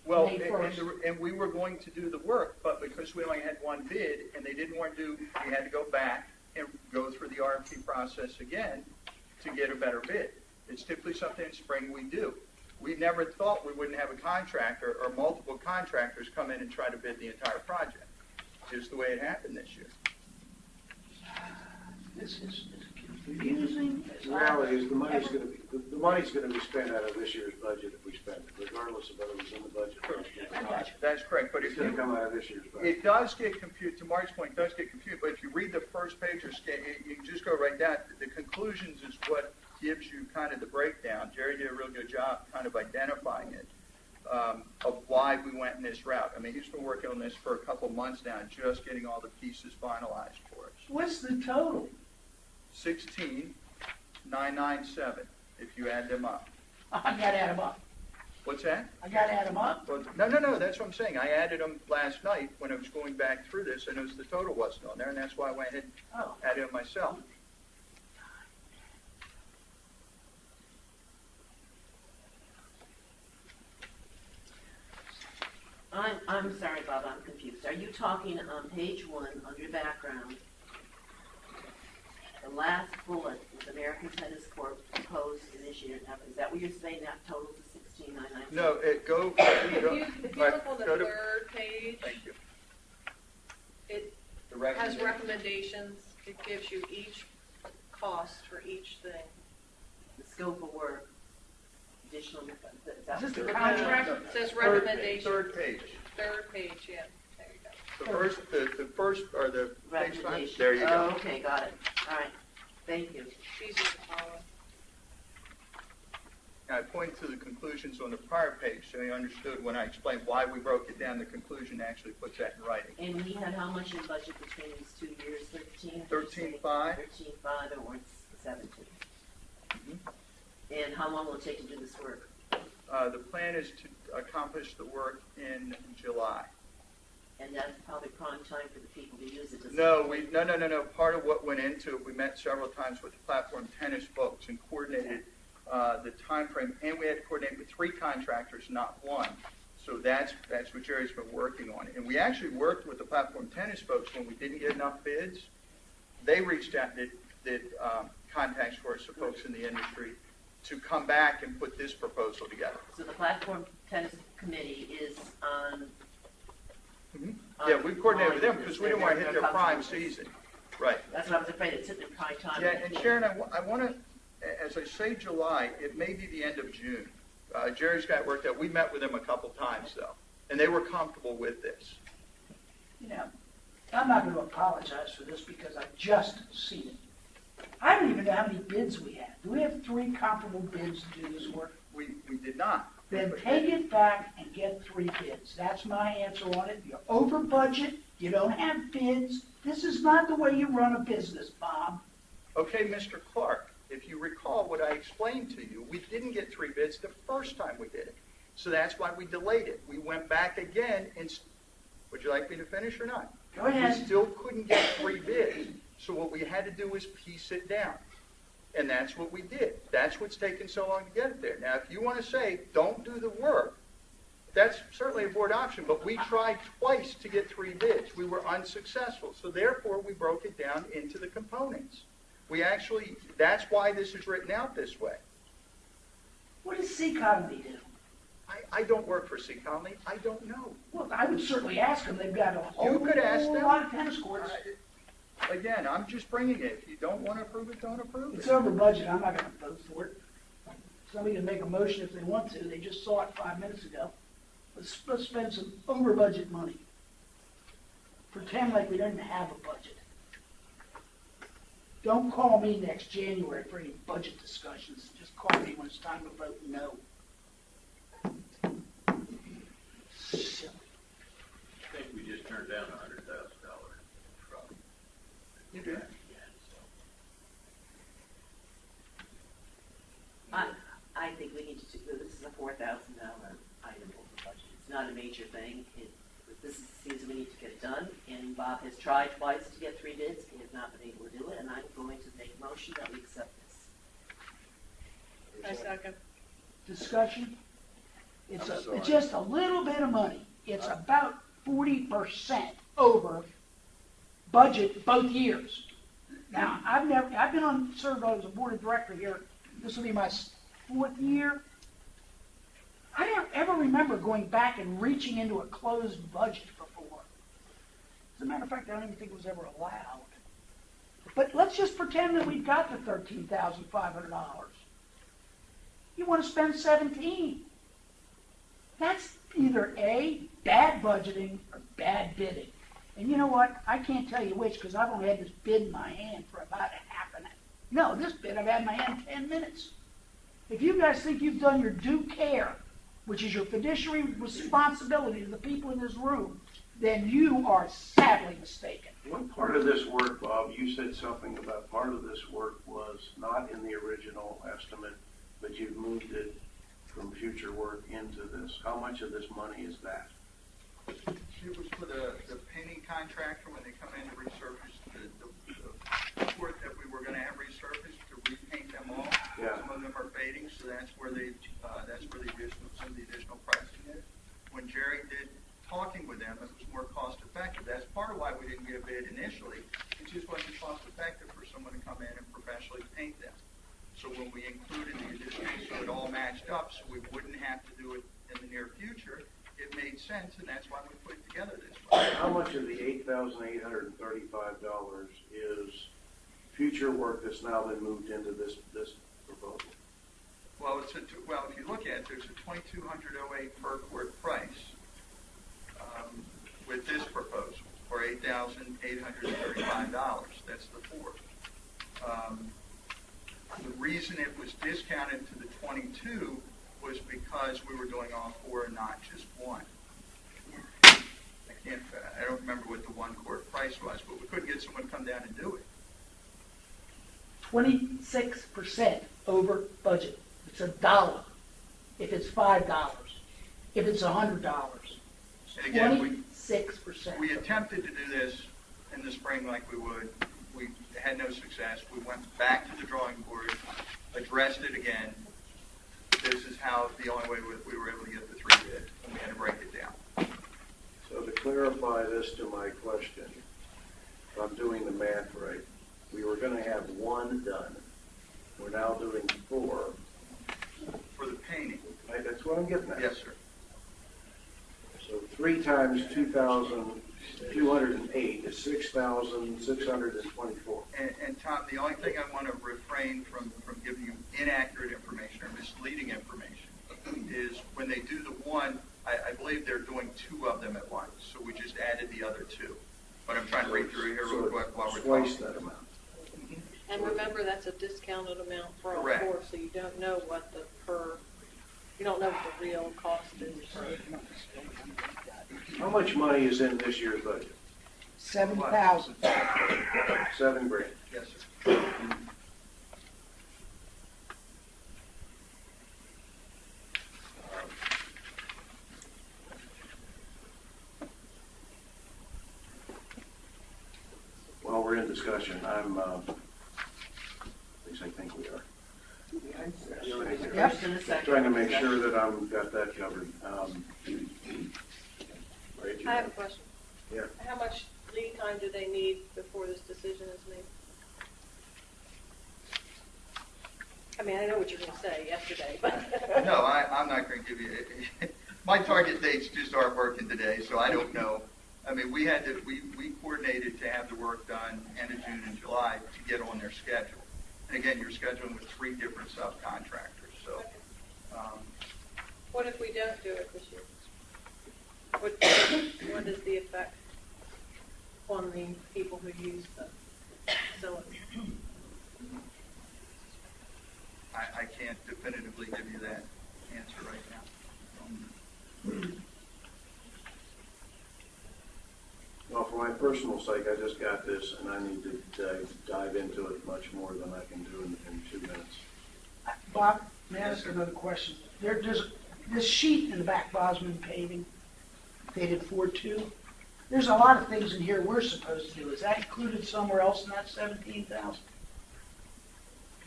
Well, May 1st. and we were going to do the work, but because we only had one bid and they didn't want to do, we had to go back and go through the RFP process again to get a better bid. It's typically something in spring we do. We never thought we wouldn't have a contractor or multiple contractors come in and try to bid the entire project. Just the way it happened this year. This is confusing. The reality is the money's going to be spent out of this year's budget if we spend it, regardless of whether it was in the budget last year or not. That's correct, but It's if going to you, come out of this year's budget. it does get confused, to Mark's point, it does get confused, but if you read the first page or you can just go right down. The conclusions is what gives you kind of the breakdown. Jerry did a real good job kind of identifying it, of why we went in this route. I mean, he's been working on this for a couple months now, just getting all the pieces finalized for us. What's the total? 16,997, if you add them up. I got to add them up. What's that? I got to add them up. Well, no, that's what I'm saying. I added them last night when I was going back through this. I noticed the total wasn't on there, and that's why I went ahead and Oh. added them myself. I'm sorry, Bob, I'm confused. Are you talking on page 1, under background, the last bullet with American Tennis Corp proposed initiative? Is that what you're saying, that totals to 16,997? No, If you right, look on the go to- third page, Thank you. it The has recommendation. recommendations. It gives you each cost for each thing. The scope of work, additional, is that Is this the what- contract? No, It says third- recommendations. Third page. Third page, yeah. There you go. The first, or the page 5. Recommendation. There you go. Oh, okay, got it. All right, thank you. It's easy to follow. I pointed to the conclusions on the prior page, so you understood when I explained why we broke it down. The conclusion actually puts that in writing. And we had how much in budget between these 2 years, 13? 13.5. 13.5 and 117. Mhm. And how long will it take to do this work? The plan is to accomplish the work in July. And that's probably prime time for the people to use it. No. Part of what went into it, we met several times with the platform tennis folks and coordinated the time frame, and we had to coordinate with 3 contractors, not one. So that's what Jerry's been working on. And we actually worked with the platform tennis folks when we didn't get enough bids. They reached out, did contacts for us, the folks in the industry, to come back and put this proposal together. So the platform tennis committee is on Yeah, we coordinated with them because we didn't want to hit their prime season. Right. That's what I was afraid, it's hitting prime time. Yeah, and Sharon, I want to, as I say July, it may be the end of June. Jerry's got it worked out. We met with them a couple times, though, and they were comfortable with this. You know, I'm not going to apologize for this because I just seen it. I don't even know how many bids we have. Do we have 3 comparable bids to do this work? We did not. Then take it back and get 3 bids. That's my answer on it. You're over budget, you don't have bids. This is not the way you run a business, Bob. Okay, Mr. Clark, if you recall what I explained to you, we didn't get 3 bids the first time we did it. So that's why we delayed it. We went back again and, would you like me to finish or not? Go ahead. We still couldn't get 3 bids. So what we had to do was piece it down. And that's what we did. That's what's taken so long to get it there. Now, if you want to say, don't do the work, that's certainly a board option, but we tried twice to get 3 bids. We were unsuccessful. So therefore, we broke it down into the components. We actually, that's why this is written out this way. What does Seaconomy do? I don't work for C. Conley. I don't know. Well, I would certainly ask them. They've got a whole You could ask them. lot of tennis courts. Again, I'm just bringing it. If you don't want to approve it, don't approve It's it. over budget. I'm not going to vote for it. Somebody can make a motion if they want to. They just saw it 5 minutes ago. Let's spend some over budget money. Pretend like we don't have a budget. Don't call me next January for any budget discussions. Just call me when it's time to vote no. Silly. I think we just turned down $100,000. You did. I think we need to do, this is a $4,000 item over budget. It's not a major thing. This seems we need to get it done, and Bob has tried twice to get 3 bids. He has not been able to do it, and I'm going to make a motion that we accept this. I second. Discussion? I'm sorry. It's just a little bit of money. It's about 40% over budget both years. Now, I've been served as a board of director here. This will be my 4th year. I don't ever remember going back and reaching into a closed budget before. As a matter of fact, I don't even think it was ever allowed. But let's just pretend that we've got the $13,500. You want to spend 17. That's either A, bad budgeting, or bad bidding. And you know what? I can't tell you which because I've only had this bid in my hand for about a half an hour. No, this bid I've had in my hand 10 minutes. If you guys think you've done your due care, which is your fiduciary responsibility to the people in this room, then you are sadly mistaken. One part of this work, Bob, you said something about part of this work was not in the original estimate, but you've moved it from future work into this. How much of this money is that? It was for the painting contractor when they come in to resurface the court that we were going to have resurfaced to repaint them all. Yeah. Some of them are fading, so that's where some of the additional pricing is. When Jerry did talking with them, it was more cost effective. That's part of why we didn't get a bid initially. It just wasn't cost effective for someone to come in and professionally paint them. So when we included the additional, so it all matched up, so we wouldn't have to do it in the near future, it made sense, and that's why we put it together this way. How much of the $8,835 is future work that's now been moved into this proposal? Well, if you look at it, there's a $2,208 per court price with this proposal for $8,835. That's the fourth. The reason it was discounted to the 22 was because we were doing all 4 and not just 1. I don't remember what the 1 court price was, but we couldn't get someone to come down and do it. 26% over budget. It's $1. If it's $5. If it's $100. And again, 26%. we attempted to do this in the spring like we would. We had no success. We went back to the drawing board, addressed it again. This is how the only way we were able to get the 3 bids, and we had to break it down. So to clarify this to my question, if I'm doing the math right, we were going to have 1 done. We're now doing 4. For the painting, Right, that's what I'm getting at. yes, sir. So 3 times 2,208 is 6,624. And Tom, the only thing I want to refrain from giving you inaccurate information or misleading information is when they do the one, I believe they're doing 2 of them at once, so we just added the other 2. But I'm trying to read through here real quick while we're Twice talking. that amount. And remember, that's a discounted amount for all Correct. 4, so you don't know what you don't know what the real cost is. How much money is in this year's budget? 7,000. $7,000. Yes, sir. While we're in discussion, at least I think we are. Yep. First and a second. Trying to make sure that got that covered. Right, I have a question. Yeah. How much lead time do they need before this decision is made? I mean, I know what you're going to say yesterday, but. No, I'm not going to give you, my target dates just aren't working today, so I don't know. I mean, we coordinated to have the work done end of June and July to get on their schedule. And again, you're scheduling with 3 different subcontractors, so. What if we don't do it this year? What is the effect on the people who use the facility? I can't definitively give you that answer right now. Well, for my personal sake, I just got this, and I need to dive into it much more than I can do in 2 minutes. Bob, may I ask another question? There's this sheet in the back, Bosman Paving, dated 4/2. There's a lot of things in here we're supposed to do. Is that included somewhere else in that 17,000?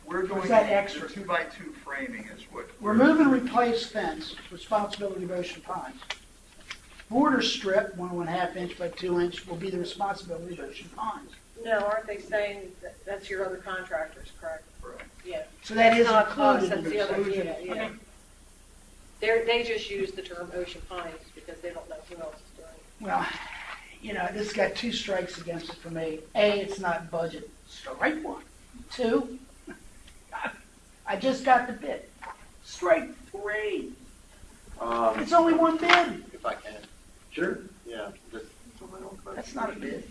We're doing Was that the extra? 2x2 framing is what. Remove and replace fence, responsibility of Ocean Pines. Border strip, 1.5 inch by 2 inch, will be the responsibility of Ocean Pines. No, aren't they saying that's your other contractors, correct? Correct. Yeah. So that is Not us, included in that's the other, this. yeah. They just use the term Ocean Pines because they don't know who else is doing it. Well, this got 2 strikes against it for me. A, it's not budget. Strike 1. 2, I just got the bid. Strike 3. It's only 1 bid. If I can, Sure. yeah, just for my own question. That's not a bid.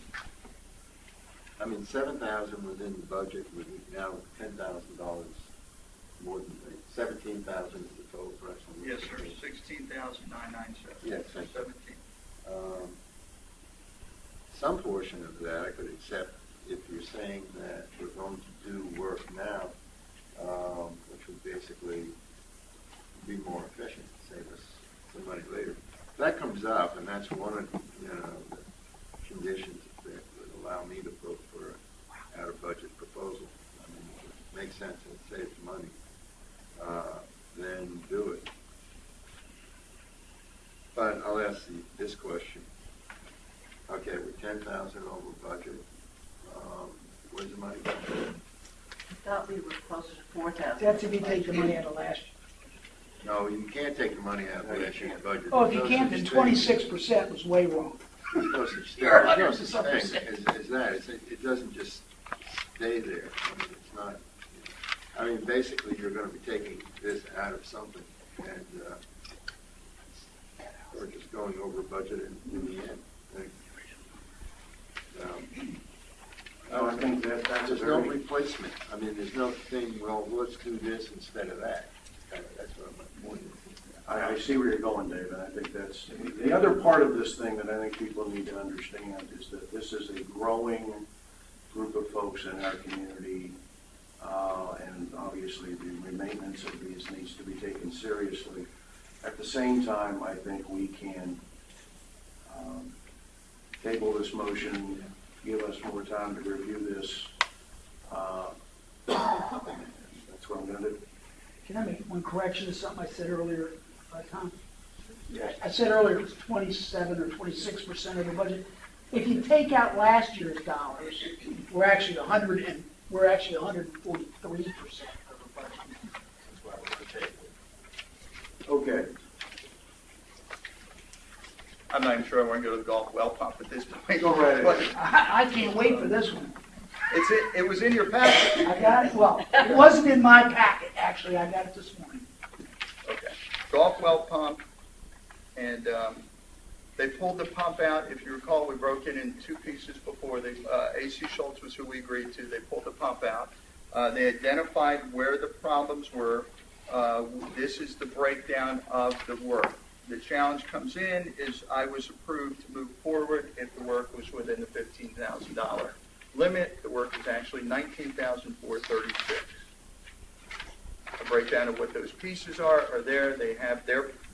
I mean, 7,000 was in the budget, with now $10,000 more than 17,000 is the total price. Yes, sir, 16,997. Yes, thank you. 17. Some portion of that I could accept if you're saying that we're going to do work now, which would basically be more efficient, save us some money later. If that comes up, and that's one of the conditions that would allow me to vote for an out-of-budget proposal. I mean, if it makes sense and it saves money, then do it. But I'll ask this question. Okay, we're 10,000 over budget. Where's the money going? I thought we were closer to 4,000. That's if you take the money out of last year. No, you can't take the money out of last year's budget. Oh, if you There's can't, no then such thing. 26% was way wrong. There's no such thing. You're There's no such 100% thing as that. It doesn't just stay there. I mean, it's not, I mean, basically, you're going to be taking this out of something, and we're just going over budget in the end. No, I think that's a There's no very, replacement. I mean, there's no thing, well, let's do this instead of that. That's what I'm pointing. I see where you're going, David. I think that's, the other part of this thing that I think people need to understand is that this is a growing group of folks in our community, and obviously the maintenance of these needs to be taken seriously. At the same time, I think we can table this motion, give us more time to review this. That's what I'm going to do. Can I make one correction to something I said earlier, Tom? Yes. I said earlier it was 27 or 26% of the budget. If you take out last year's dollars, we're actually 143% of the budget. Okay. I'm not even sure I want to go to the golf well pump at this point. Go right ahead. But I can't wait for this one. it was in your packet. I got it, well, it wasn't in my packet, actually, I got it this morning. Okay. Golf well pump, and they pulled the pump out. If you recall, we broke it in two pieces before. A.C. Schultz was who we agreed to. They pulled the pump out. They identified where the problems were. This is the breakdown of the work. The challenge comes in is I was approved to move forward if the work was within the $15,000 limit. The work is actually $19,436. A breakdown of what those pieces are there. They have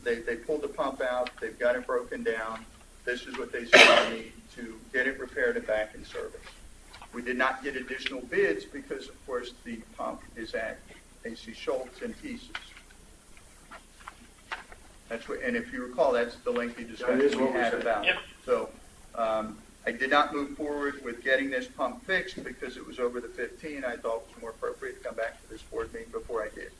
they pulled the pump out. They've got it broken down. This is what they said they need to get it repaired and back in service. We did not get additional bids because, of course, the pump is at A.C. Schultz in pieces. That's what, and if you recall, that's the lengthy discussion is we what we had said. about it. So I did not move forward with getting this pump fixed because it was over the 15. I thought it was more appropriate to come back to this board meeting before I did.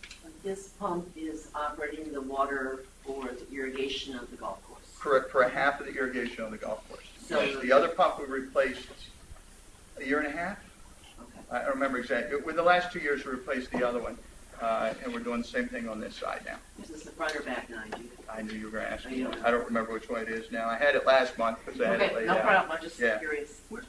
This pump is operating the water for the irrigation of the golf course. Correct, for a half of the irrigation on the golf course. So- Yes, the other pump we replaced a year and a half? Okay. I don't remember exactly. With the last 2 years, we replaced the other one, and we're doing the same thing on this side now. Is this the front or back 90? I knew you were going to ask I me. know. I don't remember which one it is now. I had it last month because I had it Okay, laid no out. problem, I'm just Yeah. curious. We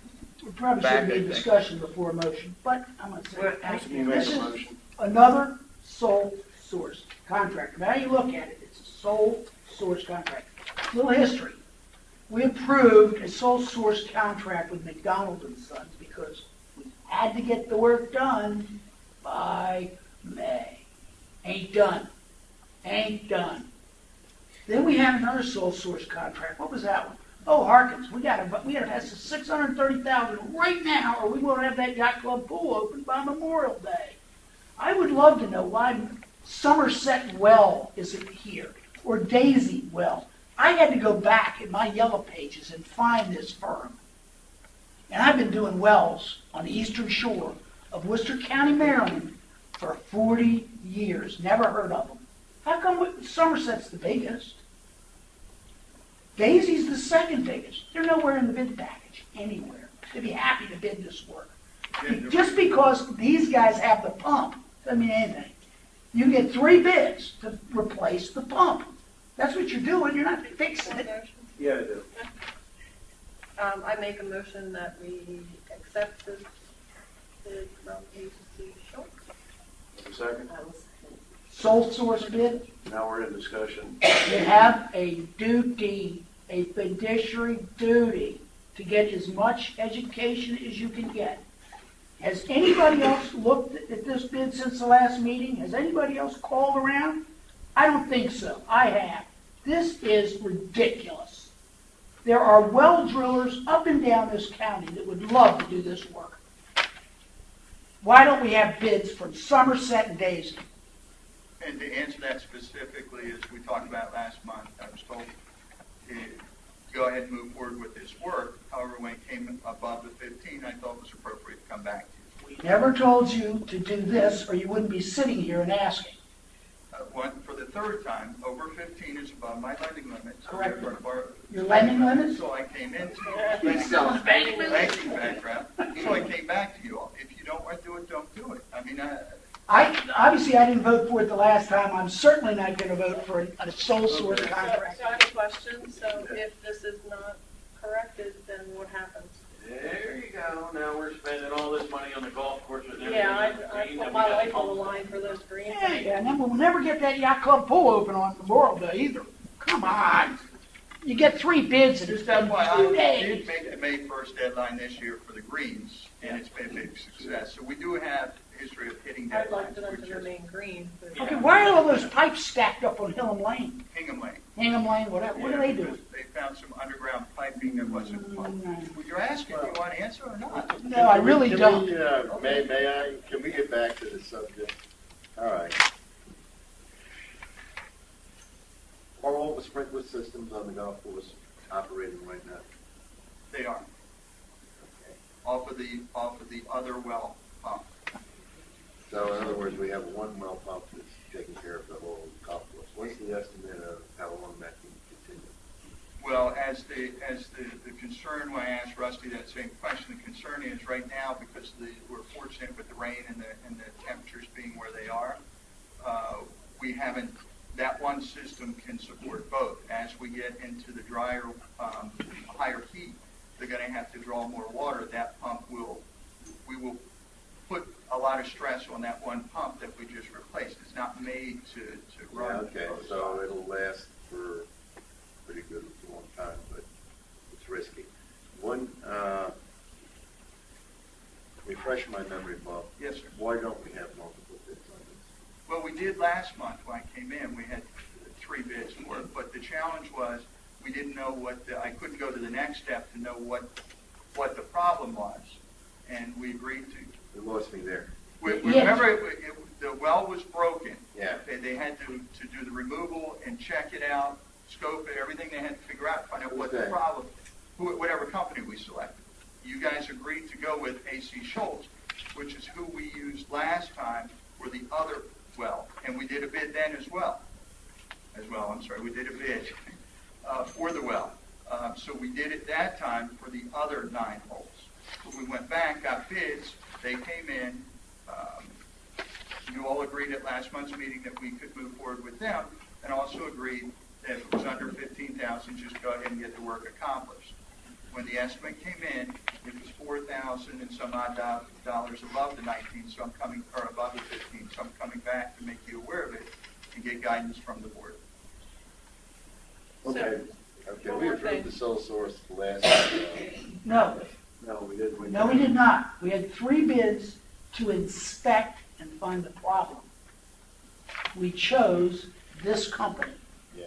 probably Back, shouldn't I be think. discussion before a motion, but I'm gonna say, We're it. asking You make This a is motion. another sole source contract. Now you look at it, it's a sole source contract. Little history. We approved a sole source contract with McDonald and Sons because we had to get the work done by May. Ain't done. Ain't done. Then we had another sole source contract. What was that one? Oh, Harkins, we gotta have $630,000 right now, or we won't have that yacht club pool open by Memorial Day. I would love to know why Somerset Well isn't here, or Daisy Well. I had to go back in my yellow pages and find this firm. And I've been doing wells on the eastern shore of Worcester County, Maryland, for 40 years. Never heard of them. How come Somerset's the biggest? Daisy's the second biggest. They're nowhere in the bid package, anywhere. They'd be happy to bid this work. Just because these guys have the pump doesn't mean anything. You get 3 bids to replace the pump. That's what you're doing. You're not fixing it. Yeah, I do. I make a motion that we accept this bid from agency Schultz. A second? I was- Sole source bid. Now we're in discussion. You have a duty, a fiduciary duty to get as much education as you can get. Has anybody else looked at this bid since the last meeting? Has anybody else called around? I don't think so. I have. This is ridiculous. There are well drillers up and down this county that would love to do this work. Why don't we have bids from Somerset and Daisy? And to answer that specifically, as we talked about last month, I was told to go ahead and move forward with this work. However, when it came above the 15, I thought it was appropriate to come back to you. We never told you to do this, or you wouldn't be sitting here and asking. For the third time, over 15 is above my lending limit. So Correct. therefore, Your lending limit? So I came into He's still in banking banking background. So I came back to you all. If you don't want to do it, don't do it. I mean, Obviously, I didn't vote for it the last time. I'm certainly not going to vote for a sole source contract. So I have a question. So if this is not corrected, then what happens? There you go, now we're spending all this money on the golf course and everything. Yeah, I green, put and my we got life on the pumps. line for those greens. Yeah, and then we'll never get that yacht club pool open on Memorial Day either. Come on. You get 3 bids in just 2 FYI, we days. did make the May 1st deadline this year for the greens, and it's been a big success. So we do have a history of hitting I'd like deadlines. them which to is remain green. But Okay, why are all those pipes stacked up on Hingham Lane? Hingham Lane. Hingham Lane, whatever. What do they do? Because they found some underground piping that wasn't plugged. Well, you're asking, do you want to answer or not? No, I really Can don't. we, may I, can we get back to the subject? All right. Are all the sprinkler systems on the golf course operating right now? They are. Off of the other well pump. So in other words, we have one well pump that's taking care of the whole golf course. What's the estimate of how long that can continue? Well, as the concern, when I asked Rusty that same question, the concern is right now, because we're fortunate with the rain and the temperatures being where they are, we haven't, that one system can support both. As we get into the drier, higher heat, they're gonna have to draw more water. That pump we will put a lot of stress on that one pump that we just replaced. It's not made to run. Okay, both so sides. it'll last for pretty good long time, but it's risky. One, refresh my memory, Bob. Yes, sir. Why don't we have multiple bids on this? Well, we did last month when I came in. We had 3 bids for it, but the challenge was we didn't know I couldn't go to the next step to know what the problem was, and we agreed to. You lost me there. Remember, the well was broken. Yeah. They had to do the removal and check it out, scope it, everything they had to figure out, find out what the Okay. problem, whatever company we selected. You guys agreed to go with AC Schultz, which is who we used last time for the other well, and we did a bid then as well. We did a bid for the well. So we did it that time for the other 9 holes. So we went back, got bids, they came in. You all agreed at last month's meeting that we could move forward with them, and also agreed that if it was under 15,000, just go ahead and get the work accomplished. When the estimate came in, it was 4,000 and some odd dollars above the 19, so above the 15. So I'm coming back to make you aware of it and get guidance from the board. Okay, one we more approved thing. the sole source last, No, No, we didn't. no, we did not. We had 3 bids to inspect and find the problem. We chose this company. Yeah.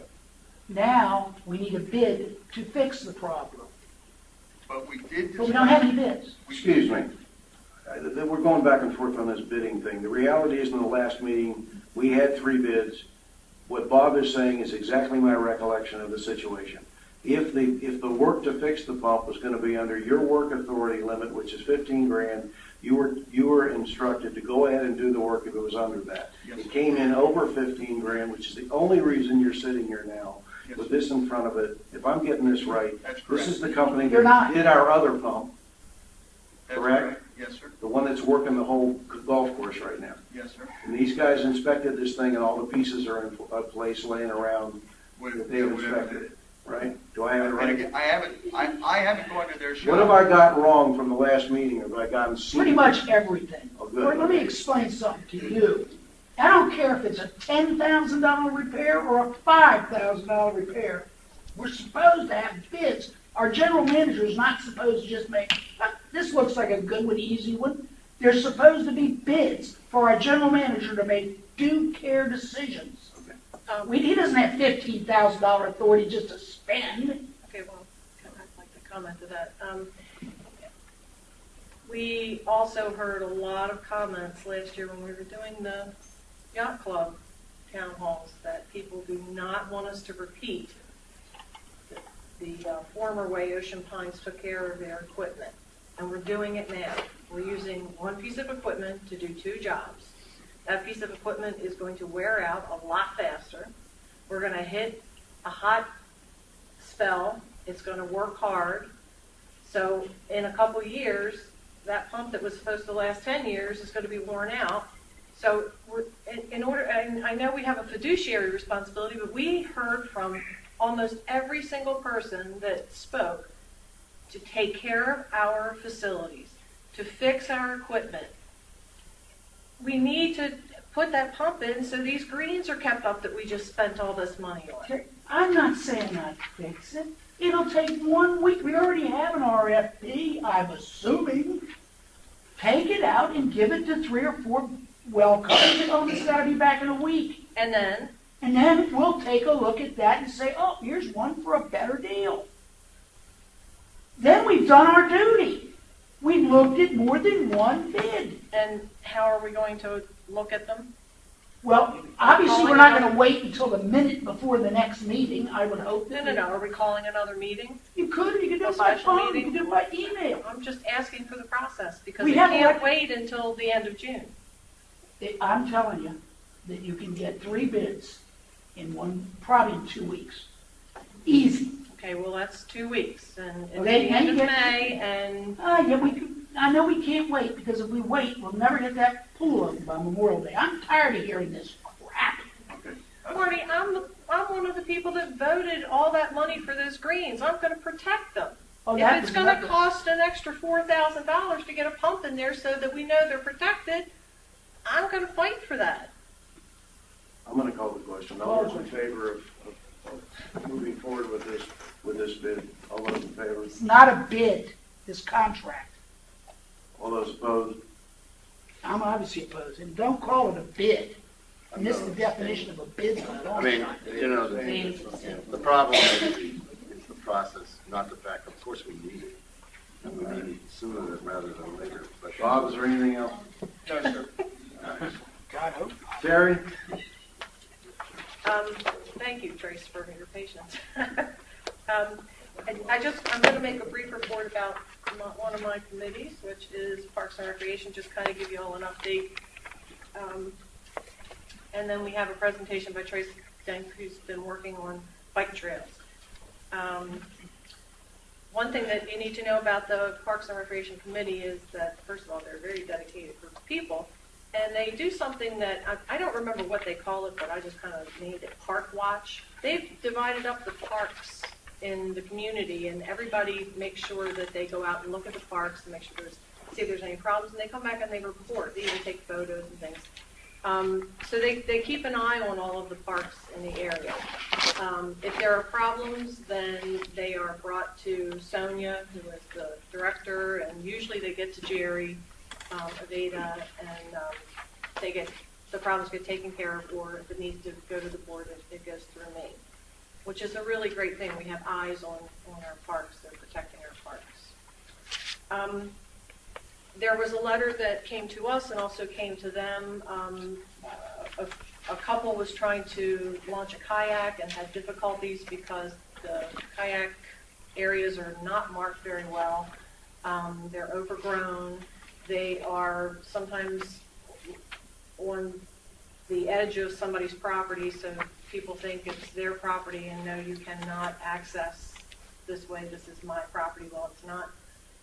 Now, we need a bid to fix the problem. But we did. But we don't have any bids. Excuse me. We're going back and forth on this bidding thing. The reality is, in the last meeting, we had 3 bids. What Bob is saying is exactly my recollection of the situation. If the work to fix the pump was going to be under your work authority limit, which is 15 grand, you were instructed to go ahead and do the work if it was under that. Yes. It came in over 15 grand, which is the only reason you're sitting here now Yes. with this in front of it. If I'm getting this right, That's this is correct. the company You're not. that did our other pump, That's correct? Yes, sir. the one that's working the whole golf course right now. Yes, sir. And these guys inspected this thing, and all the pieces are in place laying around that they've inspected it, right? Do I have it And right? again, I haven't gone to their show. What have I gotten wrong from the last meeting? Have I gotten? Pretty much everything. Oh, good. Or let me explain something to you. I don't care if it's a $10,000 repair or a $5,000 repair. We're supposed to have bids. Our general manager is not supposed to just make, this looks like a good one, easy one. There's supposed to be bids for our general manager to make due care decisions. He doesn't have $15,000 authority just to spend. Okay, well, I'd like to comment to that. We also heard a lot of comments last year when we were doing the yacht club town halls that people do not want us to repeat the former way Ocean Pines took care of their equipment. And we're doing it now. We're using one piece of equipment to do 2 jobs. That piece of equipment is going to wear out a lot faster. We're going to hit a hot spell. It's going to work hard. So in a couple years, that pump that was supposed to last 10 years is going to be worn out. So we're, in order, and I know we have a fiduciary responsibility, but we heard from almost every single person that spoke to take care of our facilities, to fix our equipment. We need to put that pump in so these greens are kept up that we just spent all this money on. I'm not saying not fix it. It'll take 1 week. We already have an RFP, I'm assuming. Take it out and give it to 3 or 4 well companies. Oh, it's got to be back in a week. And then, We'll take a look at that and say, oh, here's one for a better deal. Then we've done our duty. We've looked at more than 1 bid. and how are we going to look at them? Well, obviously, we're not going to wait until the minute before the next meeting, I would hope. No. Are we calling another meeting? You could do it A by special phone, you meeting? could do it by email. I'm just asking for the process because We we have can't elec- wait until the end of June. I'm telling you that you can get 3 bids in probably in 2 weeks. Easy. Okay, well, that's 2 weeks, and it's Okay, the end of now you May, and Yeah, I know we can't wait, because if we wait, we'll never get that pool open by Memorial Day. I'm tired of hearing this crap. Okay. Marty, I'm one of the people that voted all that money for those greens. I'm gonna protect them. Oh, If that it's was gonna nothing. cost an extra $4,000 to get a pump in there so that we know they're protected, I'm gonna fight for that. I'm gonna call the question. All those in favor of moving forward with this bid? All those in favor? It's not a bid, this contract. All those opposed? I'm obviously opposed, and don't call it a bid. I missed the definition of a bid by a I long mean, shot. you know, the problem is the process, not the fact, of course we need it. And we need it sooner rather than later. But Bob, is there anything else? No, sir. God hope. Terry? Thank you, Trace, for your patience. I'm going to make a brief report about one of my committees, which is Parks and Recreation, just kind of give you all an update. And then we have a presentation by Trace Denk, who's been working on bike trails. One thing that you need to know about the Parks and Recreation Committee is that, first of all, they're a very dedicated group of people, and they do something that, I don't remember what they call it, but I just kind of named it Park Watch. They've divided up the parks in the community, and everybody makes sure that they go out and look at the parks and make sure see if there's any problems, and they come back and they report. They even take photos and things. So they keep an eye on all of the parks in the area. If there are problems, then they are brought to Sonia, who is the director, and usually they get to Jerry, Aveda, and the problems get taken care of, or if it needs to go to the board, it goes through me, which is a really great thing. We have eyes on our parks. They're protecting our parks. There was a letter that came to us and also came to them. A couple was trying to launch a kayak and had difficulties because the kayak areas are not marked very well. They're overgrown. They are sometimes on the edge of somebody's property, so people think it's their property, and no, you cannot access this way. This is my property. Well, it's not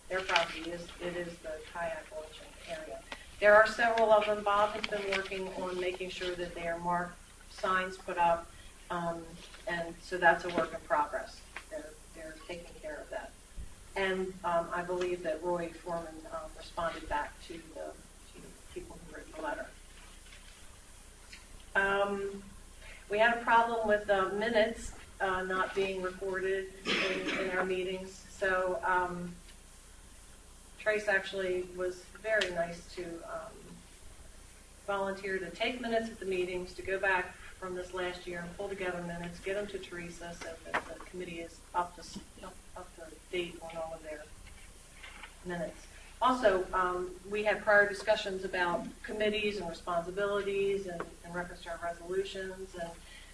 their property. It is the kayak launching area. There are several of them. Bob has been working on making sure that they are marked, signs put up, and so that's a work in progress. They're taking care of that. And I believe that Roy Foreman responded back to the people who wrote the letter. We had a problem with minutes not being recorded in our meetings. So Trace actually was very nice to volunteer to take minutes at the meetings, to go back from this last year and pull together minutes, get them to Teresa so that the committee is up to date on all of their minutes. Also, we had prior discussions about committees and responsibilities and in reference to our resolutions. And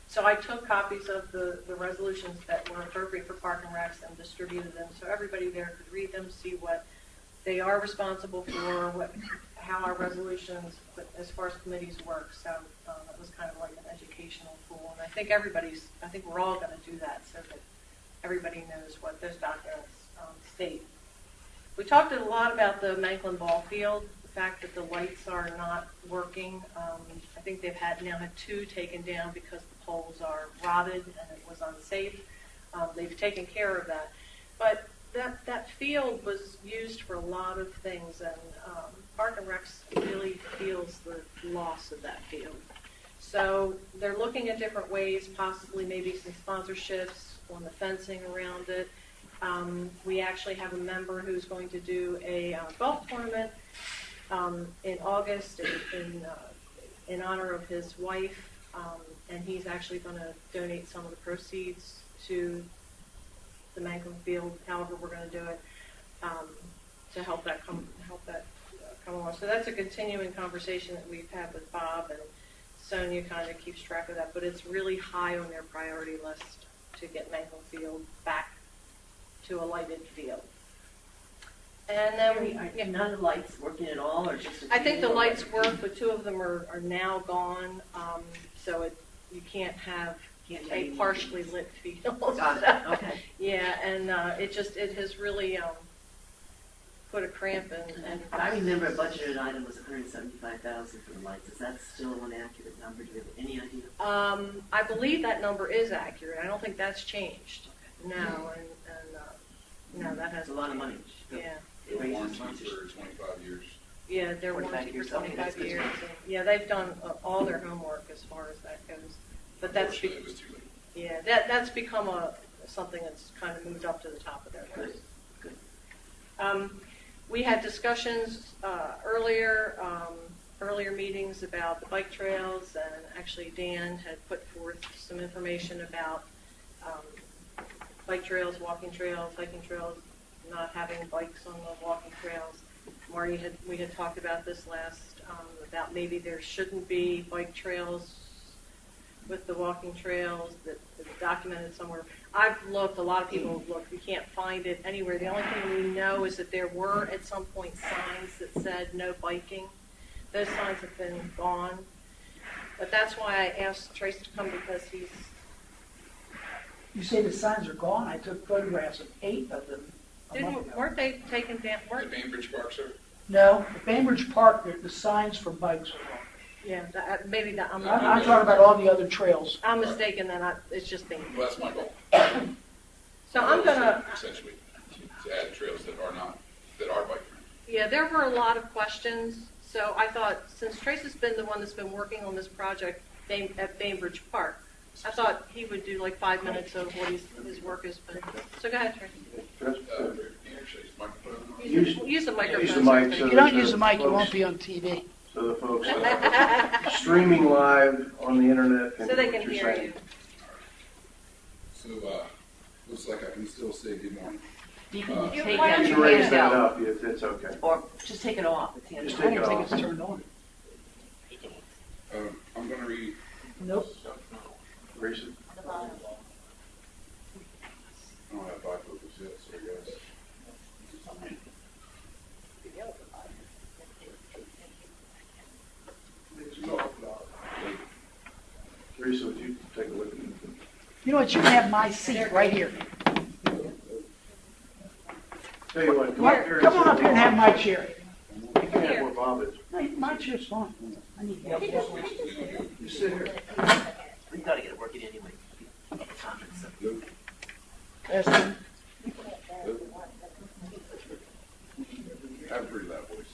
so I took copies of the resolutions that were appropriate for Park and Recs and distributed them so everybody there could read them, see what they are responsible for, how our resolutions, as far as committees work. So it was kind of like an educational tool. And I think we're all going to do that so that everybody knows what those documents state. We talked a lot about the Manklin ball field, the fact that the lights are not working. I think they've now had 2 taken down because the poles are rotted and it was unsafe. They've taken care of that. But that field was used for a lot of things, and Park and Recs really feels the loss of that field. So they're looking at different ways, possibly maybe some sponsorships on the fencing around it. We actually have a member who's going to do a golf tournament in August in honor of his wife, and he's actually going to donate some of the proceeds to the Manklin Field, however we're going to do it, to help that come along. So that's a continuing conversation that we've had with Bob, and Sonia kind of keeps track of that, but it's really high on their priority list to get Manklin Field back to a lighted field. And then None of the lights working at all, or just? I think the lights work, but 2 of them are now gone, so you can't have Can't a you- partially lit field. Got it, okay. Yeah, and it has really put a cramp in. I remember a budgeted item was $175,000 for the lights. Is that still an accurate number? Do you have any idea? I believe that number is accurate. I don't think that's changed. No, and no, that That's has a lot of money. Yeah, It raises Warranty sponsorship. for 25 years. yeah, they're 25 warranty for years, okay, that's 25 good to years. know. And, yeah, they've done all their homework as far as that goes. But that's Unfortunately, it was too late. yeah, that's become something that's kind of moved up to the top of their list. Good. We had discussions earlier meetings about the bike trails, and actually Dan had put forth some information about bike trails, walking trails, hiking trails, not having bikes on the walking trails. Marty we had talked about this last, about maybe there shouldn't be bike trails with the walking trails that it's documented somewhere. I've looked, a lot of people have looked, we can't find it anywhere. The only thing we know is that there were at some point signs that said no biking. Those signs have been gone. But that's why I asked Trace to come, because he's, You say the signs are gone? I took photographs of 8 of them a month ago. weren't they taken down? The Bainbridge Park, sir? No, the Bainbridge Park, the signs for bikes are gone. Yeah, maybe that, I'm talking about all the other trails. I'm mistaken then, it's just me. Well, that's my goal. So I'm gonna, Essentially, to add trails that are bike friendly. yeah, there were a lot of questions, so I thought, since Trace has been the one that's been working on this project at Bainbridge Park, I thought he would do like 5 minutes of what his work has been. So go ahead, Trace. Actually, it's microphone. Use the microphone. Use the mic. If you don't use the mic, you won't be on TV. So the folks that are streaming live on the internet can So hear they what can you're hear saying. you. So, looks like I can still say good morning. You can take why that don't You you raise hand that out, up, it's okay. or just take it off. It's hand Just I out. take don't it think off. it's turned on. I'm going to read. Nope. Raise it. I don't have bifocals yet, so I guess. Teresa, would you take a look at it? You know what, you can have my seat right here. Tell you what, come up here. Come on up here and have my chair. You can have where Bob is. No, my chair's fine. I need help. You sit here. You gotta get it working anyway. Conference. Testing. I have a pretty loud voice.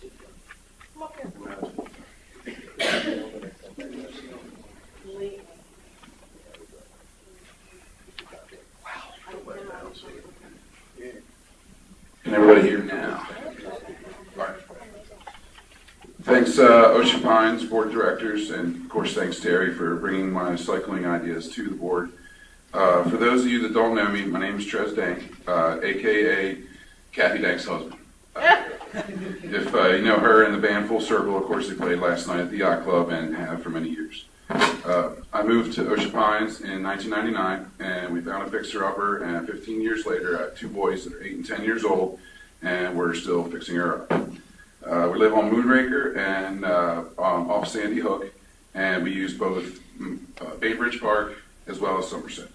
Can everybody hear now? All right. Thanks, Ocean Pines Board of Directors, and of course, thanks, Terry, for bringing my cycling ideas to the board. For those of you that don't know me, my name is Trez Dank, a.k.a. Kathy Dank's husband. If you know her and the band Full Circle, of course, they played last night at the Yacht Club and have for many years. I moved to Ocean Pines in 1999, and we found a fixer-upper, and 15 years later, I have 2 boys that are 8 and 10 years old, and we're still fixing her up. We live on Moonraker and off Sandy Hook, and we use both Bainbridge Park as well as Somerset.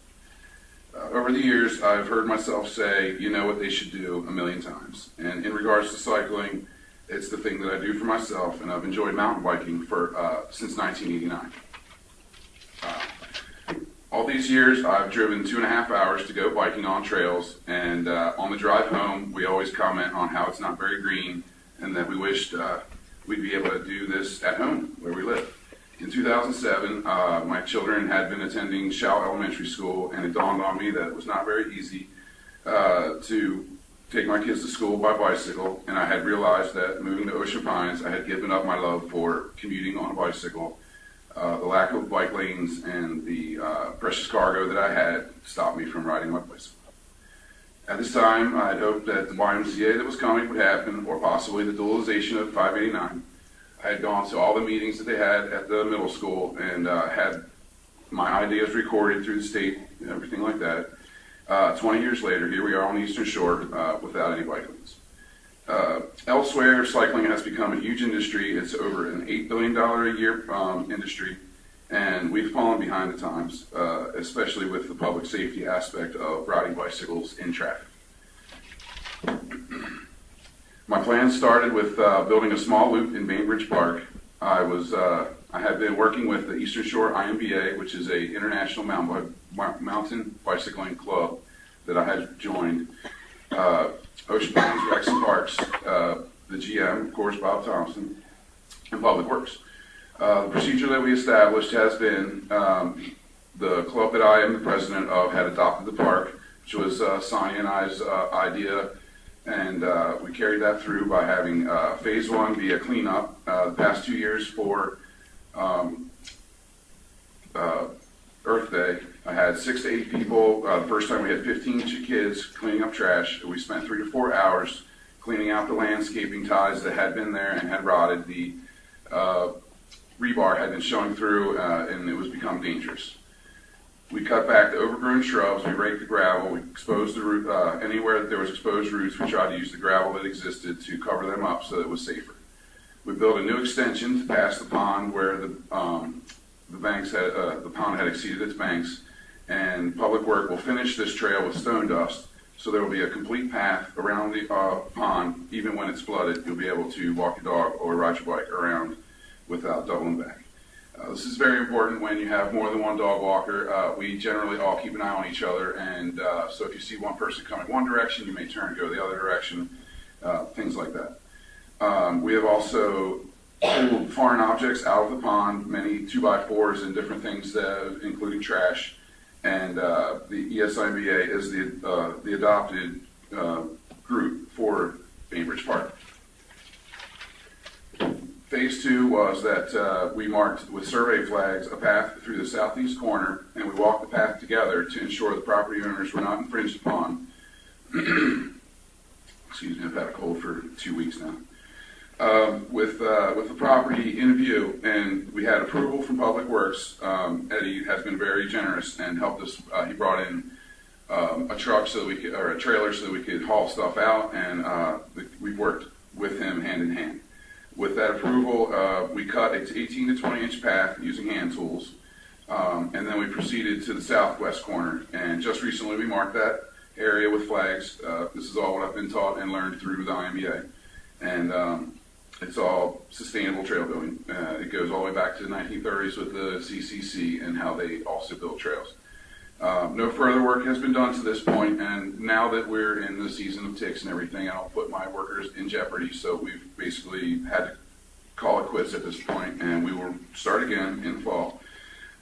Over the years, I've heard myself say, you know what they should do, a million times. And in regards to cycling, it's the thing that I do for myself, and I've enjoyed mountain biking since 1989. All these years, I've driven 2.5 hours to go biking on trails, and on the drive home, we always comment on how it's not very green, and that we wished we'd be able to do this at home, where we live. In 2007, my children had been attending Shaw Elementary School, and it dawned on me that it was not very easy to take my kids to school by bicycle, and I had realized that moving to Ocean Pines, I had given up my love for commuting on a bicycle. The lack of bike lanes and the precious cargo that I had stopped me from riding my bicycle. At this time, I had hoped that the YMCA that was coming would happen, or possibly the dualization of 589. I had gone to all the meetings that they had at the middle school and had my ideas recorded through the state and everything like that. 20 years later, here we are on the Eastern Shore without any bike lanes. Elsewhere, cycling has become a huge industry. It's over an $8 billion a year industry, And we've fallen behind the times, especially with the public safety aspect of riding bicycles in traffic. My plan started with building a small loop in Bainbridge Park. I had been working with the Eastern Shore IMBA, which is a international mountain bicycling club that I had joined. Ocean Plains Recs and Parks, the GM, of course, Bob Thompson, and Public Works. The procedure that we established has been the club that I am the president of had adopted the park, which was Sonia and I's idea, and we carried that through by having phase one be a cleanup. The past 2 years for Earth Day, I had 6 to 8 people. The first time we had 15 kids cleaning up trash. We spent 3 to 4 hours cleaning out the landscaping ties that had been there and had rotted. The rebar had been showing through and it was become dangerous. We cut back the overgrown shrubs, we raked the gravel, we exposed the root, anywhere that there was exposed roots, we tried to use the gravel that existed to cover them up so that it was safer. We built a new extension to pass the pond where the banks had, the pond had exceeded its banks, and Public Work will finish this trail with stone dust, so there will be a complete path around the pond. Even when it's flooded, you'll be able to walk your dog or ride your bike around without doubling back. This is very important when you have more than one dog walker. We generally all keep an eye on each other, and so if you see one person coming one direction, you may turn and go the other direction, things like that. We have also pulled foreign objects out of the pond, many 2x4s and different things, including trash, and the ESIBA is the adopted group for Bainbridge Park. Phase 2 was that we marked with survey flags a path through the southeast corner, and we walked the path together to ensure the property owners were not infringed upon. Excuse me, I've had a cold for 2 weeks now. With the property in view, and we had approval from Public Works. Eddie has been very generous and helped us. He brought in a truck so that we could, or a trailer so that we could haul stuff out, and we've worked with him hand in hand. With that approval, we cut an 18 to 20 inch path using hand tools, and then we proceeded to the southwest corner. And just recently, we marked that area with flags. This is all what I've been taught and learned through the IMBA, and it's all sustainable trail building. It goes all the way back to the 1930s with the CCC and how they also built trails. No further work has been done to this point, and now that we're in the season of ticks and everything, I don't put my workers in jeopardy, so we've basically had to call it quits at this point, and we will start again in the fall.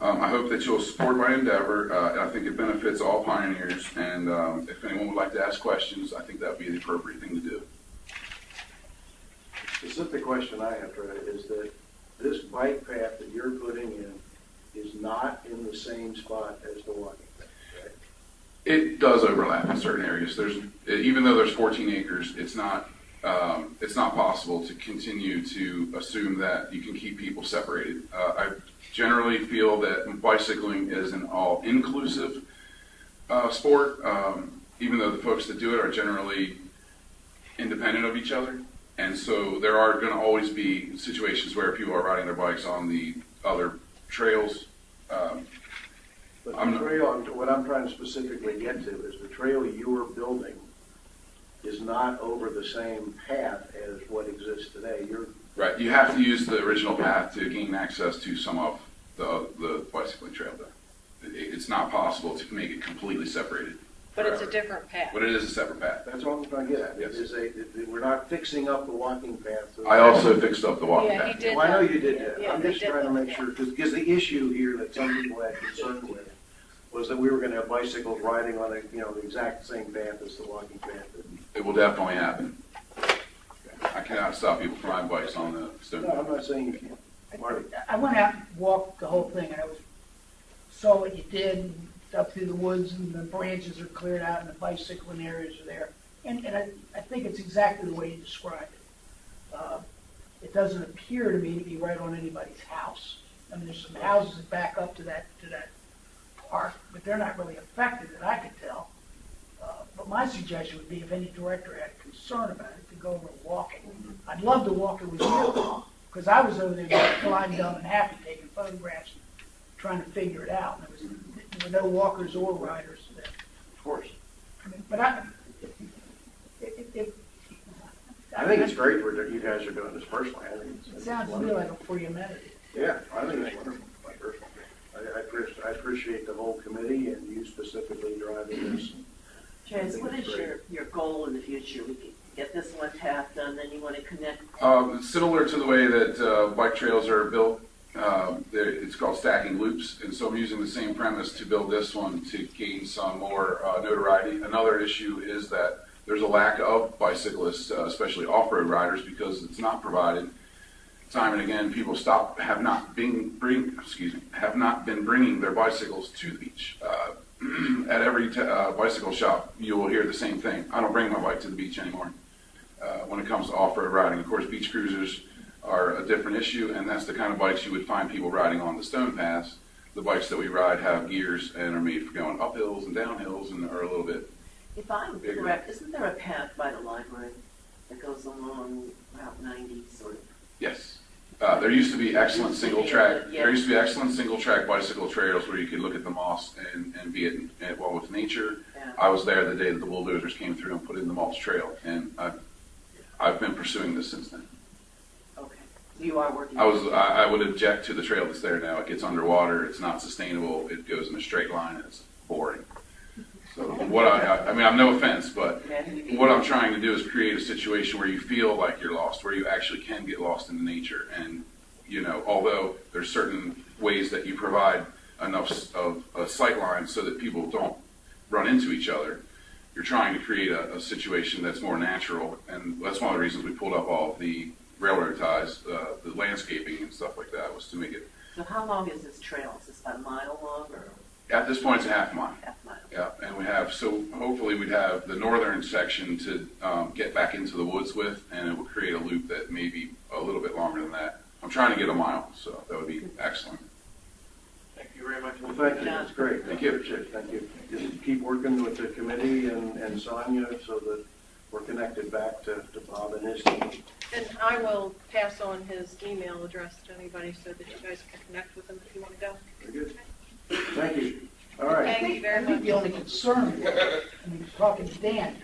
I hope that you'll support my endeavor. I think it benefits all pioneers, and if anyone would like to ask questions, I think that would be the appropriate thing to do. The specific question I have, Fred, is that this bike path that you're putting in is not in the same spot as the walking path, right? It does overlap in certain areas. Even though there's 14 acres, it's not possible to continue to assume that you can keep people separated. I generally feel that bicycling is an all-inclusive sport, even though the folks that do it are generally independent of each other. And so there are going to always be situations where people are riding their bikes on the other trails. But the trail, what I'm trying to specifically get to is the trail you are building is not over the same path as what exists today. Right. You have to use the original path to gain access to some of the bicycling trail. It's not possible to make it completely separated. But it's a different path. But it is a separate path. That's what I'm trying to get at. Yes. We're not fixing up the walking path. I also fixed up the walking Yeah, he path. did. Well, I know you did that. Yeah, I'm they just did trying to that, make yeah. sure, because the issue here that some people had concern with was that we were going to have bicycles riding on the exact same path as the walking path. It will definitely happen. I cannot stop people from riding bikes on the stone. No, I'm not saying you can't. Marty? I went out and walked the whole thing, and saw what you did, and up through the woods, and the branches are cleared out, and the bicycling areas are there. And I think it's exactly the way you described it. It doesn't appear to me to be right on anybody's house. I mean, there's some houses that back up to that park, but they're not really affected that I could tell. But my suggestion would be if any director had concern about it, to go over and walk it. I'd love to walk it with you, because I was over there flying dumb and happy taking photographs, trying to figure it out. There were no walkers or riders there. Of course. But I I think it's great what you guys are doing this personally. I think it it's sounds to me like a free amenity. Yeah, I think it's wonderful, personally. I appreciate the whole committee and you specifically driving this. Chaz, what is your goal in the future? We can get this one path done, then you want to connect. Similar to the way that bike trails are built, it's called stacking loops, and so I'm using the same premise to build this one to gain some more notoriety. Another issue is that there's a lack of bicyclists, especially off-road riders, because it's not provided. Time and again, people have not been bringing their bicycles to the beach. At every bicycle shop, you will hear the same thing. I don't bring my bike to the beach anymore. When it comes to off-road riding, of course, beach cruisers are a different issue, and that's the kind of bikes you would find people riding on the Stone Pass. The bikes that we ride have gears and are made for going up hills and down hills and are a little bit. If I'm Bigger. correct, isn't there a path by the library that goes along Route 90 sort of? Yes. There used to be excellent single track. Yeah. There used to be excellent single track bicycle trails where you could look at the moss and be at well with nature. Yeah. I was there the day that the bulldozers came through and put in the mulch trail, and I've been pursuing this since then. Okay. You are working. I would object to the trail that's there now. It gets underwater. It's not sustainable. It goes in a straight line. And it's boring. So what I mean, I'm no offense, but what I'm trying to do is create a situation where you feel like you're lost, where you actually can get lost in the nature. And, you know, although there's certain ways that you provide enough of a sight line so that people don't run into each other, you're trying to create a situation that's more natural. And that's one of the reasons we pulled up all of the railroad ties, the landscaping and stuff like that, was to make it. So how long is this trail? Is this about a mile long or At this point, it's a half mile. half mile? Yeah, and we have, so hopefully we'd have the northern section to get back into the woods with, and it would create a loop that may be a little bit longer than that. I'm trying to get a mile, so that would be excellent. Thank you very much. Well, thank you, that's great. Thank you. Appreciate it. Thank you. Just keep working with the committee and Sonia so that we're connected back to Bob and his team. And I will pass on his email address to anybody so that you guys can connect with him if you want to go. Very good. Thank you. All right. Thank you very I think much. the only concern was, I mean, talking to Dan,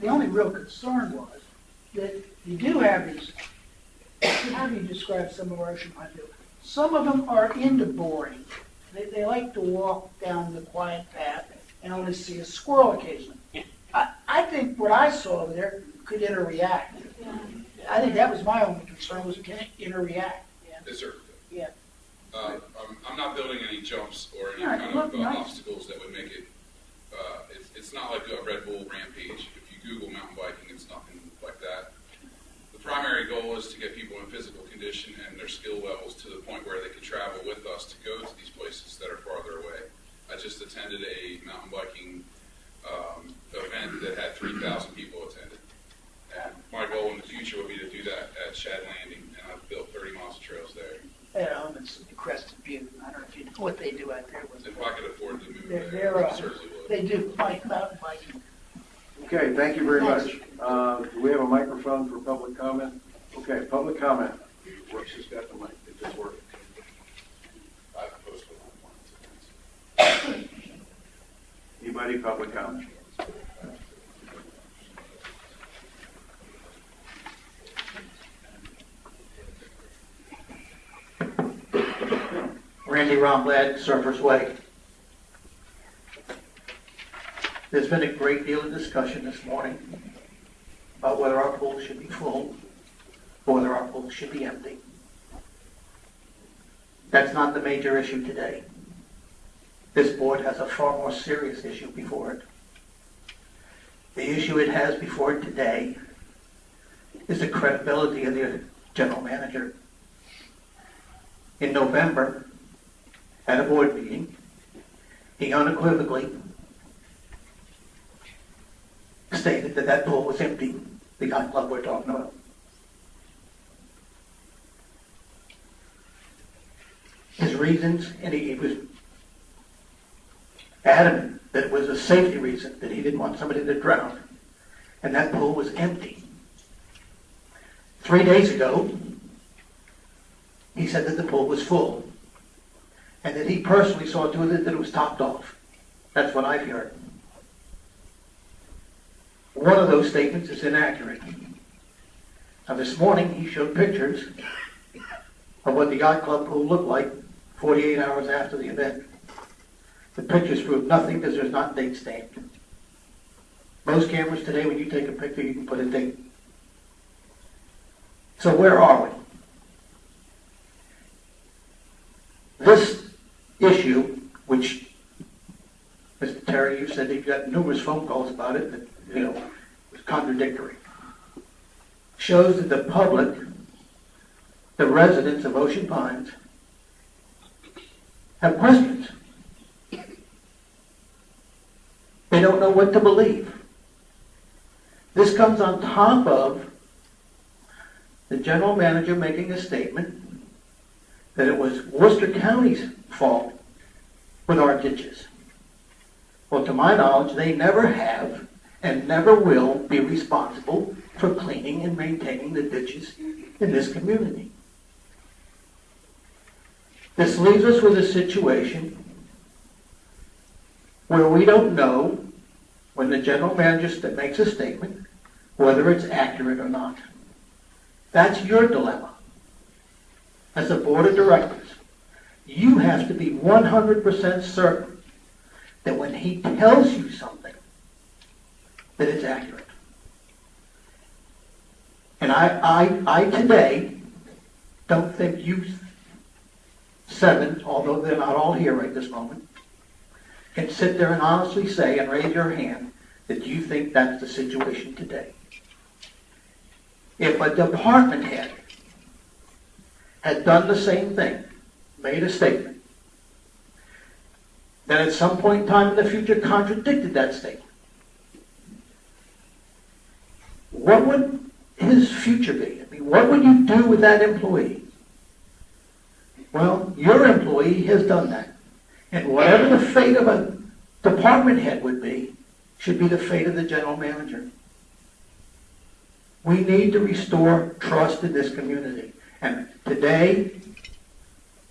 the only real concern was that you do have these, how do you describe some of our ocean pine fields? Some of them are into boring. They like to walk down the quiet path and only see a squirrel occasionally. I think what I saw there could interact. I think that was my only concern, was can it interact? Yes, sir. Yeah. I'm not building any jumps or any Yeah, kind look of nice. obstacles that would make it, it's not like a Red Bull Rampage. If you Google mountain biking, it's nothing like that. The primary goal is to get people in physical condition and their skill levels to the point where they can travel with us to go to these places that are farther away. I just attended a mountain biking event that had 3,000 people attended. And my goal in the future would be to do that at Shad Landing, and I've built 30 miles of trails there. It's Crested Butte. I don't know if you know what they do out there. If I could afford to move They're, there, they're, I certainly would. they do mountain biking. Okay, thank you very much. Do we have a microphone for public comment? Okay, public comment. Brooks has got the mic. It just worked. I posted on one. Anybody, public comment? Randy Romblad, Surfers Way. There's been a great deal of discussion this morning about whether our pool should be full or whether our pool should be empty. That's not the major issue today. This board has a far more serious issue before it. The issue it has before it today is the credibility of the general manager. In November, at a board meeting, he unequivocally stated that that pool was empty, the yacht club we're talking about. His reasons, and he was adamant that it was a safety reason, that he didn't want somebody to drown, and that pool was empty. 3 days ago, he said that the pool was full. and that he personally saw to it that it was topped off. That's what I've heard. One of those statements is inaccurate. Now this morning he showed pictures of what the yacht club pool looked like 48 hours after the event. The pictures prove nothing because there's not date stamped. Most cameras today, when you take a picture, you can put a date. So where are we? This issue, which, Mr. Terry, you said that you got numerous phone calls about it, that, was contradictory, shows that the public, the residents of Ocean Pines, have questions. They don't know what to believe. This comes on top of the general manager making a statement that it was Worcester County's fault with our ditches. Well, to my knowledge, they never have and never will be responsible for cleaning and maintaining the ditches in this community. This leaves us with a situation where we don't know, when the general manager makes a statement, whether it's accurate or not. That's your dilemma. As a board of directors, you have to be 100% certain that when he tells you something, that it's accurate. And I today don't think you seven, although they're not all here right this moment, can sit there and honestly say and raise your hand that you think that's the situation today. If a department head had done the same thing, made a statement, that at some point in time in the future contradicted that statement, what would his future be? I mean, what would you do with that employee? Well, your employee has done that. And whatever the fate of a department head would be, should be the fate of the general manager. We need to restore trust in this community. And today,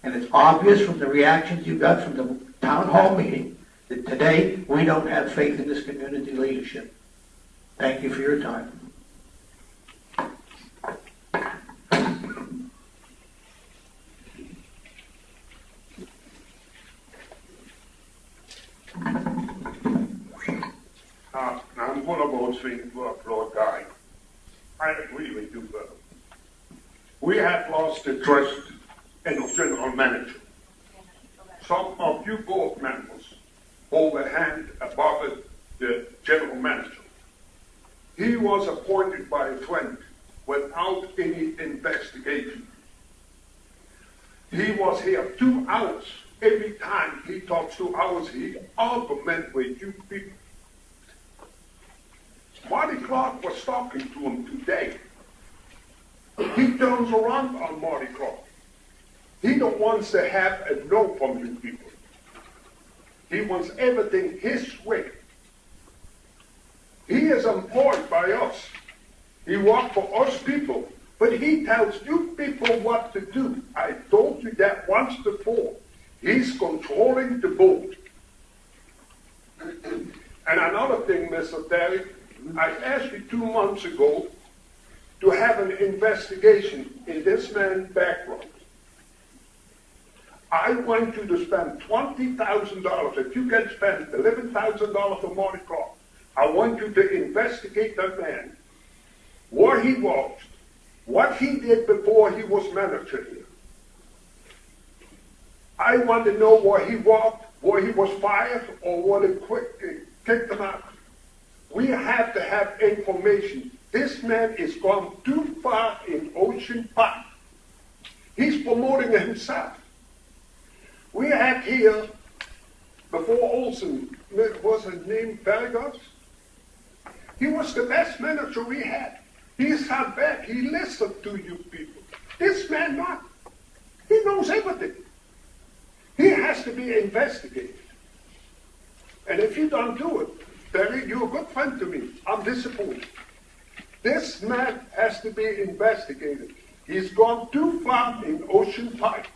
and it's obvious from the reactions you got from the town hall meeting, that today we don't have faith in this community leadership. Thank you for your time. I'm one of those things, Lord guy. I agree with you, brother. We have lost the trust in the general manager. Some of you board members hold a hand above the general manager. He was appointed by a friend without any investigation. He was here 2 hours. Every time he talks 2 hours, he argument with you people. Marty Clark was talking to him today. He turns around on Marty Clark. He don't want to have a no from you people. He wants everything his way. He is employed by us. He works for us people, but he tells you people what to do. I told you that once before. He's controlling the boat. And another thing, Mr. Terry, I asked you 2 months ago to have an investigation in this man's background. I want you to spend $20,000. If you can spend $11,000 for Marty Clark, I want you to investigate that man, where he was, what he did before he was manager here. I want to know where he walked, where he was fired, or where they kicked him out. We have to have information. This man is gone too far in Ocean Park. He's promoting himself. We had here, before Olson, was his name Vargas? He was the best manager we had. He sat back, he listened to you people. This man not. He knows everything. He has to be investigated. And if you don't do it, Terry, you're a good friend to me. I'm disappointed. This man has to be investigated. He's gone too far in Ocean Park.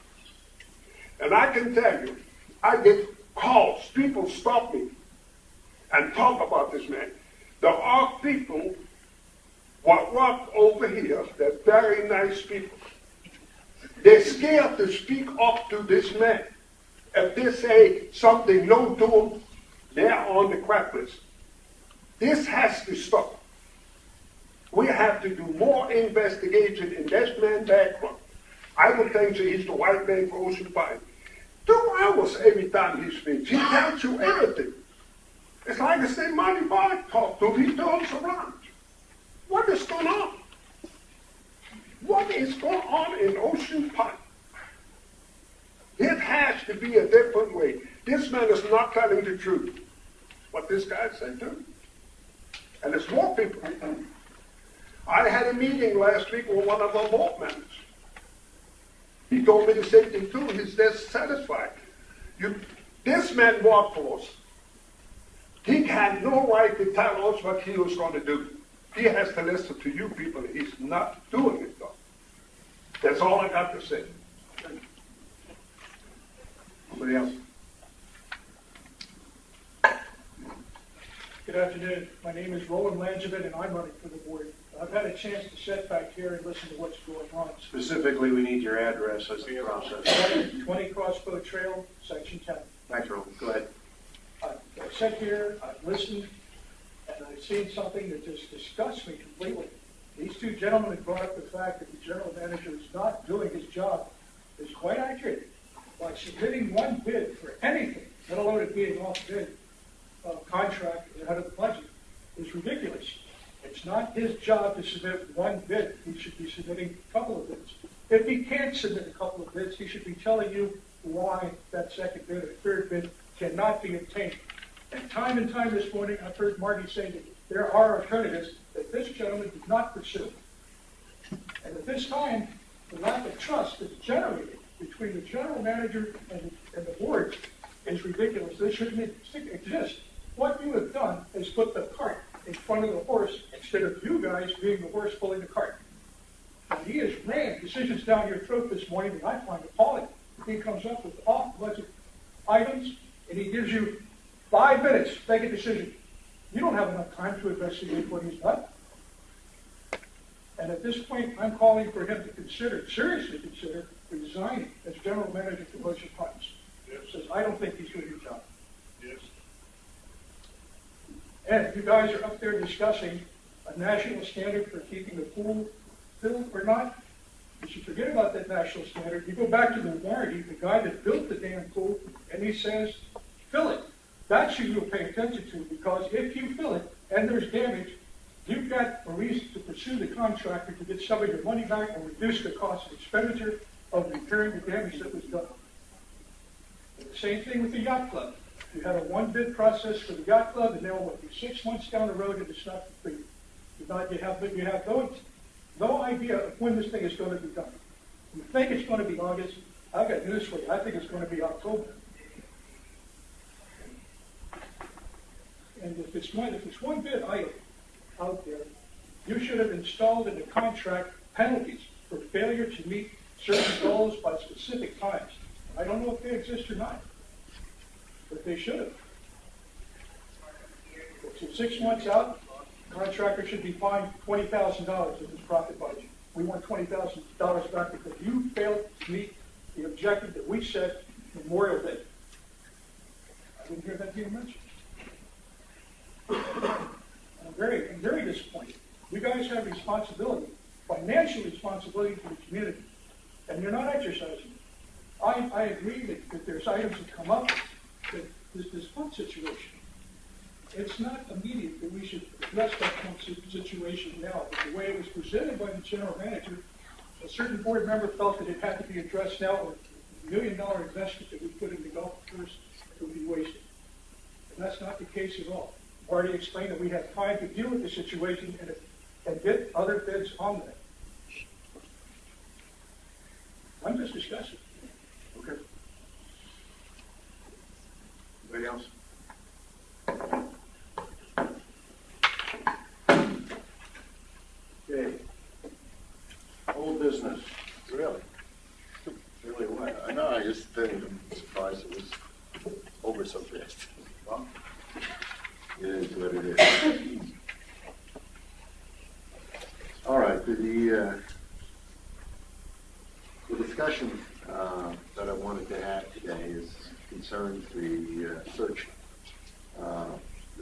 And I can tell you, I get calls, people stop me and talk about this man. There are people what work over here, they're very nice people. They're scared to speak up to this man. If they say something no to them, they're on the crap list. This has to stop. We have to do more investigation in this man's background. I would think that he's the white man for Ocean Pine. 2 hours every time he speaks. He tells you everything. It's like I say, Monty Barr talk to him. He turns around. What is going on? What is going on in Ocean Pine? It has to be a different way. This man is not telling the truth. What this guy said to him. And there's more people. I had a meeting last week with one of our board members. He told me the same thing too. He's dissatisfied. This man worked for us. He had no right to tell us what he was going to do. He has to listen to you people. He's not doing it though. That's all I got to say. Somebody else? Good afternoon. My name is Roland Langevin, and I'm running for the board. I've had a chance to sit back here and listen to what's going on. Specifically, we need your address as the process. 20 Crossbow Trail, Section 10. Thanks, Ro. Go ahead. I've sat here, I've listened, and I've seen something that just disgusts me completely. These two gentlemen have brought up the fact that the general manager is not doing his job. It's quite accurate. By submitting one bid for anything, let alone it being off bid, contract out of the budget, is ridiculous. It's not his job to submit one bid. He should be submitting a couple of bids. If he can't submit a couple of bids, he should be telling you why that second bid or third bid cannot be obtained. And time this morning, I've heard Marty say that there are alternatives that this gentleman did not pursue. And at this time, the lack of trust that's generated between the general manager and the board is ridiculous. This shouldn't exist. What you have done is put the cart in front of the horse instead of you guys being the horse pulling the cart. And he has ran decisions down your throat this morning that I find appalling. He comes up with off-budget items, and he gives you 5 minutes to make a decision. You don't have enough time to investigate what he's done. And at this point, I'm calling for him to seriously consider resigning as general manager for Ocean Pines. Yes. Says, I don't think he's doing his job. Yes. And if you guys are up there discussing a national standard for keeping the pool filled or not, you should forget about that national standard. You go back to the warranty, the guy that built the damn pool, and he says, fill it. That's who you'll pay attention to, because if you fill it and there's damage, you've got a reason to pursue the contractor to get some of your money back or reduce the cost of expenditure of repairing the damage that was done. And the same thing with the yacht club. You had a one-bid process for the yacht club, and now what? You're 6 months down the road and it's not complete. You have no idea of when this thing is going to be done. You think it's going to be August. I've got news for you. I think it's going to be October. And if it's one bid item out there, you should have installed in the contract penalties for failure to meet certain goals by specific times. I don't know if they exist or not, but they should have. If it's 6 months out, the contractor should be fined $20,000 of his profit budget. We want $20,000 back because you failed to meet the objective that we set Memorial Day. I didn't hear that being mentioned. I'm very disappointed. You guys have responsibility, financial responsibility to the community, and you're not exercising it. I agree that there's items that come up, that this pump situation. It's not immediate that we should address that pump situation now, but the way it was presented by the general manager, a certain board member felt that it had to be addressed now, or the $1 million investment that we put into golf course would be wasted. And that's not the case at all. Marty explained that we have time to deal with the situation and get other bids on that. I'm just discussing. Okay. Anybody else? Okay. Old business. Really? Really what? I know, I just didn't. so fast. Well, It is what it is. All right, the discussion that I wanted to have today concerns the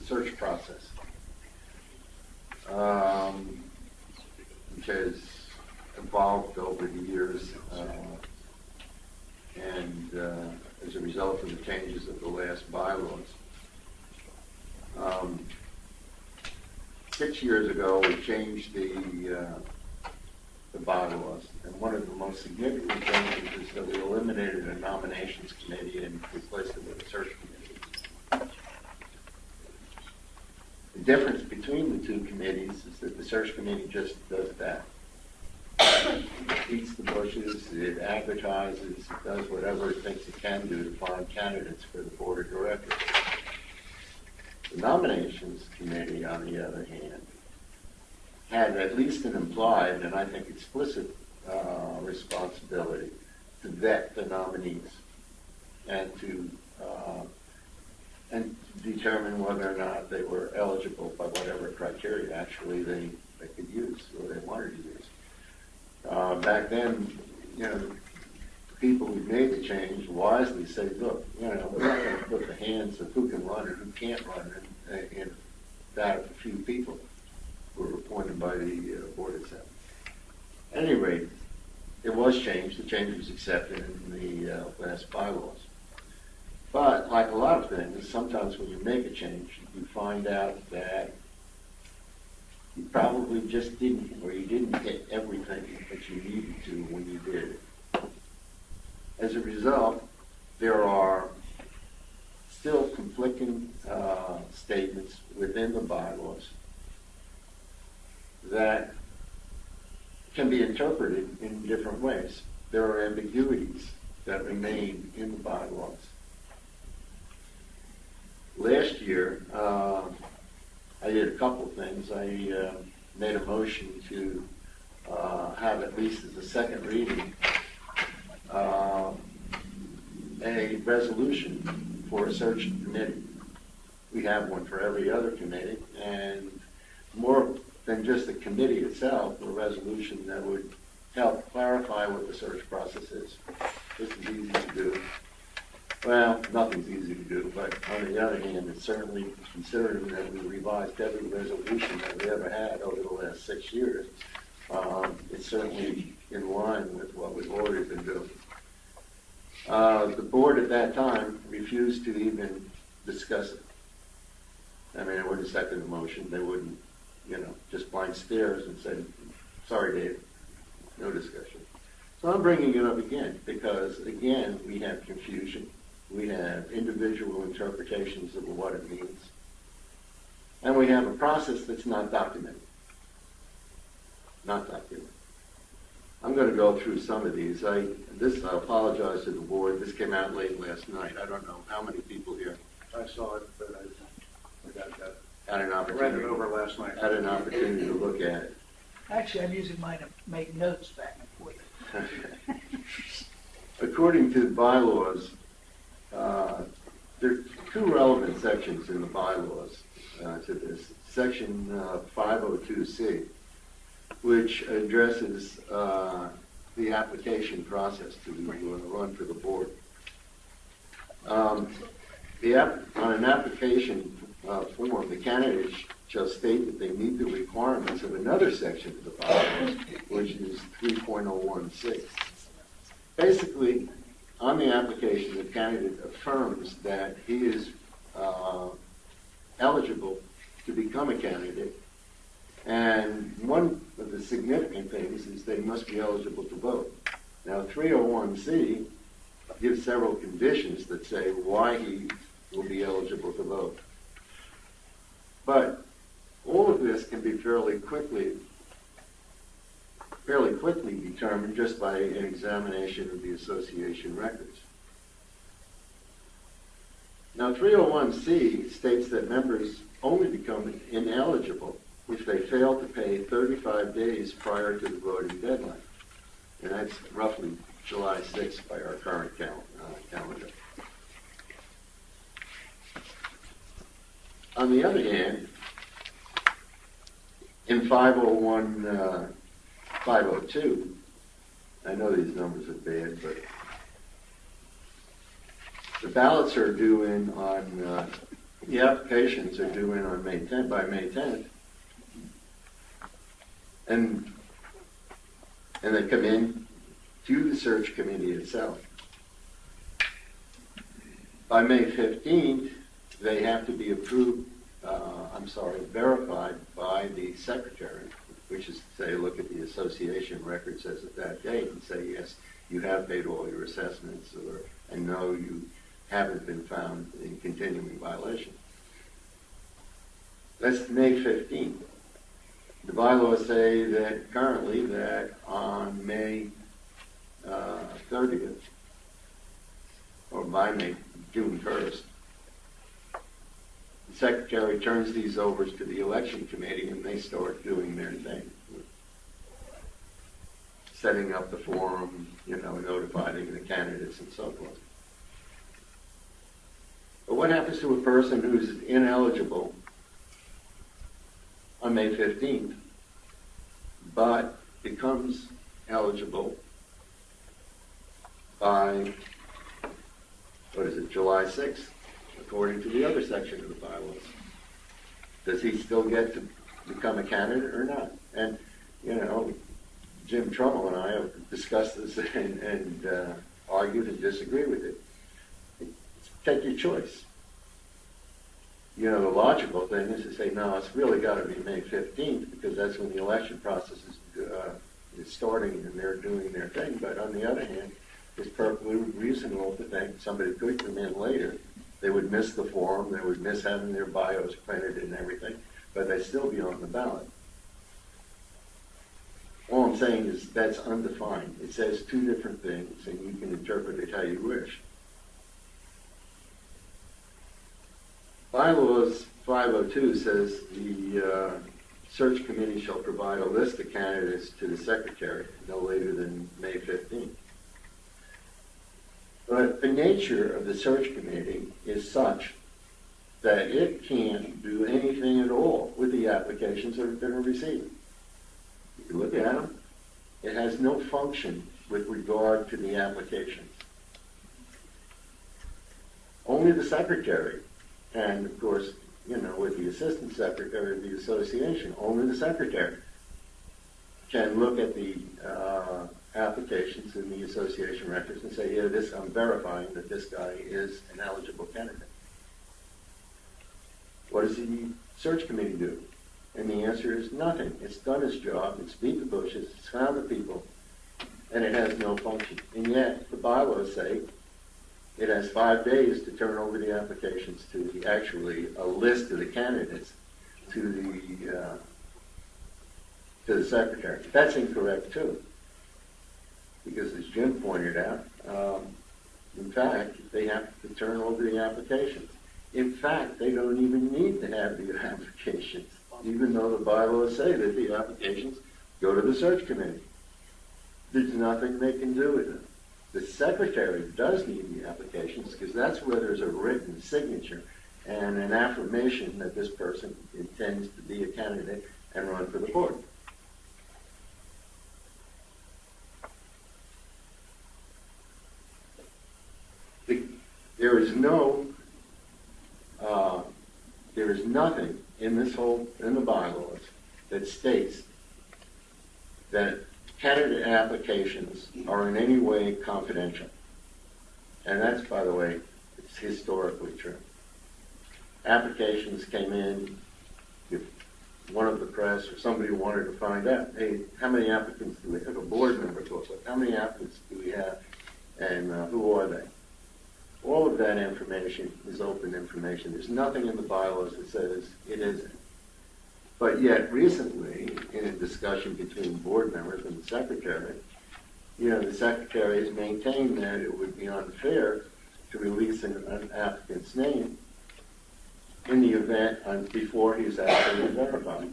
search process, which has evolved over the years, and as a result of the changes of the last bylaws. 6 years ago, we changed the bylaws, and one of the most significant changes is that we eliminated a nominations committee and replaced it with a search committee. The difference between the two committees is that the search committee just does that. It beats the bushes, it advertises, it does whatever it thinks it can do to find candidates for the board of directors. The nominations committee, on the other hand, had at least an implied and I think explicit responsibility to vet the nominees and to determine whether or not they were eligible by whatever criteria actually they could use or they wanted to use. Back then, the people who made the change wisely said, look, we're not going to put the hands of who can run and who can't run in that of a few people who were appointed by the board itself. At any rate, it was changed. The change was accepted in the last bylaws. But like a lot of things, sometimes when you make a change, you find out that you probably just didn't, or you didn't get everything that you needed to when you did it. As a result, there are still conflicting statements within the bylaws that can be interpreted in different ways. There are ambiguities that remain in the bylaws. Last year, I did a couple of things. I made a motion to have, at least as a second reading, a resolution for a search committee. We have one for every other committee, and more than just the committee itself, a resolution that would help clarify what the search process is. This is easy to do. Well, nothing's easy to do, but on the other hand, it's certainly, considering that we revised every resolution that we ever had over the last 6 years, it's certainly in line with what we've already been doing. The board at that time refused to even discuss it. I mean, they wouldn't second the motion. They wouldn't, just blank stares and say, sorry, Dave, no discussion. So I'm bringing it up again because, again, we have confusion. We have individual interpretations of what it means. And we have a process that's not documented. Not documented. I'm going to go through some of these. I apologize to the board. This came out late last night. I don't know how many people here I saw it, but I got that. had an I read opportunity. it over last night. Had an opportunity to look at it. Actually, I'm using mine to make notes back and forth. According to the bylaws, there are two relevant sections in the bylaws to this. Section 502C, which addresses the application process to run for the board. On an application form, the candidate shall state that they meet the requirements of another section of the bylaws, which is 3.016. Basically, on the application, the candidate affirms that he is eligible to become a candidate, and one of the significant things is they must be eligible to vote. Now, 301C gives several conditions that say why he will be eligible to vote. But all of this can be fairly quickly determined just by an examination of the association records. Now, 301C states that members only become ineligible if they fail to pay 35 days prior to the voting deadline. And that's roughly July 6th by our current calendar. On the other hand, in 501, 502, I know these numbers are bad, but the ballots are due in on, the applications are due in on May 10th, by May 10th. And they come in to the search committee itself. By May 15th, they have to be approved, verified by the secretary, which is to say, look at the association records as of that date and say, yes, you have paid all your assessments, and no, you haven't been found in continuing violation. That's May 15th. The bylaws say that currently that on May 30th, or by June 1st, the secretary turns these over to the election committee and they start doing their thing. Setting up the forum, notifying the candidates and so forth. But what happens to a person who's ineligible on May 15th, but becomes eligible by, July 6th, according to the other section of the bylaws? Does he still get to become a candidate or not? And, Jim Trummel and I have discussed this and argued and disagreed with it. Take your choice. The logical thing is to say, no, it's really got to be May 15th because that's when the election process is starting and they're doing their thing. But on the other hand, it's perfectly reasonable to think somebody could come in later. They would miss the forum, they would miss having their bios printed and everything, but they'd still be on the ballot. All I'm saying is that's undefined. It says two different things, and you can interpret it how you wish. Bylaws 502 says the search committee shall provide a list of candidates to the secretary no later than May 15th. But the nature of the search committee is such that it can't do anything at all with the applications that have been received. If you look at them, it has no function with regard to the applications. Only the secretary, and of course, with the assistant secretary of the association, only the secretary can look at the applications in the association records and say, yeah, I'm verifying that this guy is an eligible candidate. What does the search committee do? And the answer is nothing. It's done its job. It's beat the bushes. It's found the people. And it has no function. And yet, the bylaws say it has 5 days to turn over the applications to actually a list of the candidates to the secretary. That's incorrect, too. Because as Jim pointed out, in fact, they have to turn over the applications. In fact, they don't even need to have the applications, even though the bylaws say that the applications go to the search committee. There's nothing they can do with them. The secretary does need the applications because that's where there's a written signature and an affirmation that this person intends to be a candidate and run for the board. There is nothing in the bylaws that states that candidate applications are in any way confidential. And that's, by the way, it's historically true. Applications came in, if one of the press or somebody wanted to find out, hey, how many applicants do we have? A board member talks about how many applicants do we have and who are they? All of that information is open information. There's nothing in the bylaws that says it isn't. But yet, recently, in a discussion between board members and the secretary, the secretary has maintained that it would be unfair to release an applicant's name in the event before he's actually verified.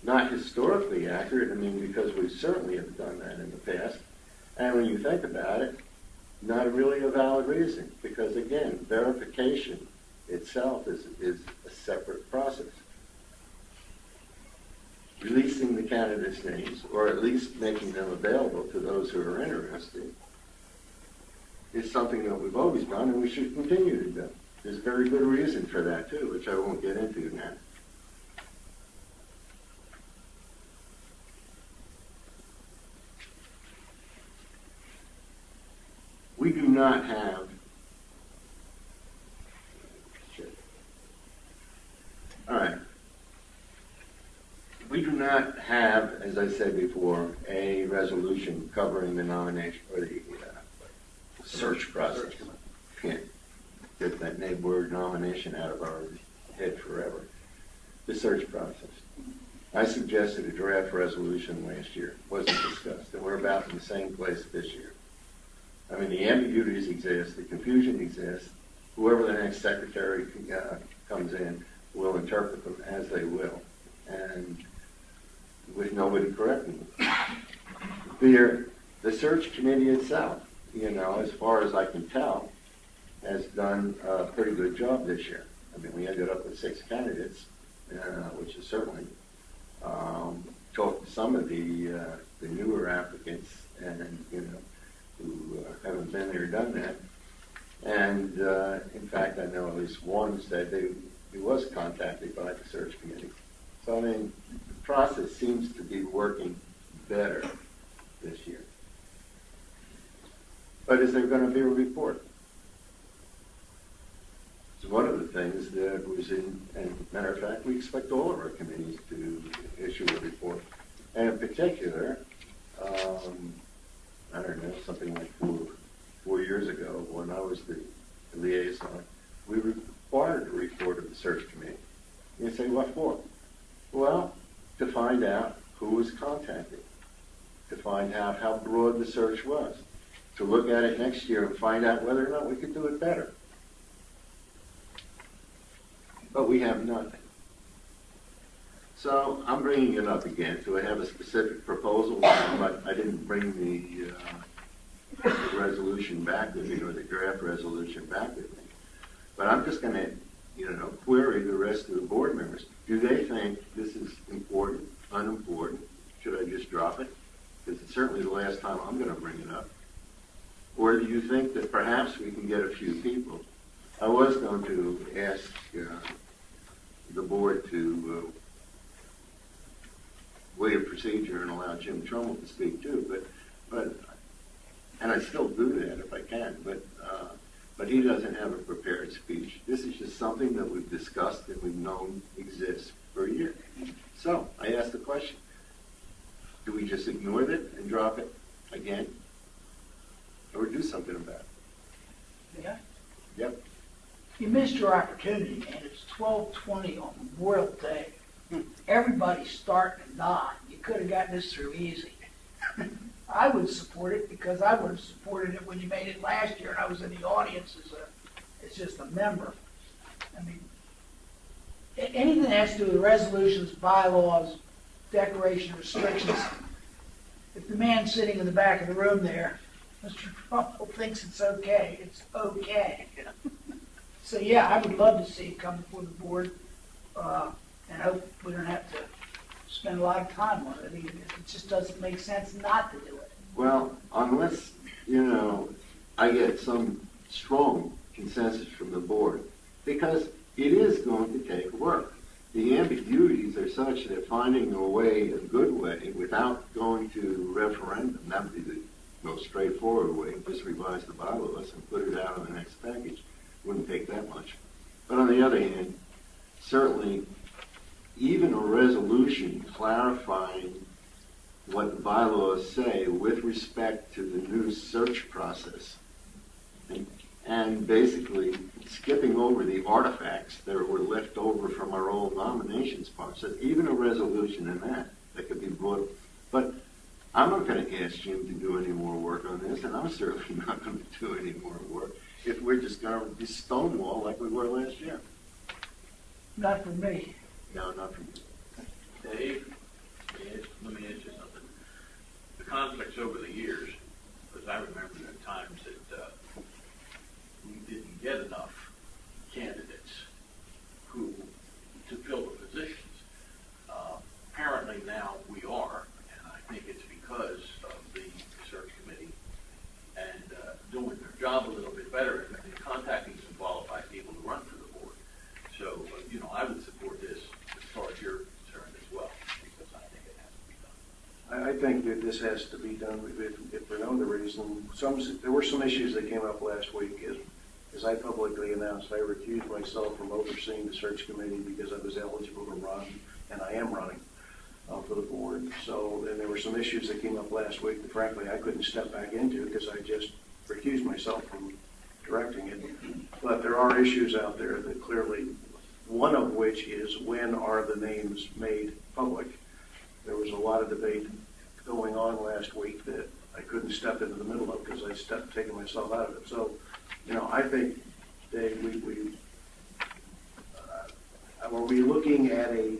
Not historically accurate, because we certainly have done that in the past. And when you think about it, not really a valid reason, because again, verification itself is a separate process. Releasing the candidates' names, or at least making them available to those who are interested, is something that we've always done and we should continue to do. There's very good reason for that too, which I won't get into now. We do not have, all right. We do not have, as I said before, a resolution covering the nomination or the search process. Can't get that word nomination out of our head forever. The search process. I suggested a draft resolution last year. Wasn't discussed. And we're about in the same place this year. I mean, the ambiguities exist, the confusion exists. Whoever the next secretary comes in will interpret them as they will, and with nobody correcting them. The search committee itself, as far as I can tell, has done a pretty good job this year. I mean, we ended up with 6 candidates, which is certainly talked to some of the newer applicants, and who haven't been there, done that. And in fact, I know at least one said he was contacted by the search committee. So I mean, the process seems to be working better this year. But is there going to be a report? It's one of the things that was and matter of fact, we expect all of our committees to issue a report. And in particular, I don't know, something like 4 years ago, when I was the liaison, we required a report of the search committee. You say, what for? Well, to find out who was contacted, to find out how broad the search was, to look at it next year and find out whether or not we could do it better. But we have nothing. So I'm bringing it up again. Do I have a specific proposal? But I didn't bring the resolution back with me, or the draft resolution back with me. But I'm just going to, query the rest of the board members. Do they think this is important, unimportant? Should I just drop it? Because it's certainly the last time I'm going to bring it up. Or do you think that perhaps we can get a few people? I was going to ask the board to waive procedure and allow Jim Trumbull to speak too, but and I still do that if I can, but he doesn't have a prepared speech. This is just something that we've discussed and we've known exists for a year. So I asked the question: do we just ignore it and drop it again, or do something about it? Yeah. Yep. You missed your opportunity, man. It's 12:20 on Memorial Day. Everybody's starting to nod. You could have gotten this through easy. I would support it because I would have supported it when you made it last year, and I was in the audience as just a member. I mean, anything that has to do with resolutions, bylaws, declaration, restrictions. If the man sitting in the back of the room there, Mr. Trumbull, thinks it's okay, it's okay. So yeah, I would love to see it come before the board, and hope we don't have to spend a lot of time on it. I mean, it just doesn't make sense not to do it. Well, unless, I get some strong consensus from the board, because it is going to take work. The ambiguities are such that finding a way, a good way, without going to referendum, that would be the most straightforward way, just revise the bylaws and put it out on the next package. Wouldn't take that much. But on the other hand, certainly even a resolution clarifying what the bylaws say with respect to the new search process, and basically skipping over the artifacts that were left over from our old nominations process, even a resolution in that could be brought. But I'm not going to ask Jim to do any more work on this, and I'm certainly not going to do any more work if we're just going to be stonewall like we were last year. Not for me. No, not for you. Dave, let me ask you something. The conflicts over the years, because I remember the times that job a little bit better in contacting some qualified people to run for the board. So, I would support this as far as you're concerned as well, because I think it has to be done. I think that this has to be done, if for no other reason. There were some issues that came up last week. As I publicly announced, I recused myself from overseeing the search committee because I was eligible to run, and I am running for the board. So then there were some issues that came up last week that frankly I couldn't step back into because I just recused myself from directing it. But there are issues out there that clearly, one of which is when are the names made public? There was a lot of debate going on last week that I couldn't step into the middle of because I taken myself out of it. So, I think, Dave, are we looking at a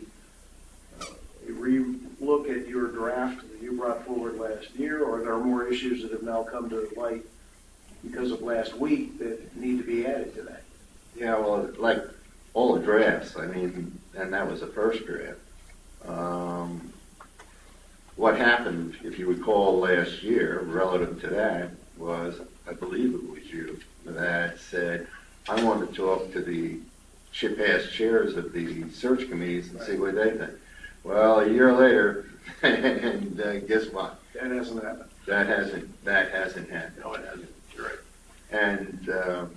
re-look at your draft that you brought forward last year, or are there more issues that have now come to light because of last week that need to be added to that? Yeah, well, like all the drafts, and that was the first draft. What happened, if you recall last year, relative to that, was, I believe it was you, that said, I want to talk to the past chairs of the search committees and see what they think. Well, a year later, and guess what? That hasn't happened. That hasn't happened. No, it hasn't. You're right. And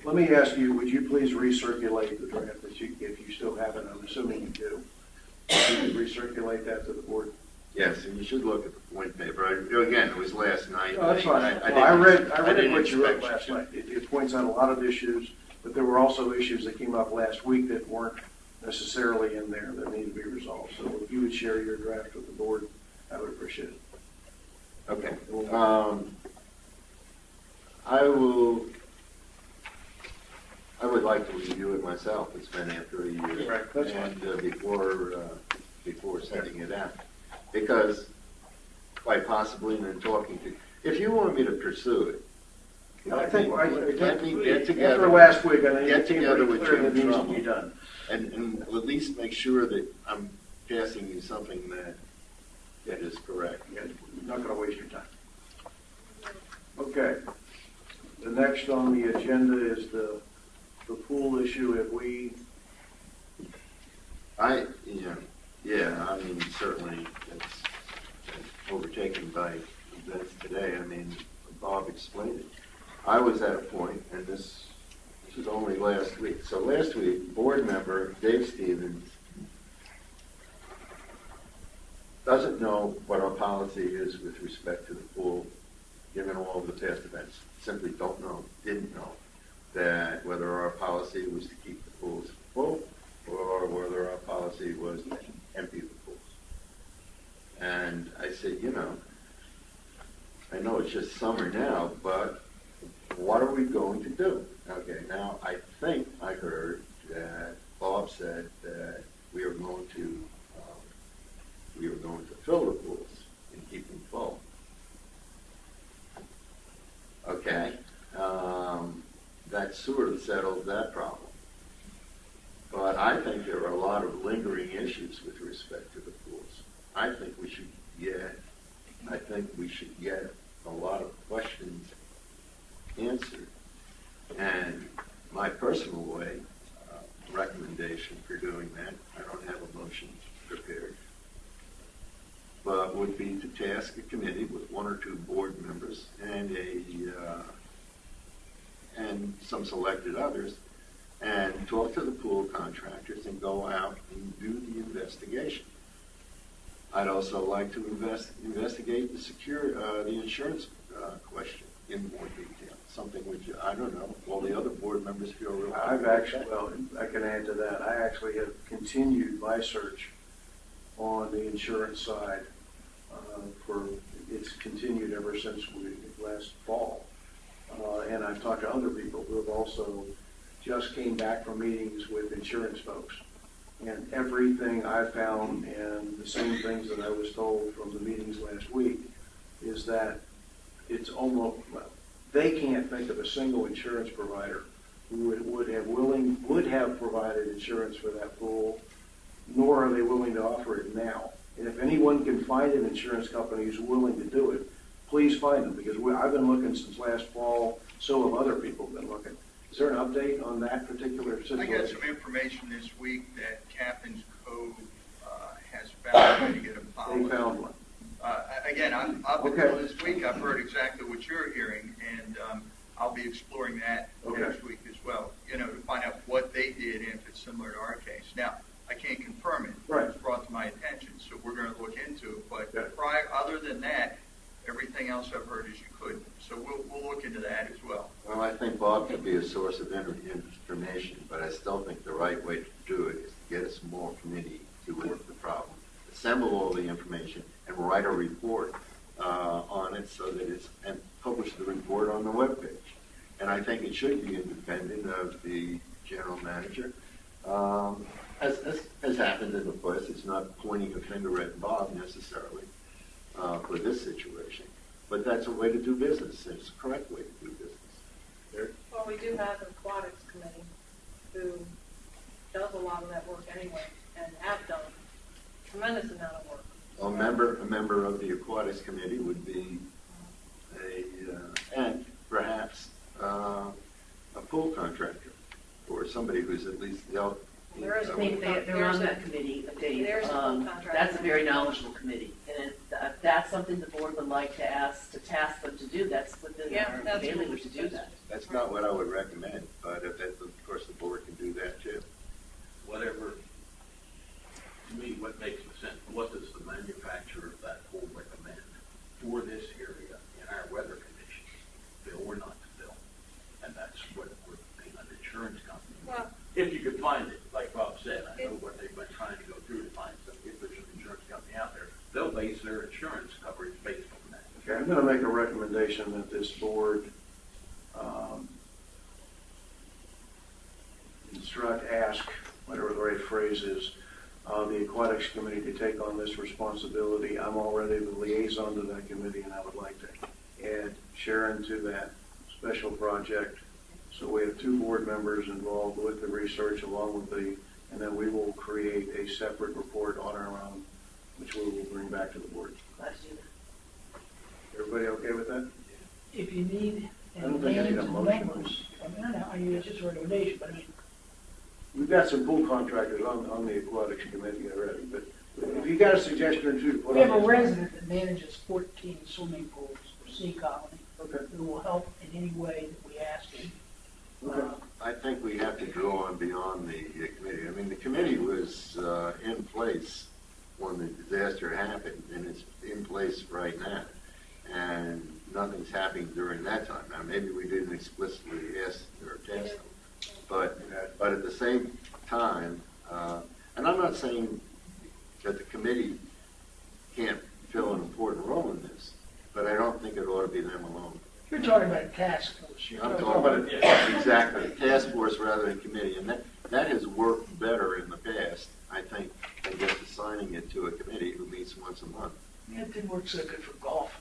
Let me ask you, would you please recirculate the draft that if you still have it? I'm assuming you do. Would you recirculate that to the board? yes, and you should look at the point paper. Again, it was last night. No, that's fine. I read what you wrote last night. It points out a lot of issues, but there were also issues that came up last week that weren't necessarily in there that need to be resolved. So if you would share your draft with the board, I would appreciate it. Okay. I would like to review it myself. It's been after a year. Right, that's fine. And before sending it out. Because quite possibly in talking to, if you want me to pursue it, I think let me get together. after last week, I think Get it became together pretty with clear Jim that needs to Trumbull. be done. And at least make sure that I'm passing you something that is correct. Yeah, not going to waste your time. Okay. The next on the agenda is the pool issue. Have we, Certainly it's overtaken by events today. Bob explained it. I was at a point, and this is only last week. So last week, board member Dave Stevens doesn't know what our policy is with respect to the pool, given all of the past events. Simply don't know, didn't know that whether our policy was to keep the pools full or whether our policy was to empty the pools. And I said, I know it's just summer now, but what are we going to do? Okay, now I think I heard that Bob said that we are going to fill the pools and keep them full. Okay, that sort of settled that problem. But I think there are a lot of lingering issues with respect to the pools. I think we should get a lot of questions answered. And my personal recommendation for doing that, I don't have a motion prepared, but would be to task a committee with one or two board members and and some selected others, and talk to the pool contractors and go out and do the investigation. I'd also like to investigate the insurance question in more detail, something which, I don't know, all the other board members feel real. I can add to that. I actually have continued my search on the insurance side it's continued ever since last fall. And I've talked to other people who have also just came back from meetings with insurance folks. And everything I found, and the same things that I was told from the meetings last week, is that it's almost, they can't think of a single insurance provider who would have provided insurance for that pool, nor are they willing to offer it now. And if anyone can find an insurance company who's willing to do it, please find them, because I've been looking since last fall. so have other people been looking. Is there an update on that particular I situation? got some information this week that Captain's Cove has found a way to get a They policy. found one. Again, up Okay. until this week, I've heard exactly what you're hearing, and I'll be exploring that Okay. next week as well, to find out what they did and if it's similar to our case. Now, I can't confirm it. Right. It's brought to my attention, so we're going to look into it. But Okay. other than that, everything else I've heard is you couldn't. So we'll look into that as well. Well, I think Bob could be a source of information, but I still think the right way to do it is to get a small committee to work the problem, assemble all the information, and write a report on it so that and publish the report on the webpage. And I think it should be independent of the general manager. As happened in the past, it's not pointing a finger at Bob necessarily for this situation, but that's a way to do business. It's the correct way to do business. Well, we do have an aquatics committee who does a lot of that work anyway, and have done a tremendous amount of work. A member of the aquatics committee would be and perhaps a pool contractor or somebody who's at least dealt. There is I think they're on that committee, Dave. There's a contract. That's a very knowledgeable committee, and if that's something the board would like to task them to do, that's within Yeah, our that's daily what- to do that. That's not what I would recommend, but of course the board can do that too. Whatever, to me, what makes sense, what does the manufacturer of that pool recommend for this area in our weather conditions, fill or not to fill? And that's what we're paying an insurance company. Well, If you could find it, like Bob said, I know what they've been trying to go through to find some, if there's an insurance company out there, they'll base their insurance coverage based on that. Okay, I'm going to make a recommendation that this board ask, whatever the right phrase is, the aquatics committee to take on this responsibility. I'm already the liaison to that committee, and I would like to add Sharon to that special project. So we have 2 board members involved with the research along with and then we will create a separate report on our own, which we will bring back to the board. Glad to do that. Everybody okay with that? If you need I any don't think I need names a and motion. numbers, I mean, it's just a recommendation, but I mean, We've got some pool contractors on the aquatics committee already, but if you got a suggestion or two to put we have on a this- resident that manages 14 swimming pools for Sea Colony, Okay, who will help in any way that we ask him. okay. I think we have to draw on beyond the committee. I mean, the committee was in place when the disaster happened, and it's in place right now. And nothing's happening during that time. Now, maybe we didn't explicitly ask or task them, but at the same time, and I'm not saying that the committee can't fill an important role in this, but I don't think it ought to be them alone. You're talking about a task force. You're I'm talking talking about about- exactly, task force rather than committee, and that has worked better in the past, I think, than just assigning it to a committee who meets once a month. It didn't work so good for golf.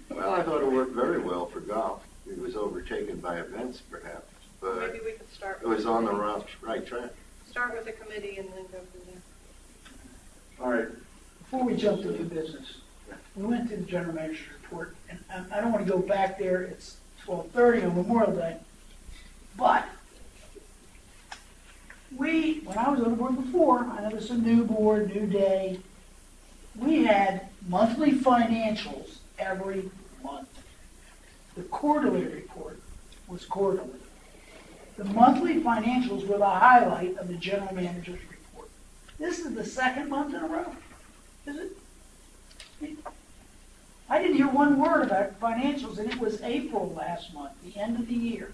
Well, I thought it worked very well for golf. It was overtaken by events perhaps, but maybe we could start. it was on the right track. Start with the committee and then go from there. All right, Before we jump to new business, we went to the general manager's report, and I don't want to go back there, it's 12:30 on Memorial Day, but when I was on the board before, I know this is a new board, new day, we had monthly financials every month. The quarterly report was quarterly. The monthly financials were the highlight of the general manager's report. This is the second month in a row, is it? I didn't hear one word about financials, and it was April last month, the end of the year.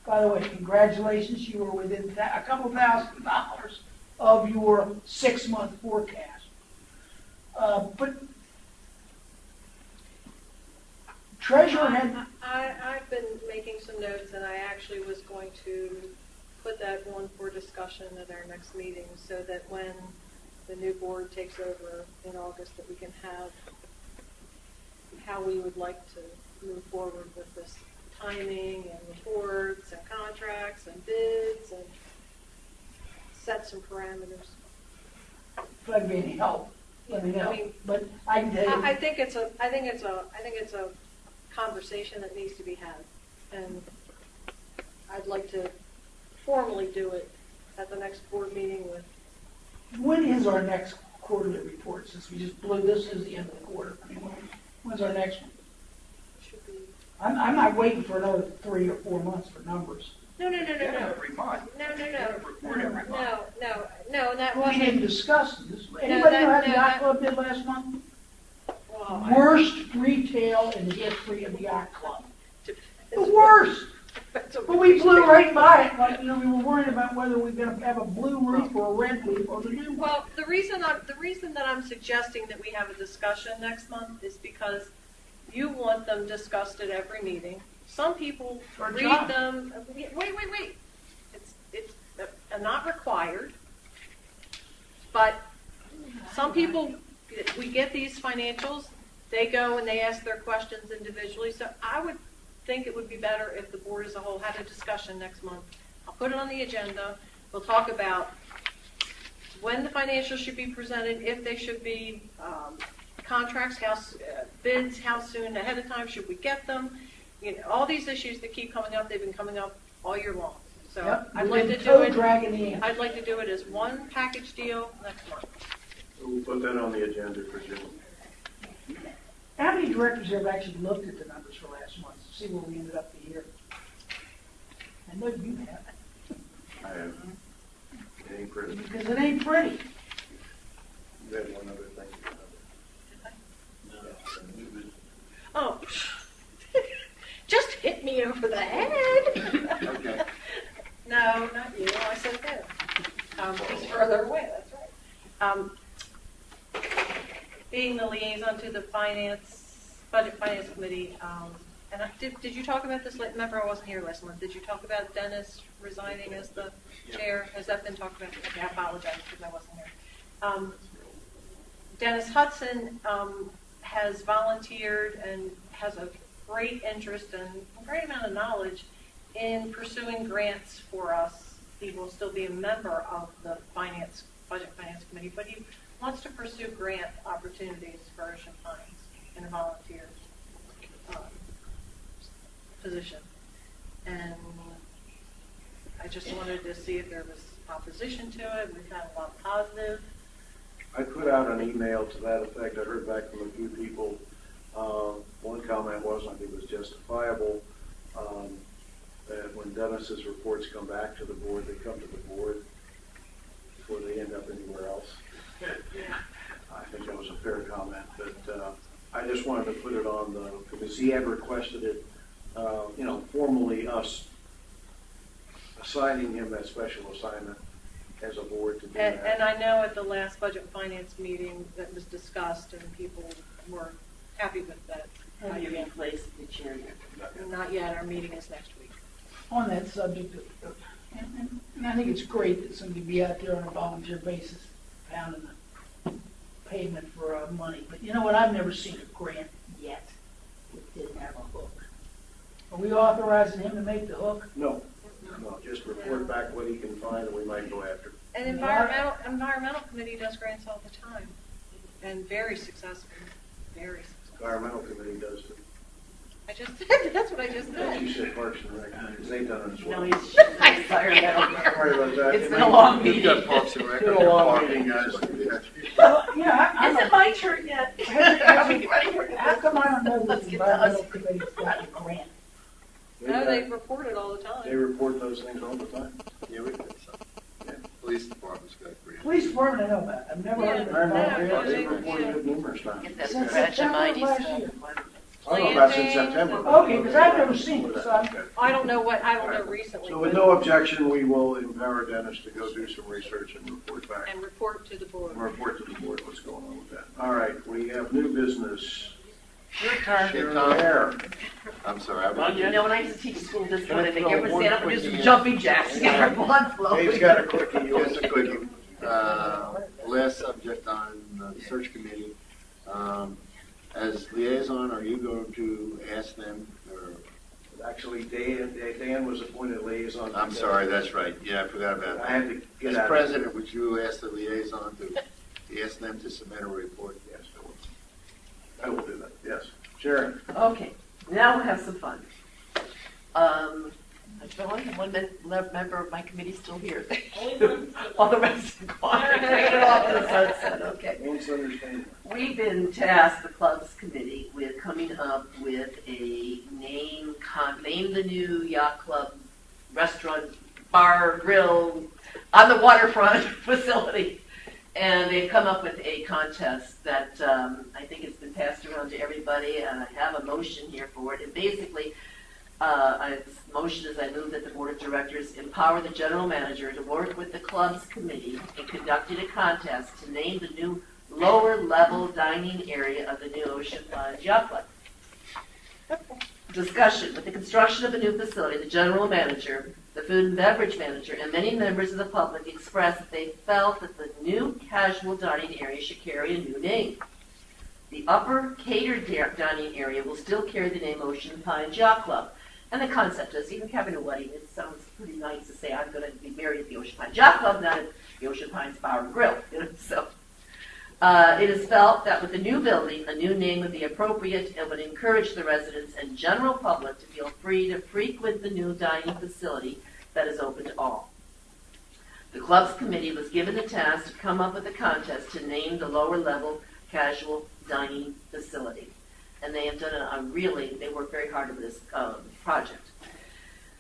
By the way, congratulations, you were within a couple $1,000s of your 6-month forecast. But treasurer had, I've been making some notes, and I actually was going to put that on for discussion at our next meeting, so that when the new board takes over in August, that we can have how we would like to move forward with this timing and reports and contracts and bids and set some parameters. if I can be any help, let me know. I mean, But I can tell I you, think it's a conversation that needs to be had. And I'd like to formally do it at the next board meeting with, When is our next quarterly report, since we just blew this as the end of the quarter? I mean, when's our next one? should be, I'm not waiting for another 3 or 4 months for numbers. no. Every month. No, Report every month. No, and that We wasn't, didn't discuss this. Anybody know how the no, yacht that- club did last month? well, Worst retail in the history of the yacht club. The it's- worst! it's a- But we blew right by it, like, we were worried about whether we're gonna have a blue roof or a red roof or the new one. Well, the reason that I'm suggesting that we have a discussion next month is because you want them discussed at every meeting. Some people Our read job. them, wait. It's not required, but some people, we get these financials, they go and they ask their questions individually, so I would think it would be better if the board as a whole had a discussion next month. I'll put it on the agenda, we'll talk about when the financials should be presented, if they should be, contracts, bids, how soon ahead of time should we get them? You know, all these issues that keep coming up, they've been coming up all year long. So Yep, I'd we've like been to do it, toe-dragging the ant. I'd like to do it as one package deal next month. We'll put that on the agenda for June. How many directors have actually looked at the numbers for last month to see where we ended up the year? I know you have, I have. It ain't pretty. because it ain't pretty. You had one other thing. Oh, just hit me over the head. Okay. No, not you, I said him. He's further away, that's right. Being the liaison to the Budget Finance Committee, and did you talk about this, remember I wasn't here last month, did you talk about Dennis resigning as the chair? Has that been talked about? Okay, I apologize because I wasn't here. Dennis Hudson has volunteered and has a great interest and a great amount of knowledge in pursuing grants for us. He will still be a member of the Budget Finance Committee, but he wants to pursue grant opportunities for Ocean Pines in a volunteer position. And I just wanted to see if there was opposition to it. We've had a lot of positive. I put out an email to that effect. I heard back from a few people. One comment was, I think it was justifiable, that when Dennis's reports come back to the board, they come to the board before they end up anywhere else. I think that was a fair comment, but I just wanted to put it on because he had requested it, formally us assigning him that special assignment as a board to do that. And I know at the last Budget Finance meeting that was discussed and people were happy with that. Have you replaced the chair yet? Not yet, our meeting is next week. On that subject, and I think it's great that somebody be out there on a volunteer basis, pounding the pavement for money. But you know what? I've never seen a grant yet that didn't have a hook. Are we authorizing him to make the hook? No, just report back what he can find and we might go after. And environmental committee does grants all the time, and very successful, very successful. Environmental committee does too. I just said, that's what I just As you said. said, Parks and Rec, because they've done it as well. No, he's sorry. Sorry about that. It's been a long You've meeting. got Parks and Rec. Been a long meeting, guys. Well, yeah, I'm Is it my turn yet? how come I don't know that Let's the get environmental done. committee's gotten a grant? No, they report it all the They time. report those things all the time. Yeah, we think so. Yeah, police department's got grant. Police department, I know about. I've never heard of it. Environmental, Yeah, they've reported it numerous times. Get that Since scratch in my September of last year. I don't know about since September. Okay, because I've never seen it, so I'm, I don't know recently. So with but- no objection, we will empower Dennis to go do some research and report back. And report to the board. And report to the board what's going on with that. All right, we have new business. Your turn. Sharon Hare. I'm sorry. You know, when I used to teach school discipline, Can I they make throw everyone one stand up and do quickie some in? jumping jacks to get our blood flowing. Dave's got a quickie. Just a quickie. Last subject on the search committee. As liaison, are you going to ask them, or, Actually, Dan was appointed liaison. I'm sorry, that's right. Yeah, I forgot about I had that. to get As out. president, would you ask the liaison to ask them to submit a report? Yes, I will do that, yes. Sharon? Okay, now we'll have some fun. There's only one member of my committee still here. Only one. All the rest are gone. Take it off to the sunset, okay. It's understandable. We've been tasked, the clubs committee, with coming up with a name the new yacht club restaurant, bar, grill, on the waterfront facility. And they've come up with a contest that I think has been passed around to everybody, and I have a motion here for it. And basically, its motion is I move that the board of directors empower the general manager to work with the clubs committee in conducting a contest to name the new lower level dining area of the new Ocean Lodge Yacht Club. Discussion. With the construction of a new facility, the general manager, the food and beverage manager, and many members of the public expressed that they felt that the new casual dining area should carry a new name. The upper catered dining area will still carry the name Ocean Pines Yacht Club. And the concept is, even having a wedding, it sounds pretty nice to say, I'm going to be married at the Ocean Pines Yacht Club, not at the Ocean Pines Bar and Grill. So it is felt that with the new building, a new name would be appropriate and would encourage the residents and general public to feel free to frequent the new dining facility that is open to all. The club's committee was given the task to come up with a contest to name the lower level casual dining facility. And they have done they worked very hard on this project.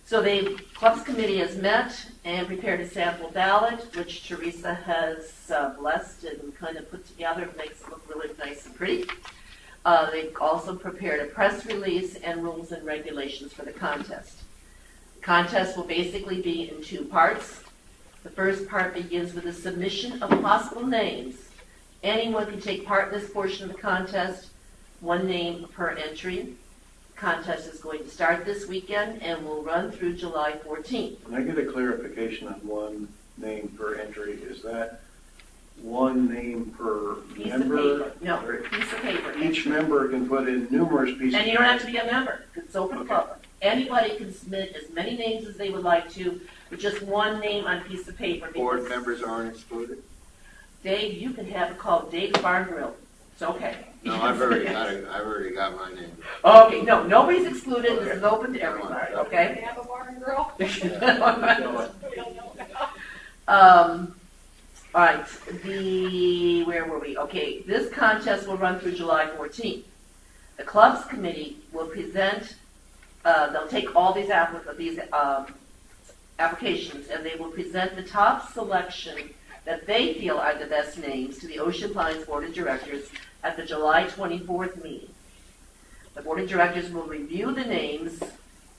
So the clubs committee has met and prepared a sample ballot, which Teresa has blessed and kind of put together. It makes it look really nice and pretty. They've also prepared a press release and rules and regulations for the contest. The contest will basically be in two parts. The first part begins with a submission of possible names. Anyone can take part in this portion of the contest, one name per entry. The contest is going to start this weekend and will run through July 14th. Can I get a clarification on one name per entry? Is that one name per Piece member? of paper. No, Or piece of paper. each member can put in numerous pieces. And you don't have to be a member. It's open to Okay. public. Anybody can submit as many names as they would like to, with just one name on a piece of paper. Board because- members aren't excluded? Dave, you can have it called Dave's Bar and Grill. It's okay. No, I've already got my name. Okay, no, nobody's excluded. This is open to everybody, They okay? have a bar and grill? All right, where were we? Okay, this contest will run through July 14th. The clubs committee will present, they'll take all these applications and they will present the top selection that they feel are the best names to the Ocean Pines Board of Directors at the July 24th meeting. The Board of Directors will review the names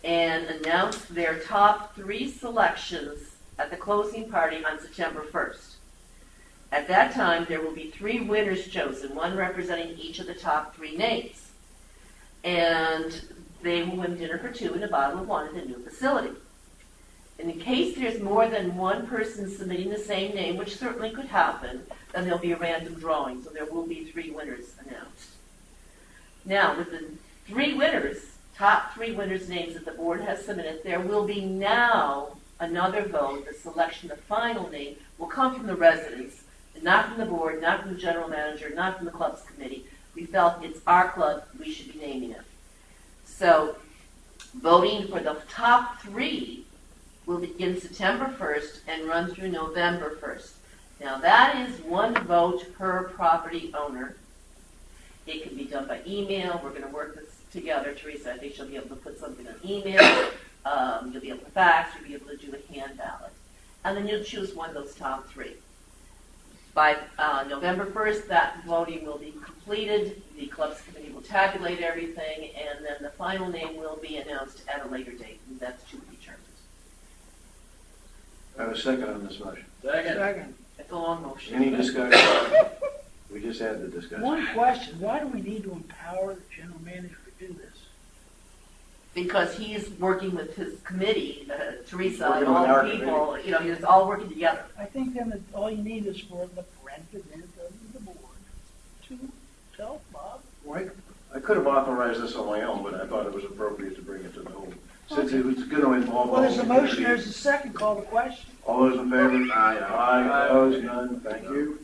and announce their top 3 selections at the closing party on September 1st. At that time, there will be 3 winners chosen, one representing each of the top 3 names. And they will win dinner for 2 and a bottle of wine at the new facility. In case there's more than one person submitting the same name, which certainly could happen, then there'll be a random drawing, so there will be 3 winners announced. Now, with the 3 winners, top 3 winners' names that the board has submitted, there will be now another vote. The selection, the final name, will come from the residents, and not from the board, not from the general manager, not from the club's committee. We felt it's our club, we should be naming it. So, voting for the top 3 will begin September 1st and run through November 1st. Now that is 1 vote per property owner. It can be done by email. We're going to work this together. Teresa, I think she'll be able to put something on email. You'll be able to fax. You'll be able to do a hand ballot. And then you'll choose one of those top 3. By November 1st, that voting will be completed. The club's committee will tabulate everything, and then the final name will be announced at a later date, and that's to be determined. I have a second on this motion. Second. It's a long motion. Any discussion? We just had the discussion. One question, why do we need to empower the general manager to do this? Because he's working with his committee, Teresa, Working and all with our the people, it's all working together. I think then that all you need is for the president of the board to tell Bob. Right. I could have authorized this on my own, but I thought it was appropriate to bring it to the whole, since it was going to involve. Well, there's all a the motion, community. there's a second, call the question. All those in favor? Aye. Aye, opposed, none, thank you.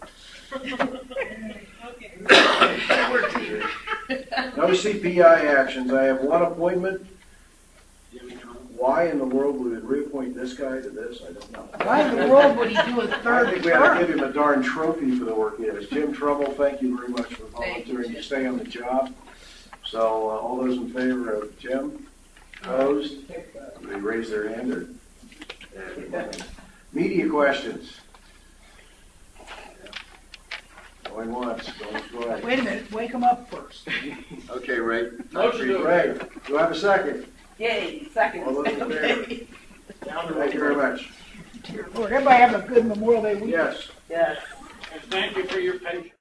No CPI actions, I have 1 appointment. Why in the world would we reappoint this guy to this? I don't know. Why in the world would he do a I third think we ought to give term? him a darn trophy for the work he has. Jim Trumbull, thank you very much for volunteering to stay on the job. So, all those in favor of Jim? Opposed? They raise their hand or? Media questions? Going once, going twice. Wait a minute, wake him up first. Okay, Ray. Motion to Ray, do I have a second? Yay, second. All those in favor? Okay. Thank you very much. Dear Lord, everybody have a good Memorial Day weekend. Yes. Yes. And thank you for your patience.